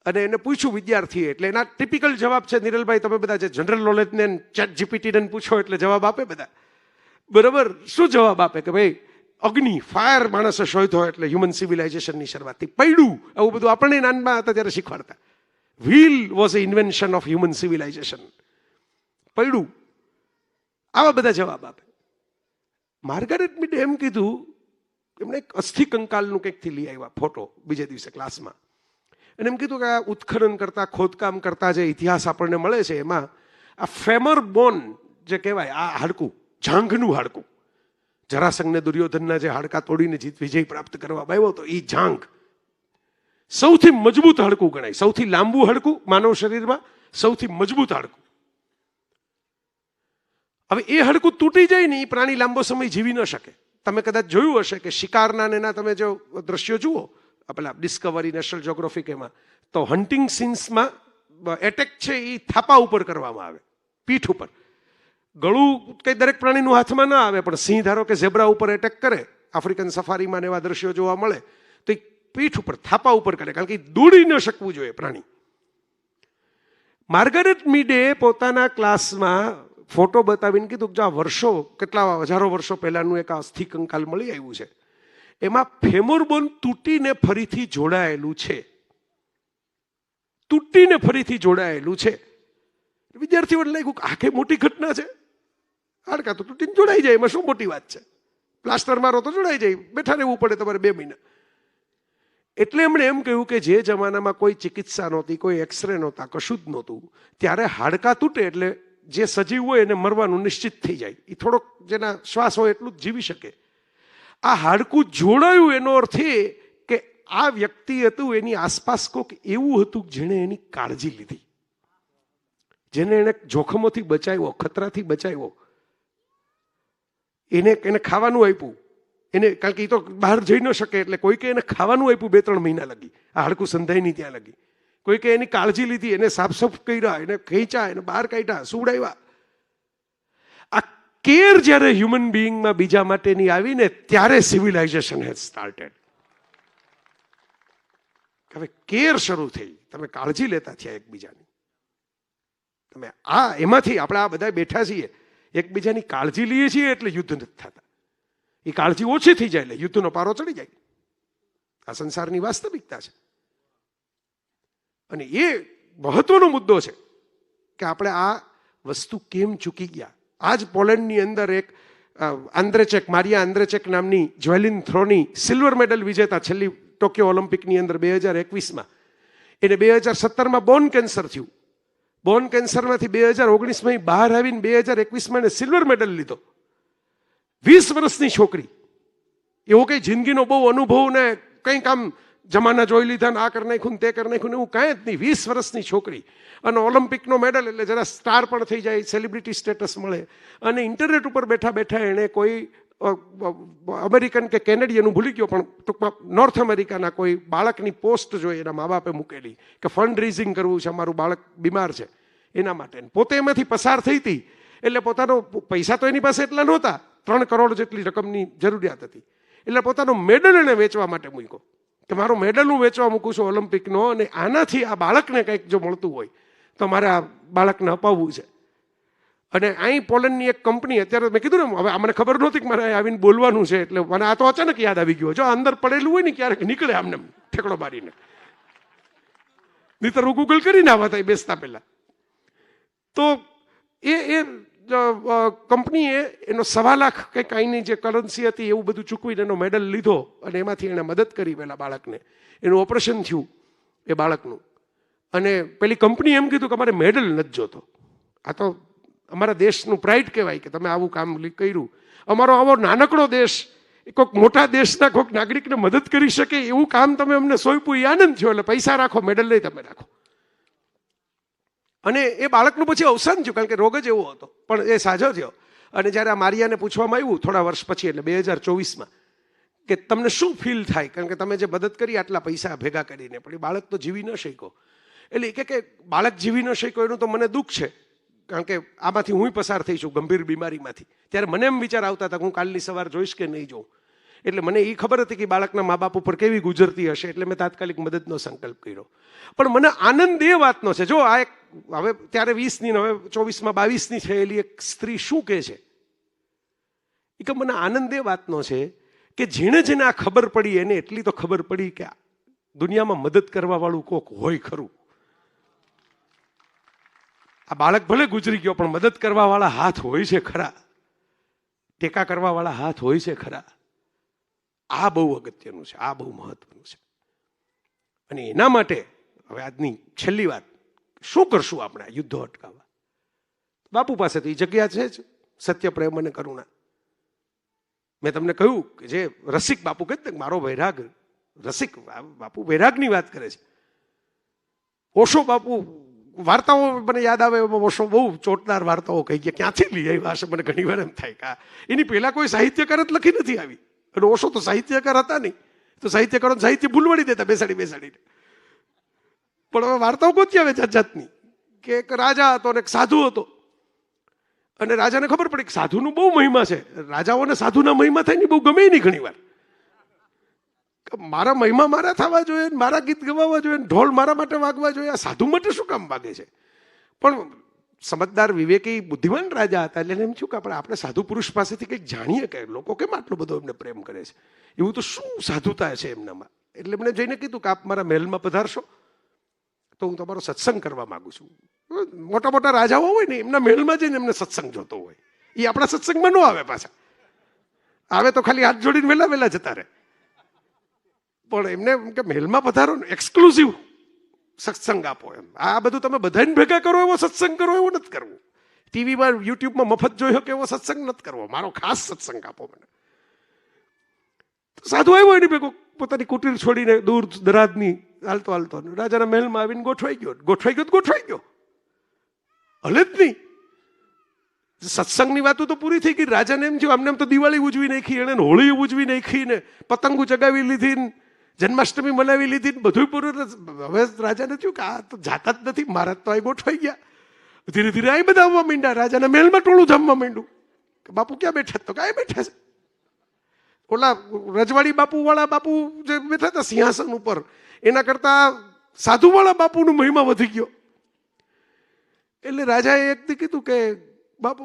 અને એને પૂછ્યું વિદ્યાર્થીએ, એટલે એના ટિપિકલ જવાબ છે. નિરલભાઈ તમે બધા જે જનરલ નોલેજને ચેટ જીપીટીને પૂછો એટલે જવાબ આપે બધા, બરાબર? શું જવાબ આપે કે ભાઈ અગ્નિ, ફાયર માણસે શોધ્યો એટલે હ્યુમન સિવિલાઇઝેશનની શરૂઆતથી. પૈડું, આવું બધું આપણે નાનમાં હતા ત્યારે શીખવાડતા. Wheel was a invention of human civilisation. પૈડું, આવા બધા જવાબ આપે. માર્ગારેટ મીડે એમ કીધું, એમણે એક અસ્થિ કંકાલનું કંઈકથી લઈ આવ્યા ફોટો બીજે દિવસે ક્લાસમાં, અને એમ કીધું કે આ ઉત્ખનન કરતા, ખોદકામ કરતા જે ઇતિહાસ આપણને મળે છે એમાં આ ફેમર બોન જે કહેવાય, આ હાડકું, જાંઘનું હાડકું, જરાસંઘને દુર્યોધનના જે હાડકા તોડીને વિજય પ્રાપ્ત કરવામાં આવ્યો હતો, એ જાંઘ સૌથી મજબૂત હાડકું ગણાય. સૌથી લાંબુ હાડકું માનવ શરીરમાં, સૌથી મજબૂત હાડકું. હવે એ હાડકું તૂટી જાય ને એ પ્રાણી લાંબો સમય જીવી ન શકે. તમે કદાચ જોયું હશે કે શિકારના એના તમે જો દ્રશ્યો જુઓ, પેલા ડિસ્કવરી, નેશનલ જ્યોગ્રાફિક, એમાં તો હન્ટિંગ સીન્સમાં એટેક છે એ થાપા ઉપર કરવામાં આવે, પીઠ ઉપર. ગળું કઈ દરેક પ્રાણીનું હાથમાં ના આવે, પણ સિંહ ધારો કે ઝેબ્રા ઉપર એટેક કરે, આફ્રિકન સફારીમાં એવા દ્રશ્યો જોવા મળે, તો એ પીઠ ઉપર, થાપા ઉપર કરે, કારણ કે દોડી ન શકવું જોઈએ પ્રાણી. માર્ગારેટ મીડે પોતાના ક્લાસમાં ફોટો બતાવીને કીધું કે આ વર્ષો, કેટલા હજારો વર્ષો પહેલાનું એક અસ્થિ કંકાલ મળી આવ્યું છે, એમાં ફેમર બોન તૂટીને ફરીથી જોડાયેલું છે. તૂટીને ફરીથી જોડાયેલું છે. વિદ્યાર્થીઓને લાગ્યું કે આ કઈ મોટી ઘટના છે, હાડકા તો તૂટીને જોડાઈ જાય, એમાં શું મોટી વાત છે? પ્લાસ્ટર મારો તો જોડાઈ જાય, બેઠા રહેવું પડે તમારે 2 મહિના. એટલે એમણે એમ કહ્યું કે જે જમાનામાં કોઈ ચિકિત્સા નહોતી, કોઈ એક્સરે નહોતા, કશું જ નહોતું, ત્યારે હાડકા તૂટે એટલે જે સજીવ હોય એને મરવાનું નિશ્ચિત થઈ જાય. એ થોડોક જેના શ્વાસ હોય એટલું જ જીવી શકે. આ હાડકું જોડાયું એનો અર્થ એ કે આ વ્યક્તિ હતું, એની આસપાસ કોઈક એવું હતું જેણે એની કાળજી લીધી, જેને એને જોખમોથી બચાવ્યો, ખતરાથી બચાવ્યો, એને ખાવાનું આપ્યું, એને, કારણ કે એ તો બહાર જઈ ન શકે એટલે કોઈકે એને ખાવાનું આપ્યું 2-3 મહિના લગી, આ હાડકું સંધાય નહીં ત્યાં લગી. કોઈકે એની કાળજી લીધી, એને સાફ કર્યા, એને ખેંચ્યા, એને બહાર કાઢ્યા, સુવડાવ્યા. કેર જ્યારે હ્યુમન બિઈંગમાં બીજા માટેની આવીને ત્યારે સિવિલાઇઝેશન હેઝ સ્ટાર્ટેડ. હવે કેર શરૂ થઈ, તમે કાળજી લેતા થયા એકબીજાની. તમે એમાંથી આપણે આ બધા બેઠા છીએ, એકબીજાની કાળજી લઈએ છીએ એટલે યુદ્ધ નથી થતા. એ કાળજી ઓછી થઈ જાય એટલે યુદ્ધનો પારો ચડી જાય. આ સંસારની વાસ્તવિકતા છે. અને એ મહત્વનો મુદ્દો છે કે આપણે આ વસ્તુ કેમ ચૂકી ગયા. આજ પોલેન્ડની અંદર એક મારિયા આંદ્રેચેક નામની જ્વેલિન થ્રોની સિલ્વર મેડલ વિજેતા છેલ્લી ટોક્યો ઓલિમ્પિકની અંદર 2021માં, એને 2017માં બોન કેન્સર થયું. બોન કેન્સરમાંથી 2019માં બહાર આવીને 2021માં એને સિલ્વર મેડલ લીધો. 20 વર્ષની છોકરી, એવો કઈ જિંદગીનો બહુ અનુભવ ને કંઈક આમ જમાના જોઈ લીધા ને આ કરી નાખ્યું ને તે કરી નાખ્યું ને એવું કાંઈ જ નહીં. 20 વર્ષની છોકરી અને ઓલિમ્પિકનો મેડલ એટલે જરા સ્ટાર પણ થઈ જાય, સેલિબ્રિટી સ્ટેટસ મળે. અને ઇન્ટરનેટ ઉપર બેઠા બેઠા એણે કોઈ અમેરિકન કે કેનેડિયન, હું ભૂલી ગયો, પણ ટૂંકમાં નોર્થ અમેરિકાના કોઈ બાળકની પોસ્ટ જોઈ એના મા બાપે મૂકેલી કે ફંડ રેઝિંગ કરવું છે, અમારું બાળક બીમાર છે એના માટે. પોતે એમાંથી પસાર થઈ હતી એટલે પોતાનો પૈસા તો એની પાસે એટલા નહોતા, 3 કરોડ જેટલી રકમની જરૂરિયાત હતી. એટલે પોતાનો મેડલ એને વેચવા માટે મૂક્યો કે મારો મેડલ હું વેચવા મૂકું છું ઓલિમ્પિકનો, અને આનાથી આ બાળકને કંઈક જો મળતું હોય તો મારે આ બાળકને અપાવવું છે. અને અહીં પોલેન્ડની એક કંપની, અત્યારે મેં કીધું ને, હવે મને ખબર નહોતી કે મારે આવીને બોલવાનું છે, એટલે મને આ તો અચાનક યાદ આવી ગયો. જો અંદર પડેલું હોય ને ક્યારેક નીકળે આમને ઠેકડો મારીને, નહીતર હું ગૂગલ કરીને આવા થાય બેસતા પહેલા. તો એ કંપનીએ એનો 1.25 લાખ કંઈક અહીંની જે કરન્સી હતી એવું બધું ચૂકવીને એનો મેડલ લીધો, અને એમાંથી એણે મદદ કરી પેલા બાળકને. એનું ઓપરેશન થયું એ બાળકનું. અને પેલી કંપની એમ કીધું કે અમારે મેડલ નથી જોતો, આ તો અમારા દેશનું પ્રાઇડ કહેવાય કે તમે આવું કામ કર્યું. અમારો આવો નાનકડો દેશ કોઈક મોટા દેશના કોઈક નાગરિકને મદદ કરી શકે એવું કામ તમે અમને સોંપ્યું, એ આનંદ થયો, એટલે પૈસા રાખો, મેડલ નહીં તમે રાખો. અને એ બાળકનું પછી અવસાન થયું, કારણ કે રોગ જ એવો હતો, પણ એ સાજો થયો. અને જ્યારે આ મારિયાને પૂછવામાં આવ્યું થોડા વર્ષ પછી, એટલે 2024માં, કે તમને શું ફીલ થાય, કારણ કે તમે જે મદદ કરી આટલા પૈસા ભેગા કરીને, પણ એ બાળક તો જીવી ન શક્યો. એટલે એ કે બાળક જીવી ન શક્યો એનું તો મને દુઃખ છે, કારણ કે આમાંથી હું પસાર થઈ છું ગંભીર બીમારીમાંથી. ત્યારે મને એમ વિચાર આવતા હતા કે હું કાલની સવાર જોઈશ કે નહીં જોઉં. એટલે મને એ ખબર હતી કે બાળકના મા બાપ ઉપર કેવી ગુજરતી હશે, એટલે મેં તાત્કાલિક મદદનો સંકલ્પ કર્યો. પણ મને આનંદ એ વાતનો છે, જો આ એક હવે ત્યારે 20ની હવે 24માં 22ની થયેલી એક સ્ત્રી શું કહે છે, એ કે મને આનંદ એ વાતનો છે કે જેને જેને આ ખબર પડી એને એટલી તો ખબર પડી કે દુનિયામાં મદદ કરવા વાળું કોક હોય ખરું. આ બાળક ભલે ગુજરી ગયો પણ મદદ કરવા વાળા હાથ હોય છે ખરા, ટેકા કરવા વાળા હાથ હોય છે ખરા. આ બહુ અગત્યનું છે, આ બહુ મહત્વનું છે. અને એના માટે હવે આજની છેલ્લી વાત, શું કરશું આપણે આ યુદ્ધો અટકાવવા? બાપુ પાસે તો એ જગ્યા છે જ, સત્ય, પ્રેમ અને કરુણા. મેં તમને કહ્યું કે જે રસિક બાપુ કહે ને, મારો વૈરાગ, રસિક બાપુ વૈરાગની વાત કરે છે. ઓશો બાપુ વાર્તાઓ મને યાદ આવે, ઓશો બહુ ચોટદાર વાર્તાઓ કહી ગયા, ક્યાંથી લઈ આવી હશે મને ઘણી વાર એમ થાય કે એની પહેલા કોઈ સાહિત્યકાર જ લખી નથી આવી. અને ઓશો તો સાહિત્યકાર હતા નહીં, તો સાહિત્યકારો સાહિત્ય ભૂલવાડી દેતા બેસાડીને. પણ હવે વાર્તાઓ ગોતી આવે જાત જાતની, કે એક રાજા હતો અને એક સાધુ હતો, અને રાજાને ખબર પડી કે સાધુનું બહુ મહિમા છે. રાજાઓને સાધુના મહિમા થાય ને બહુ ગમે નહીં ઘણી વાર. મારા મહિમા મારા થવા જોઈએ, મારા ગીત ગવાવા જોઈએ, ઢોલ મારા માટે વાગવા જોઈએ, આ સાધુ માટે શું કામ વાગે છે? પણ સમજદાર, વિવેકી, બુદ્ધિમાન રાજા હતા, એટલે એમ થયું કે આપણે સાધુ પુરુષ પાસેથી કંઈક જાણીએ કે લોકો કેમ આટલો બધો એમને પ્રેમ કરે છે, એવું તો શું સાધુતા છે એમનામાં. એટલે એમને જઈને કીધું કે આપ મારા મહેલમાં પધારશો તો હું તમારો સત્સંગ કરવા માંગુ છું. મોટા મોટા રાજાઓ હોય ને એમના મહેલમાં જઈને એમને સત્સંગ જોતો હોય, એ આપણા સત્સંગમાં ન આવે, પાછા આવે તો ખાલી હાથ જોડીને વહેલા વહેલા જતા રહે. પણ એમને એમ કે મહેલમાં પધારો ને, એક્સક્લુઝિવ સત્સંગ આપો એમ. આ બધું તમે બધાને ભેગા કરો એવો સત્સંગ કરો એવું નથી કરવું. ટીવીમાં યુટ્યુબમાં મફત જોયો કે એવો સત્સંગ નથી કરવો, મારો ખાસ સત્સંગ આપો મને. સાધુ આવ્યો એની ભેગો, પોતાની કુટીર છોડીને દૂર દરાજની હાલતો હાલતો રાજાના મહેલમાં આવીને ગોઠવાઈ ગયો. હલે જ નહીં. સત્સંગની વાતો તો પૂરી થઈ ગઈ. રાજાને એમ થયું આમને એમ તો દિવાળી ઉજવી નાખી, એને હોળી ઉજવી નાખી ને પતંગો ચગાવી લીધી ને જન્માષ્ટમી મનાવી લીધી ને બધું પૂરું. હવે રાજાને થયું કે આ તો જાતા જ નથી, મહારાજ તો અહીં ગોઠવાઈ ગયા. ધીરે ધીરે અહીં બધા આવવા માંડ્યા, રાજાના મહેલમાં ટોળું જમવા માંડ્યું. બાપુ ક્યાં બેઠા? તો કાંઈ બેઠા છે. ઓલા રજવાડી બાપુ વાળા બાપુ જે બેઠા હતા સિંહાસન ઉપર, એના કરતા સાધુ વાળા બાપુનો મહિમા વધી ગયો. એટલે રાજાએ એક દી કીધું કે બાપુ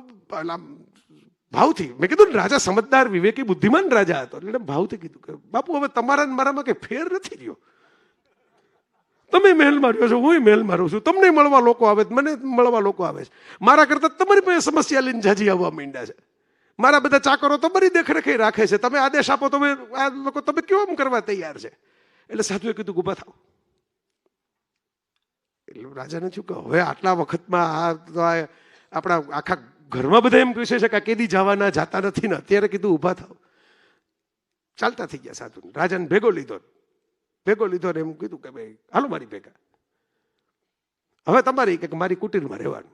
ભાવથી, મેં કીધું ને રાજા સમજદાર વિવેકી બુદ્ધિમાન રાજા હતો, એટલે ભાવથી કીધું કે બાપુ હવે તમારા ને મારામાં કઈ ફેર નથી રહ્યો. તમે મહેલમાં રહ્યો છો, હું મહેલમાં રહું છું, તમને મળવા લોકો આવે, મને મળવા લોકો આવે છે. મારા કરતા તમારી પાસે સમસ્યા લઈને જાજી આવવા માંડ્યા છે. મારા બધા ચાકરો તમારી દેખરેખે રાખે છે, તમે આદેશ આપો, તમે આ લોકો તમે કેમ કરવા તૈયાર છે? એટલે સાધુએ કીધું ઊભા થાવ. એટલે રાજાને થયું કે હવે આટલા વખતમાં આપણા આખા ઘરમાં બધા એમ પૂછે છે કે કેદી જવાના, જાતા નથી ને, અત્યારે કીધું ઊભા થાવ. ચાલતા થઈ ગયા સાધુ. રાજાને ભેગો લીધો ને એમ કીધું કે ભાઈ હાલો મારી ભેગા, હવે તમારી કે મારી કુટીરમાં રહેવાનું.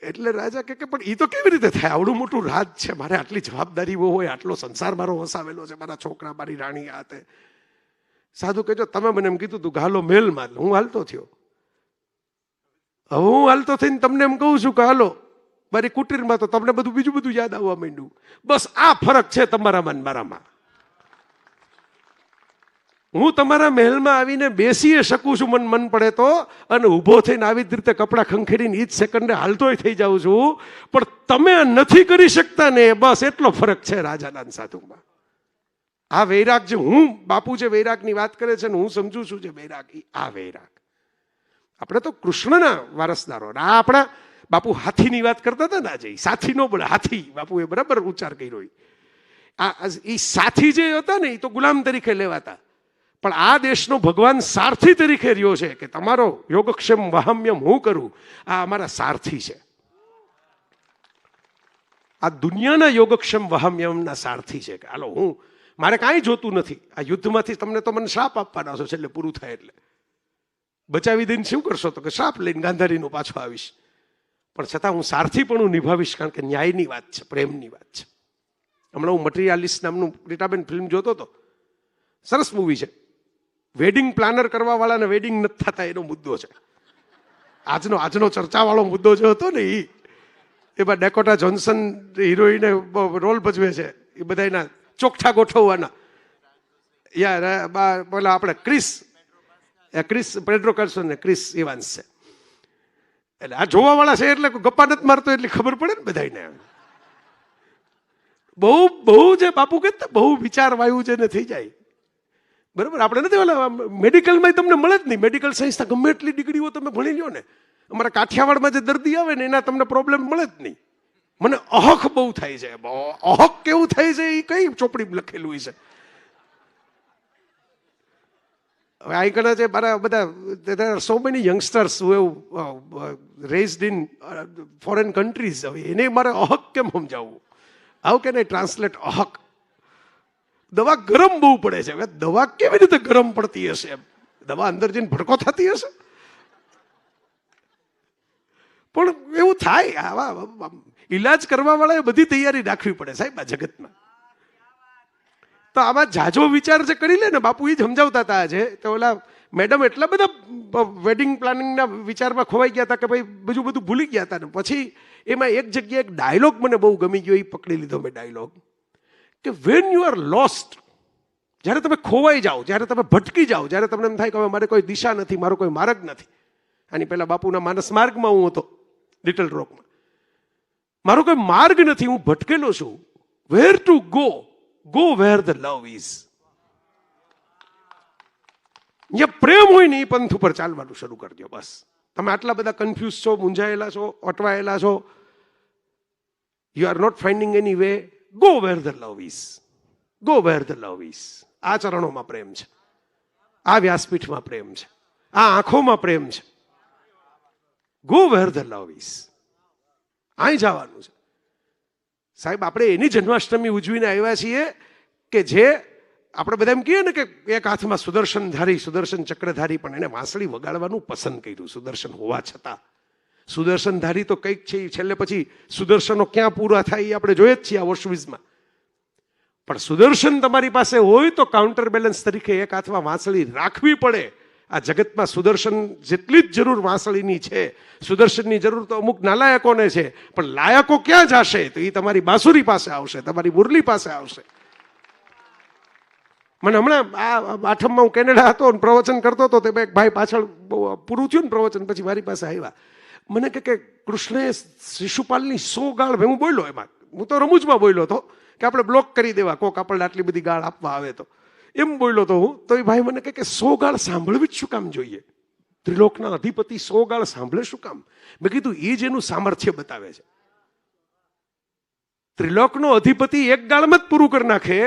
એટલે રાજા કે પણ એ તો કેવી રીતે થાય? આવડું મોટું રાજ છે, મારે આટલી જવાબદારી હોય, આટલો સંસાર મારો વસાવેલો છે, મારા છોકરા, મારી રાણી આ તે. સાધુ કે જો તમે મને એમ કીધું તું કે હાલો મહેલમાં, હું હાલતો થયો. હવે હું હાલતો થઈને તમને એમ કહું છું કે હાલો મારી કુટીરમાં, તો તમને બીજું બધું યાદ આવવા માંડ્યું. બસ આ ફરક છે તમારામાં ને મારામાં. હું તમારા મહેલમાં આવીને બેસી શકું છું મન પડે તો, અને ઊભો થઈને આવી જ રીતે કપડાં ખંખેરીને એ જ સેકન્ડે હાલતોય થઈ જાઉં છું, પણ તમે નથી કરી શકતા ને, બસ એટલો ફરક છે રાજાના સાધુમાં. આ વૈરાગ જે હું, બાપુ જે વૈરાગની વાત કરે છે ને હું સમજુ છું જે વૈરાગ, આ વૈરાગ. આપણે તો કૃષ્ણના વારસદારો. આ આપણા બાપુ હાથીની વાત કરતા હતા ને, આજે સાથી નો બોલે, હાથી. બાપુએ બરાબર ઉચ્ચાર કર્યો. એ સાથી જે હતા ને એ તો ગુલામ તરીકે લેવાતા, પણ આ દેશનો ભગવાન સારથી તરીકે રહ્યો છે કે તમારો યોગક્ષેમ વહામ્યમ હું કરું. આ અમારા સારથી છે. આ દુનિયાના યોગક્ષેમ વહામ્યમના સારથી છે કે હાલો હું, મારે કાંઈ જોતું નથી. આ યુદ્ધમાંથી તમને તો મને શ્રાપ આપવાના છો, એટલે પૂરું થાય એટલે બચાવી દઈને શું કરશો? તો કે શ્રાપ લઈને ગાંધારીનો પાછો આવીશ, પણ છતાં હું સારથી પણ હું નિભાવીશ, કારણ કે ન્યાયની વાત છે, પ્રેમની વાત છે. હમણાં હું મટીરિયાલિસ્ટ નામનું રીટાબેન ફિલ્મ જોતો હતો, સરસ મૂવી છે. વેડિંગ પ્લાનર કરવા વાળાને વેડિંગ નથી થતા એનો મુદ્દો છે. આજનો ચર્ચાવાળો મુદ્દો જે હતો ને એમાં ડેકોટા જોન્સન હિરોઈને રોલ ભજવે છે, એ બધાના ચોકઠા ગોઠવવાના. યાર બોલા આપણે ક્રિસ પેડ્રો કાર્સન ને ક્રિસ ઇવાન્સ છે. એટલે આ જોવા વાળા છે એટલે ગપ્પા નથી મારતો એટલી ખબર પડે ને બધાને. બહુ જે બાપુ કહેતા બહુ વિચાર વાયુ જેને થઈ જાય, બરાબર. આપણે નથી ઓલા મેડિકલમાં તમને મળે જ નહીં. મેડિકલ સાયન્સના ગમે એટલી ડિગ્રીઓ તમે ભણી લો ને, અમારા કાઠિયાવાડમાં જે દર્દી આવે ને એના તમને પ્રોબ્લેમ મળે જ નહીં. મને અહક બહુ થાય છે. અહક કેવું થાય છે એ કઈ ચોપડીમાં લખેલું છે. હવે આ કણા છે મારા બધા so many youngsters raised in foreign countries. હવે એને મારે અહક કેમ સમજાવવું? હાઉ કેન આઈ ટ્રાન્સલેટ અહક? દવા ગરમ બહુ પડે છે. હવે દવા કેવી રીતે ગરમ પડતી હશે? દવા અંદર જઈને ભડકો થતી હશે? પણ એવું થાય. આવા ઈલાજ કરવા વાળાએ બધી તૈયારી રાખવી પડે સાહેબ આ જગતમાં. તો આમાં જાજો વિચાર જે કરી લે ને, બાપુ એ જ સમજાવતા હતા આજે. તો ઓલા મેડમ એટલા બધા વેડિંગ પ્લાનિંગના વિચારમાં ખોવાઈ ગયા હતા કે ભાઈ બધું ભૂલી ગયા હતા. ને પછી એમાં એક જગ્યાએ એક ડાયલોગ મને બહુ ગમી ગયો, એ પકડી લીધો મેં ડાયલોગ, કે વેન યુ આર લોસ્ટ, જ્યારે તમે ખોવાઈ જાઓ, જ્યારે તમે ભટકી જાઓ, જ્યારે તમને એમ થાય કે હવે મારે કોઈ દિશા નથી, મારો કોઈ માર્ગ નથી. આની પહેલા બાપુના માનસ માર્ગમાં હું હતો, લિટલ રોકમાં. મારો કોઈ માર્ગ નથી, હું ભટકેલો છું. Where to go where the love is. જે પ્રેમ હોય ને એ પંથ ઉપર ચાલવાનું શરૂ કરજો. બસ તમે આટલા બધા કન્ફ્યુઝ છો, મૂંઝાયેલા છો, અટવાયેલા છો, you are not finding any way. Go where the love is. Go where the love is. આ ચરણોમાં પ્રેમ છે, આ વ્યાસપીઠમાં પ્રેમ છે, આ આંખોમાં પ્રેમ છે. Go where the love is. અહીં જવાનું છે સાહેબ. આપણે એની જન્માષ્ટમી ઉજવીને આવ્યા છીએ કે જે આપણે બધા એમ કહીએ ને કે એક હાથમાં સુદર્શનધારી, સુદર્શન ચક્રધારી, પણ એને વાંસળી વગાડવાનું પસંદ કર્યું સુદર્શન હોવા છતાં. સુદર્શનધારી તો કંઈક છે, છેલ્લે પછી સુદર્શનો ક્યાં પૂરા થાય એ આપણે જોઈએ જ છીએ આ ઓશવિઝમાં. પણ સુદર્શન તમારી પાસે હોય તો કાઉન્ટર બેલેન્સ તરીકે એક હાથમાં વાંસળી રાખવી પડે. આ જગતમાં સુદર્શન જેટલી જ જરૂર વાંસળીની છે, સુદર્શનની જરૂર તો અમુક નાલાયકોને છે, પણ લાયકો ક્યાં જશે? તો એ તમારી બાંસુરી પાસે આવશે, તમારી મુરલી પાસે આવશે. મને હમણાં આ 8મમાં હું કેનેડા હતો અને પ્રવચન કરતો હતો, તે એક ભાઈ પાછળ પૂરું થયું ને પ્રવચન પછી મારી પાસે આવ્યા. મને કે કૃષ્ણએ શિશુપાલની 100 ગાળ, હું બોલ્યો એમાં, હું તો રમૂજમાં બોલ્યો હતો કે આપણે બ્લોક કરી દેવા કોક આપણને આટલી બધી ગાળ આપવા આવે તો, એમ બોલ્યો તો હું. તો એ ભાઈ મને કે 100 ગાળ સાંભળવી જ શું કામ જોઈએ? ત્રિલોકના અધિપતિ 100 ગાળ સાંભળે શું કામ? મેં કીધું એ જ એનું સામર્થ્ય બતાવે છે. ત્રિલોકનો અધિપતિ એક ગાળમાં જ પૂરું કરી નાખે,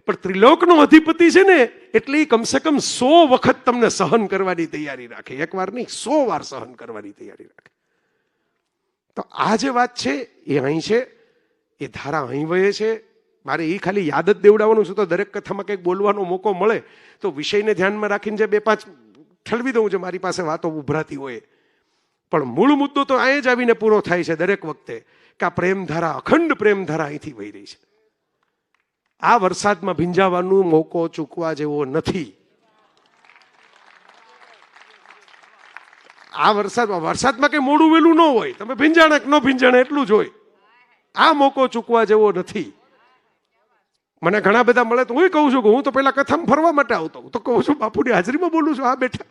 પણ ત્રિલોકનો અધિપતિ છે ને એટલે કમસે કમ 100 વખત તમને સહન કરવાની તૈયારી રાખે, એક વાર નહીં 100 વાર સહન કરવાની તૈયારી રાખે. તો આ જે વાત છે એ અહીં છે, એ ધારા અહીં વહે છે. મારે એ ખાલી યાદ જ દેવડાવવાનું છે. તો દરેક કથામાં કંઈક બોલવાનો મોકો મળે તો વિષયને ધ્યાનમાં રાખીને જે 2-5 ઠલવી દઉં છે મારી પાસે વાતો ઉભરાતી હોય, પણ મૂળ મુદ્દો તો અહીં જ આવીને પૂરો થાય છે દરેક વખતે કે આ પ્રેમધારા, અખંડ પ્રેમધારા અહીંથી વહી રહી છે. આ વરસાદમાં ભીંજાવાનો મોકો ચૂકવા જેવો નથી. આ વરસાદમાં કઈ મોડું વેલું ન હોય, તમે ભીંજાણે કે ન ભીંજાણે એટલું જ હોય. આ મોકો ચૂકવા જેવો નથી. મને ઘણા બધા મળે તો હું કહું છું કે હું તો પેલા કથામાં ફરવા માટે આવતો, તો કહું છું બાપુની હાજરીમાં બોલું છું. આ બેઠા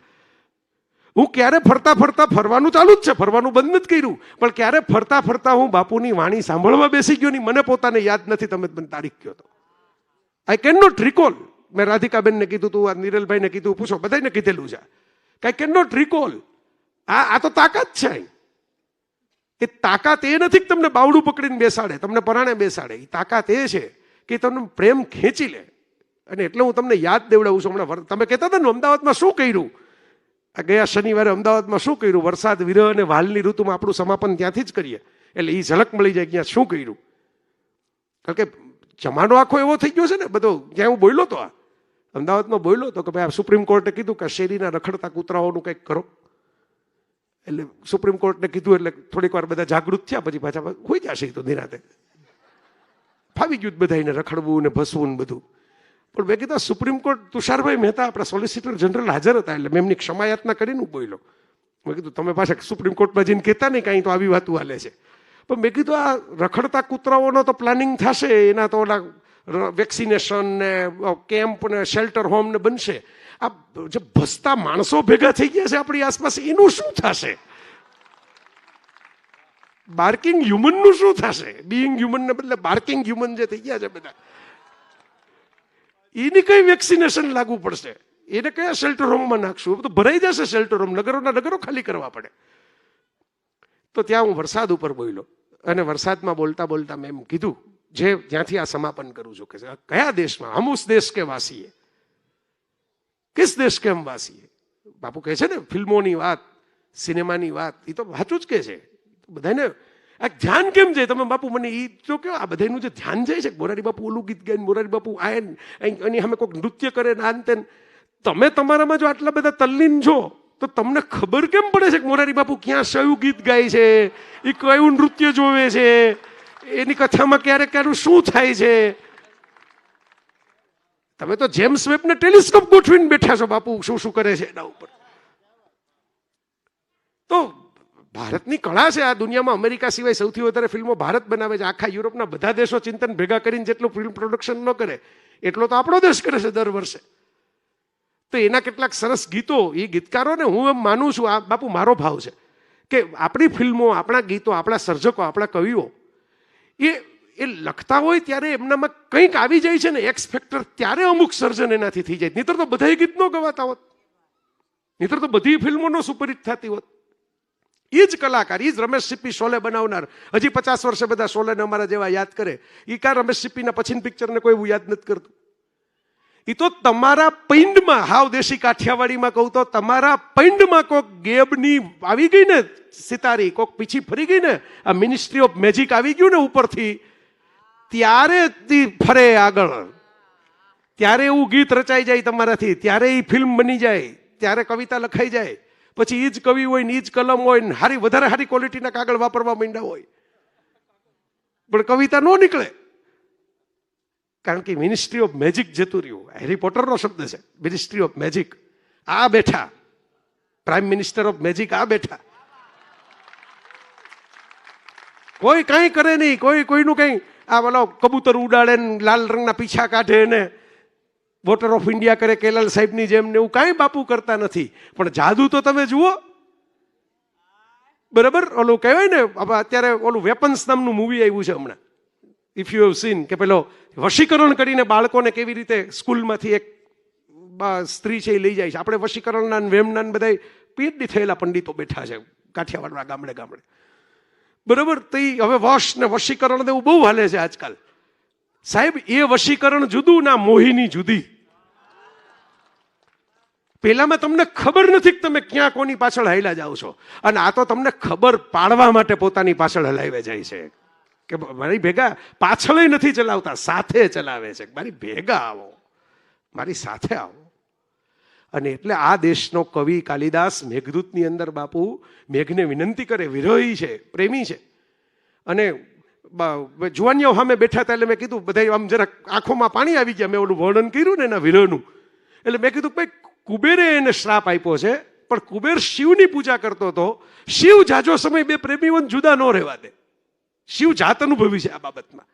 હું ક્યારે ફરતા ફરવાનું ચાલુ જ છે, ફરવાનું બંધ નથી કર્યું, પણ ક્યારે ફરતા હું બાપુની વાણી સાંભળવા બેસી ગયો નહીં, મને પોતાને યાદ નથી. તમે મને તારીખ કહો તો આઈ કેન નોટ રિકોલ. મેં રાધિકાબેનને કીધું તું, આ નિરલભાઈને કીધું, પૂછો, બધાને કીધેલું છે. I can not recall. આ તો તાકાત છે. એ તાકાત એ નથી કે તમને બાવડું પકડીને બેસાડે, તમને પરાણે બેસાડે. એ તાકાત એ છે કે તમને પ્રેમ ખેંચી લે. અને એટલે હું તમને યાદ દેવડાવું છું. હમણાં તમે કહેતા હતા ને અમદાવાદમાં શું કર્યું, આ ગયા શનિવારે અમદાવાદમાં શું કર્યું, વરસાદ, વિરહ અને વાલની ઋતુમાં આપણું સમાપન ત્યાંથી જ કરીએ એટલે એ ઝલક મળી જાય ત્યાં શું કર્યું. કારણ કે જમાનો આખો એવો થઈ ગયો છે ને બધો. જ્યાં હું બોલ્યો તો, આ અમદાવાદમાં બોલ્યો તો કે ભાઈ આ સુપ્રીમ કોર્ટે કીધું કે શેરીના રખડતા કૂતરાઓનું કંઈક કરો. એટલે સુપ્રીમ કોર્ટને કીધું એટલે થોડીક વાર બધા જાગૃત થયા, પછી પાછા હોઈ જશે તો નિરાતે ફાવી ગયું બધાને રખડવું ને ભસવું ને બધું. પણ મેં કીધું સુપ્રીમ કોર્ટ, તુષારભાઈ મહેતા આપણા સોલિસિટર જનરલ હાજર હતા એટલે મેં એમની ક્ષમાયાતના કરીને બોલ્યો. મેં કીધું તમે પાછા સુપ્રીમ કોર્ટમાં જઈને કહેતા નહીં કાંઈ, તો આવી વાતું હાલે છે. પણ મેં કીધું આ રખડતા કૂતરાઓનો તો પ્લાનિંગ થશે, એના તો ઓલા વેક્સિનેશન ને કેમ્પ ને શેલ્ટર હોમ ને બનશે. આ જે ભસતા માણસો ભેગા થઈ ગયા છે આપણી આસપાસ, એનું શું થશે? બાર્કિંગ હ્યુમનનું શું થશે? બીઇંગ હ્યુમન ને બદલે બાર્કિંગ હ્યુમન જે થઈ ગયા છે બધા, એની કઈ વેક્સિનેશન લાગુ પડશે? એને કયા શેલ્ટર હોમમાં નાખશું? તો ભરાઈ જશે શેલ્ટર હોમ, નગરોના નગરો ખાલી કરવા પડે. તો ત્યાં હું વરસાદ ઉપર બોલ્યો અને વરસાદમાં બોલતા મેં એમ કીધું, જે જ્યાંથી આ સમાપન કરું છું, કે કયા દેશમાં, હમ ઉસ દેશ કે વાસીએ, કિસ દેશ કે હમ વાસીએ. બાપુ કહે છે ને ફિલ્મોની વાત, સિનેમાની વાત, એ તો સાચું જ કહે છે. બધાને આ ધ્યાન કેમ જાય? તમે બાપુ મને એ તો કહો, આ બધાનું જે ધ્યાન જાય છે, મોરારી બાપુ ઓલું ગીત ગાય, મોરારી બાપુ એની સામે કોઈક નૃત્ય કરે ને આન તેન. તમે તમારામાં જો આટલા બધા તલ્લીન છો તો તમને ખબર કેમ પડે છે કે મોરારી બાપુ ક્યાં કયું ગીત ગાય છે, એ કયું નૃત્ય જોવે છે, એની કથામાં ક્યારેક ક્યારેક શું થાય છે? તમે તો જેમ્સ વેબને ટેલિસ્કોપ ગોઠવીને બેઠા છો બાપુ શું શું કરે છે એના ઉપર. તો ભારતની કળા છે આ દુનિયામાં. અમેરિકા સિવાય સૌથી વધારે ફિલ્મો ભારત બનાવે છે. આખા યુરોપના બધા દેશો ચિંતન ભેગા કરીને જેટલું ફિલ્મ પ્રોડક્શન ન કરે એટલો તો આપણો દેશ કરે છે દર વર્ષે. તો એના કેટલાક સરસ ગીતો, એ ગીતકારોને હું એમ માનું છું, આ બાપુ મારો ભાવ છે કે આપણી ફિલ્મો, આપણા ગીતો, આપણા સર્જકો, આપણા કવિઓ એ લખતા હોય ત્યારે એમનામાં કંઈક આવી જાય છે ને એક્સ ફેક્ટર, ત્યારે અમુક સર્જન એનાથી થઈ જાય. નહીતર તો બધા ગીત ન ગવાતા હોત, નહીતર તો બધી ફિલ્મોનો સુપરહિટ થતી હોત. એ જ કલાકાર, એ જ રમેશ સિપ્પી શોલે બનાવનાર, હજી 50 વર્ષે બધા શોલેને અમારા જેવા યાદ કરે. એ કા રમેશ સિપ્પીના પછીના પિક્ચરને કોઈ એવું યાદ નથી કરતું. એ તો તમારા પૈંડમાં, હાવ દેશી કાઠિયાવાડીમાં કહું તો તમારા પૈંડમાં કોક ગેબની આવી ગઈ ને સિતારી, કોક પીછી ફરી ગઈ ને, આ મિનિસ્ટ્રી ઓફ મેજિક આવી ગયું ને ઉપરથી, ત્યારે ફરે આગળ, ત્યારે એવું ગીત રચાઈ જાય તમારાથી, ત્યારે એ ફિલ્મ બની જાય, ત્યારે કવિતા લખાઈ જાય. પછી એ જ કવિ હોય ને એ જ કલમ હોય ને વધારે સારી ક્વોલિટીના કાગળ વાપરવા માંડ્યા હોય, પણ કવિતા ન નીકળે. કારણ કે મિનિસ્ટ્રી ઓફ મેજિક જતું રહ્યું. હેરી પોટરનો શબ્દ છે, મિનિસ્ટ્રી ઓફ મેજિક. આ બેઠા પ્રાઇમ મિનિસ્ટર ઓફ મેજિક આ બેઠા. કોઈ કાંઈ કરે નહીં, કોઈનું કંઈ આ બોલો કબૂતર ઉડાડે ને લાલ રંગના પીછા કાઢે ને વોટર ઓફ ઇન્ડિયા કરે કેલાલ સાહેબની જેમ ને એવું કાંઈ બાપુ કરતા નથી. પણ જાદુ તો તમે જુઓ. બરાબર, ઓલું કહેવાય ને અત્યારે ઓલું વેપન્સ નામનું મૂવી આવ્યું છે હમણાં, ઇફ યુ હેવ સીન, કે પેલો વશીકરણ કરીને બાળકોને કેવી રીતે સ્કૂલમાંથી એક સ્ત્રી છે એ લઈ જાય છે. આપણે વશીકરણના વેમના બધા પીએચડી થયેલા પંડિતો બેઠા છે કાઠિયાવાડના ગામડે ગામડે. બરાબર, તો હવે વશ ને વશીકરણ એવું બહુ હાલે છે આજકાલ. સાહેબ એ વશીકરણ જુદું ના મોહિની જુદી. પેલામાં તમને ખબર નથી કે તમે ક્યાં કોની પાછળ હાલ્યા જાઓ છો, અને આ તો તમને ખબર પાડવા માટે પોતાની પાછળ હલાવે જાય છે કે મારી ભેગા પાછળ નથી ચલાવતા, સાથે ચલાવે છે. મારી ભેગા આવો, મારી સાથે આવો. અને એટલે આ દેશનો કવિ કાલિદાસ મેઘદૂતની અંદર બાપુ મેઘને વિનંતી કરે, વિરહી છે, પ્રેમી છે. અને જુવાનીઓ સામે બેઠા હતા એટલે મેં કીધું, બધા આમ જરાક આંખોમાં પાણી આવી ગયા. મેં ઓલું વર્ણન કર્યું ને એના વિરહનું, એટલે મેં કીધું ભાઈ કુબેરે એને શ્રાપ આપ્યો છે, પણ કુબેર શિવની પૂજા કરતો હતો. શિવ જાજો સમય બે પ્રેમીઓને જુદા ન રહેવા દે. શિવ જાત અનુભવી છે આ બાબતમાં.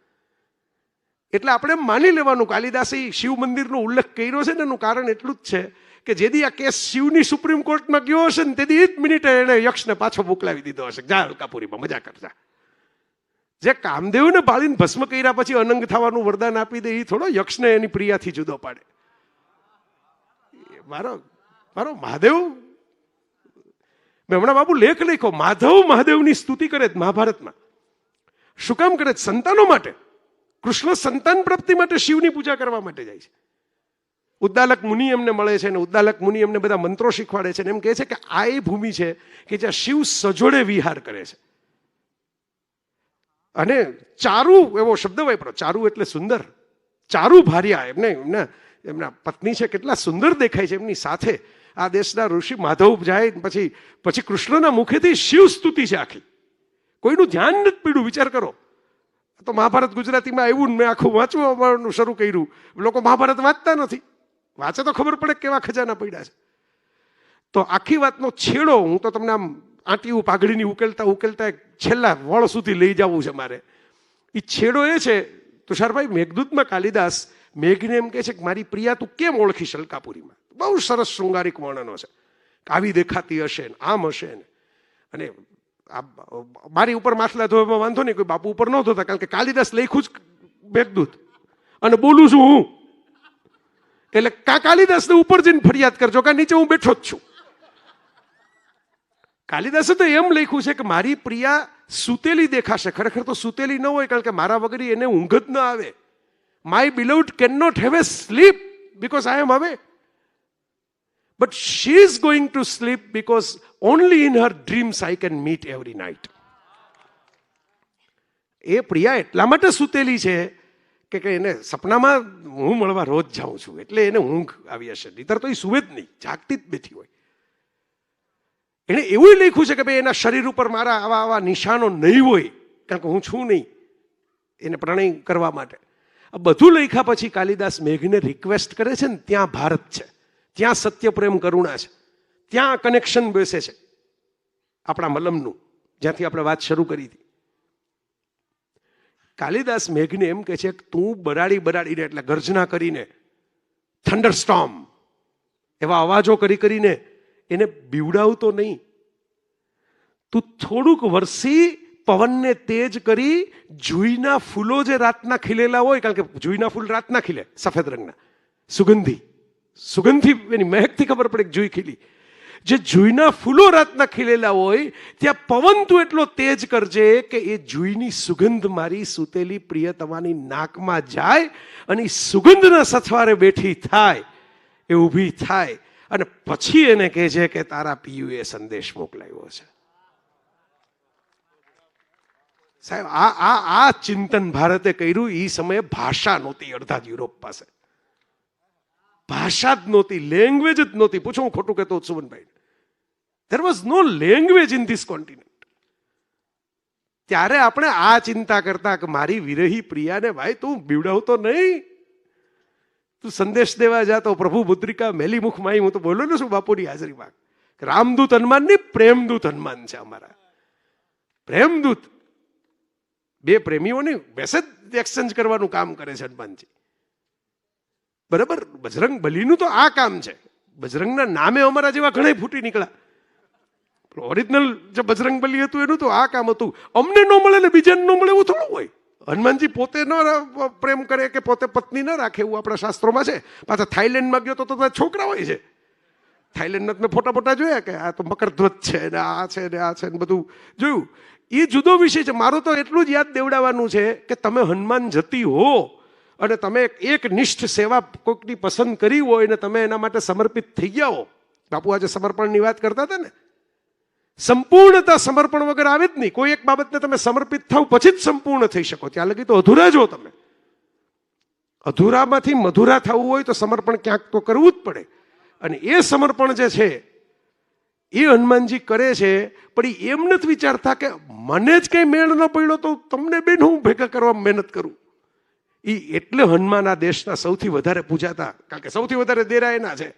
એટલે આપણે માની લેવાનું કાલિદાસે શિવ મંદિરનો ઉલ્લેખ કર્યો છે ને એનું કારણ એટલું જ છે કે જેથી આ કેસ શિવની સુપ્રીમ કોર્ટમાં ગયો હશે ને તેથી એ જ મિનિટે એને યક્ષને પાછો મોકલાવી દીધો હશે, જા અલકાપુરીમાં મજા કરજા. જે કામદેવને બાળીને ભસ્મ કર્યા પછી અનંગ થવાનું વરદાન આપી દે એ થોડો યક્ષને એની પ્રિયાથી જુદો પાડે. મારો મહાદેવ, મેં હમણાં બાબુ લેખ લખ્યો, માધવ મહાદેવની સ્તુતિ કરે મહાભારતમાં. શું કામ કરે? સંતાનો માટે. કૃષ્ણ સંતાન પ્રાપ્તિ માટે શિવની પૂજા કરવા માટે જાય છે. ઉદ્દાલક મુનિ એમને મળે છે, અને ઉદ્દાલક મુનિ એમને બધા મંત્રો શીખવાડે છે, અને એમ કહે છે કે આ એ ભૂમિ છે કે જ્યાં શિવ સજોડે વિહાર કરે છે. અને ચારુ એવો શબ્દ વાપરો, ચારુ એટલે સુંદર. ચારુ ભાર્યા, એમના પત્ની છે, કેટલા સુંદર દેખાય છે એમની સાથે. આ દેશના ઋષિ માધવ જાય પછી કૃષ્ણના મુખેથી શિવ સ્તુતિ છે આખી. કોઈનું ધ્યાન નથી પીડ્યું. વિચાર કરો, તો મહાભારત ગુજરાતીમાં આવ્યું ને મેં આખું વાંચવાનું શરૂ કર્યું. લોકો મહાભારત વાંચતા નથી, વાંચે તો ખબર પડે કેવા ખજાના પડ્યા છે. તો આખી વાતનો છેડો હું તો તમને આમ આંટીયું પાઘડીની ઉકેલતા ઉકેલતા છેલ્લા વળ સુધી લઈ જવું છે મારે. એ છેડો એ છે, તુષારભાઈ, મેઘદૂતમાં કાલિદાસ મેઘને એમ કહે છે કે મારી પ્રિયા તું કેમ ઓળખીશ અલકાપુરીમાં. બહુ સરસ શૃંગારિક વર્ણનો છે. આવી દેખાતી હશે ને આમ હશે ને. અને મારી ઉપર માથલા ધોવામાં વાંધો નહીં, કોઈ બાપુ ઉપર ન ધોતા, કારણ કે કાલિદાસ લખ્યું જ મેઘદૂત અને બોલું છું હું. એટલે કાલિદાસને ઉપર જઈને ફરિયાદ કરજો કે નીચે હું બેઠો જ છું. કાલિદાસે તો એમ લખ્યું છે કે મારી પ્રિયા સૂતેલી દેખાશે. ખરેખર તો સૂતેલી ન હોય, કારણ કે મારા વગર એને ઊંઘ જ ન આવે. My beloved can not have a sleep because I am away, but she is going to sleep because only in her dreams I can meet every night. એ પ્રિયા એટલા માટે સૂતેલી છે કે એને સપનામાં હું મળવા રોજ જાઉં છું, એટલે એને ઊંઘ આવી હશે. નહીતર તો એ સુવે જ નહીં, જાગતી જ બેઠી હોય. એણે એવું લખ્યું છે કે ભાઈ એના શરીર ઉપર મારા આવા નિશાનો નહીં હોય, કારણ કે હું છું નહીં એને પ્રણય કરવા માટે. આ બધું લખ્યા પછી કાલિદાસ મેઘને રિક્વેસ્ટ કરે છે ને, ત્યાં ભારત છે, ત્યાં સત્ય પ્રેમ કરુણા છે, ત્યાં કનેક્શન બેસે છે આપણા મલમનું, જ્યાંથી આપણે વાત શરૂ કરી હતી. કાલિદાસ મેઘને એમ કહે છે કે તું બરાડીને એટલે ગર્જના કરીને, થંડરસ્ટોર્મ એવા અવાજો કરીને એને બીવડાવતો નહીં. તું થોડુંક વરસી પવનને તેજ કરી જુઈના ફૂલો જે રાતના ખીલેલા હોય, કારણ કે જુઈના ફૂલ રાતના ખીલે, સફેદ રંગના, સુગંધી એની મહેકથી ખબર પડે કે જુઈ ખીલી. જે જુઈના ફૂલો રાતના ખીલેલા હોય ત્યાં પવન તું એટલો તેજ કરજે કે એ જુઈની સુગંધ મારી સૂતેલી પ્રિયતમાની નાકમાં જાય અને સુગંધના સથવારે બેઠી થાય, એ ઊભી થાય, અને પછી એને કહે છે કે તારા પિયુએ સંદેશ મોકલાવ્યો છે. સાહેબ આ ચિંતન ભારતે કર્યું. એ સમયે ભાષા નહોતી અડધા યુરોપ પાસે, ભાષા જ નહોતી, લેંગ્વેજ જ નહોતી. પૂછો, હું ખોટું કહેતો Sumanbhai, there was no language in this continent. ત્યારે આપણે આ ચિંતા કરતા કે મારી વિરહી પ્રિયાને ભાઈ તું બીવડાવતો નહીં, તું સંદેશ દેવા જાતો પ્રભુ મુદ્રિકા મેલી મુખ માઈ. હું તો બોલો ને શું બાપુની હાજરીમાં, રામદૂત હનુમાન નહીં, પ્રેમદૂત હનુમાન છે અમારા. પ્રેમદૂત, બે પ્રેમીઓની મેસેજ એક્સચેન્જ કરવાનું કામ કરે છે હનુમાનજી. બરાબર, બજરંગ બલીનું તો આ કામ છે. બજરંગના નામે અમારા જેવા ઘણા ફૂટી નીકળ્યા. ઓરિજિનલ જે બજરંગ બલી હતું એનું તો આ કામ હતું. અમને ન મળે ને બીજાને ન મળે એવું થોડું હોય. હનુમાનજી પોતે ન પ્રેમ કરે કે પોતે પત્ની ન રાખે એવું આપણા શાસ્ત્રોમાં છે. પાછા થાઈલેન્ડમાં ગયો તો છોકરા હોય છે. થાઈલેન્ડના મેં ફોટા જોયા કે આ તો મકરધ્વજ છે ને આ છે ને આ છે ને બધું જોયું. એ જુદો વિષય છે. મારું તો એટલું જ યાદ દેવડાવવાનું છે કે તમે હનુમાન જતી હો અને તમે એક નિષ્ઠ સેવા કોઈકની પસંદ કરી હોય ને તમે એના માટે સમર્પિત થઈ ગયા હો. બાપુ આજે સમર્પણની વાત કરતા હતા ને, સંપૂર્ણતા સમર્પણ વગર આવે જ નહીં. કોઈ એક બાબતને તમે સમર્પિત થાવ પછી જ સંપૂર્ણ થઈ શકો. ત્યાં લગી તો અધૂરા જો તમે. અધૂરામાંથી મધુરા થવું હોય તો સમર્પણ ક્યાંક તો કરવું જ પડે. અને એ સમર્પણ જે છે એ હનુમાનજી કરે છે. પણ એમ નથી વિચારતા કે મને જ કઈ મેળ ન પડ્યો તો તમને બેન હું ભેગા કરવા મહેનત કરું. એ એટલે હનુમાન આ દેશના સૌથી વધારે પૂજાતા, કારણ કે સૌથી વધારે દેરા એના છે.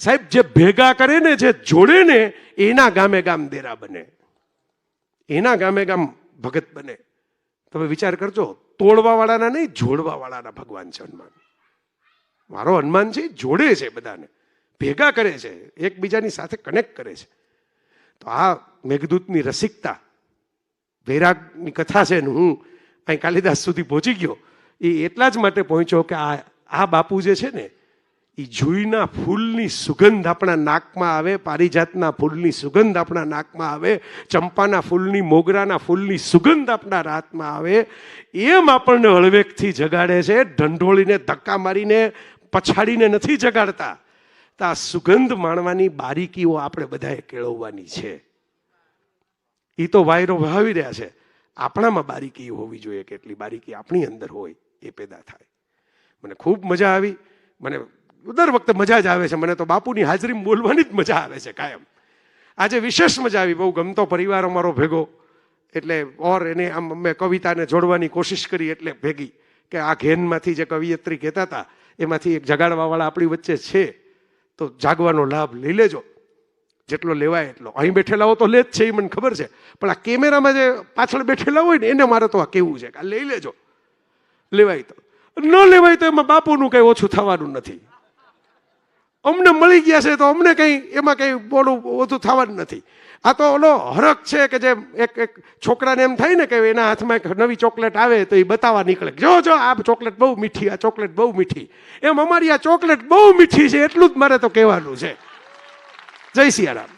સાહેબ, જે ભેગા કરે ને, જે જોડે ને, એના ગામે ગામ દેરા બને, એના ગામે ગામ ભગત બને. તમે વિચાર કરજો, તોડવા વાળાના નહીં, જોડવા વાળાના ભગવાન છે હનુમાન. મારો હનુમાન છે જોડે છે, બધાને ભેગા કરે છે, એકબીજાની સાથે કનેક્ટ કરે છે. તો આ મેઘદૂતની રસિકતા, વૈરાગની કથા છે ને, હું અહીં કાલિદાસ સુધી પહોંચી ગયો એ એટલા જ માટે પહોંચ્યો કે આ બાપુ જે છે ને, એ જુઈના ફૂલની સુગંધ આપણા નાકમાં આવે, પારિજાતના ફૂલની સુગંધ આપણા નાકમાં આવે, ચંપાના ફૂલની, મોગરાના ફૂલની સુગંધ આપણા રાતમાં આવે, એમ આપણને હળવેકથી જગાડે છે. ઢંઢોળીને, ધક્કા મારીને, પછાડીને નથી જગાડતા. તો આ સુગંધ માણવાની બારીકીઓ આપણે બધાએ કેળવવાની છે. એ તો વાયરો વહાવી રહ્યા છે. આપણામાં બારીકી હોવી જોઈએ, કેટલી બારીકી આપણી અંદર હોય એ પેદા થાય. મને ખૂબ મજા આવી. મને દર વખતે મજા જ આવે છે. મને તો બાપુની હાજરીમાં બોલવાની જ મજા આવે છે કાયમ. આજે વિશેષ મજા આવી. બહુ ગમતો પરિવાર અમારો ભેગો, એટલે ઓર એને આમ અમે કવિતાને જોડવાની કોશિશ કરી એટલે ભેગી કે આ ઘેનમાંથી જે કવિયત્રી કહેતા હતા એમાંથી એક જગાડવાવાળા આપણી વચ્ચે છે. તો જાગવાનો લાભ લઈ લેજો, જેટલો લેવાય એટલો. અહીં બેઠેલા હો તો લે જ છે, એ મને ખબર છે. પણ આ કેમેરામાં જે પાછળ બેઠેલા હોય ને એને મારે તો આ કેવું છે કે આ લઈ લેજો. લેવાય તો, ન લેવાય તો એમાં બાપુનું કંઈ ઓછું થવાનું નથી. અમને મળી ગયા છે તો અમને કંઈ એમાં કંઈ બોલું ઓછું થવાનું નથી. આ તો ઓલો હરખ છે કે જે એક છોકરાને એમ થાય ને કે એના હાથમાં એક નવી ચોકલેટ આવે તો એ બતાવવા નીકળે, જો આ ચોકલેટ બહુ મીઠી, આ ચોકલેટ બહુ મીઠી. એમ અમારી આ ચોકલેટ બહુ મીઠી છે એટલું જ મારે તો કહેવાનું છે. જય સિયારામ.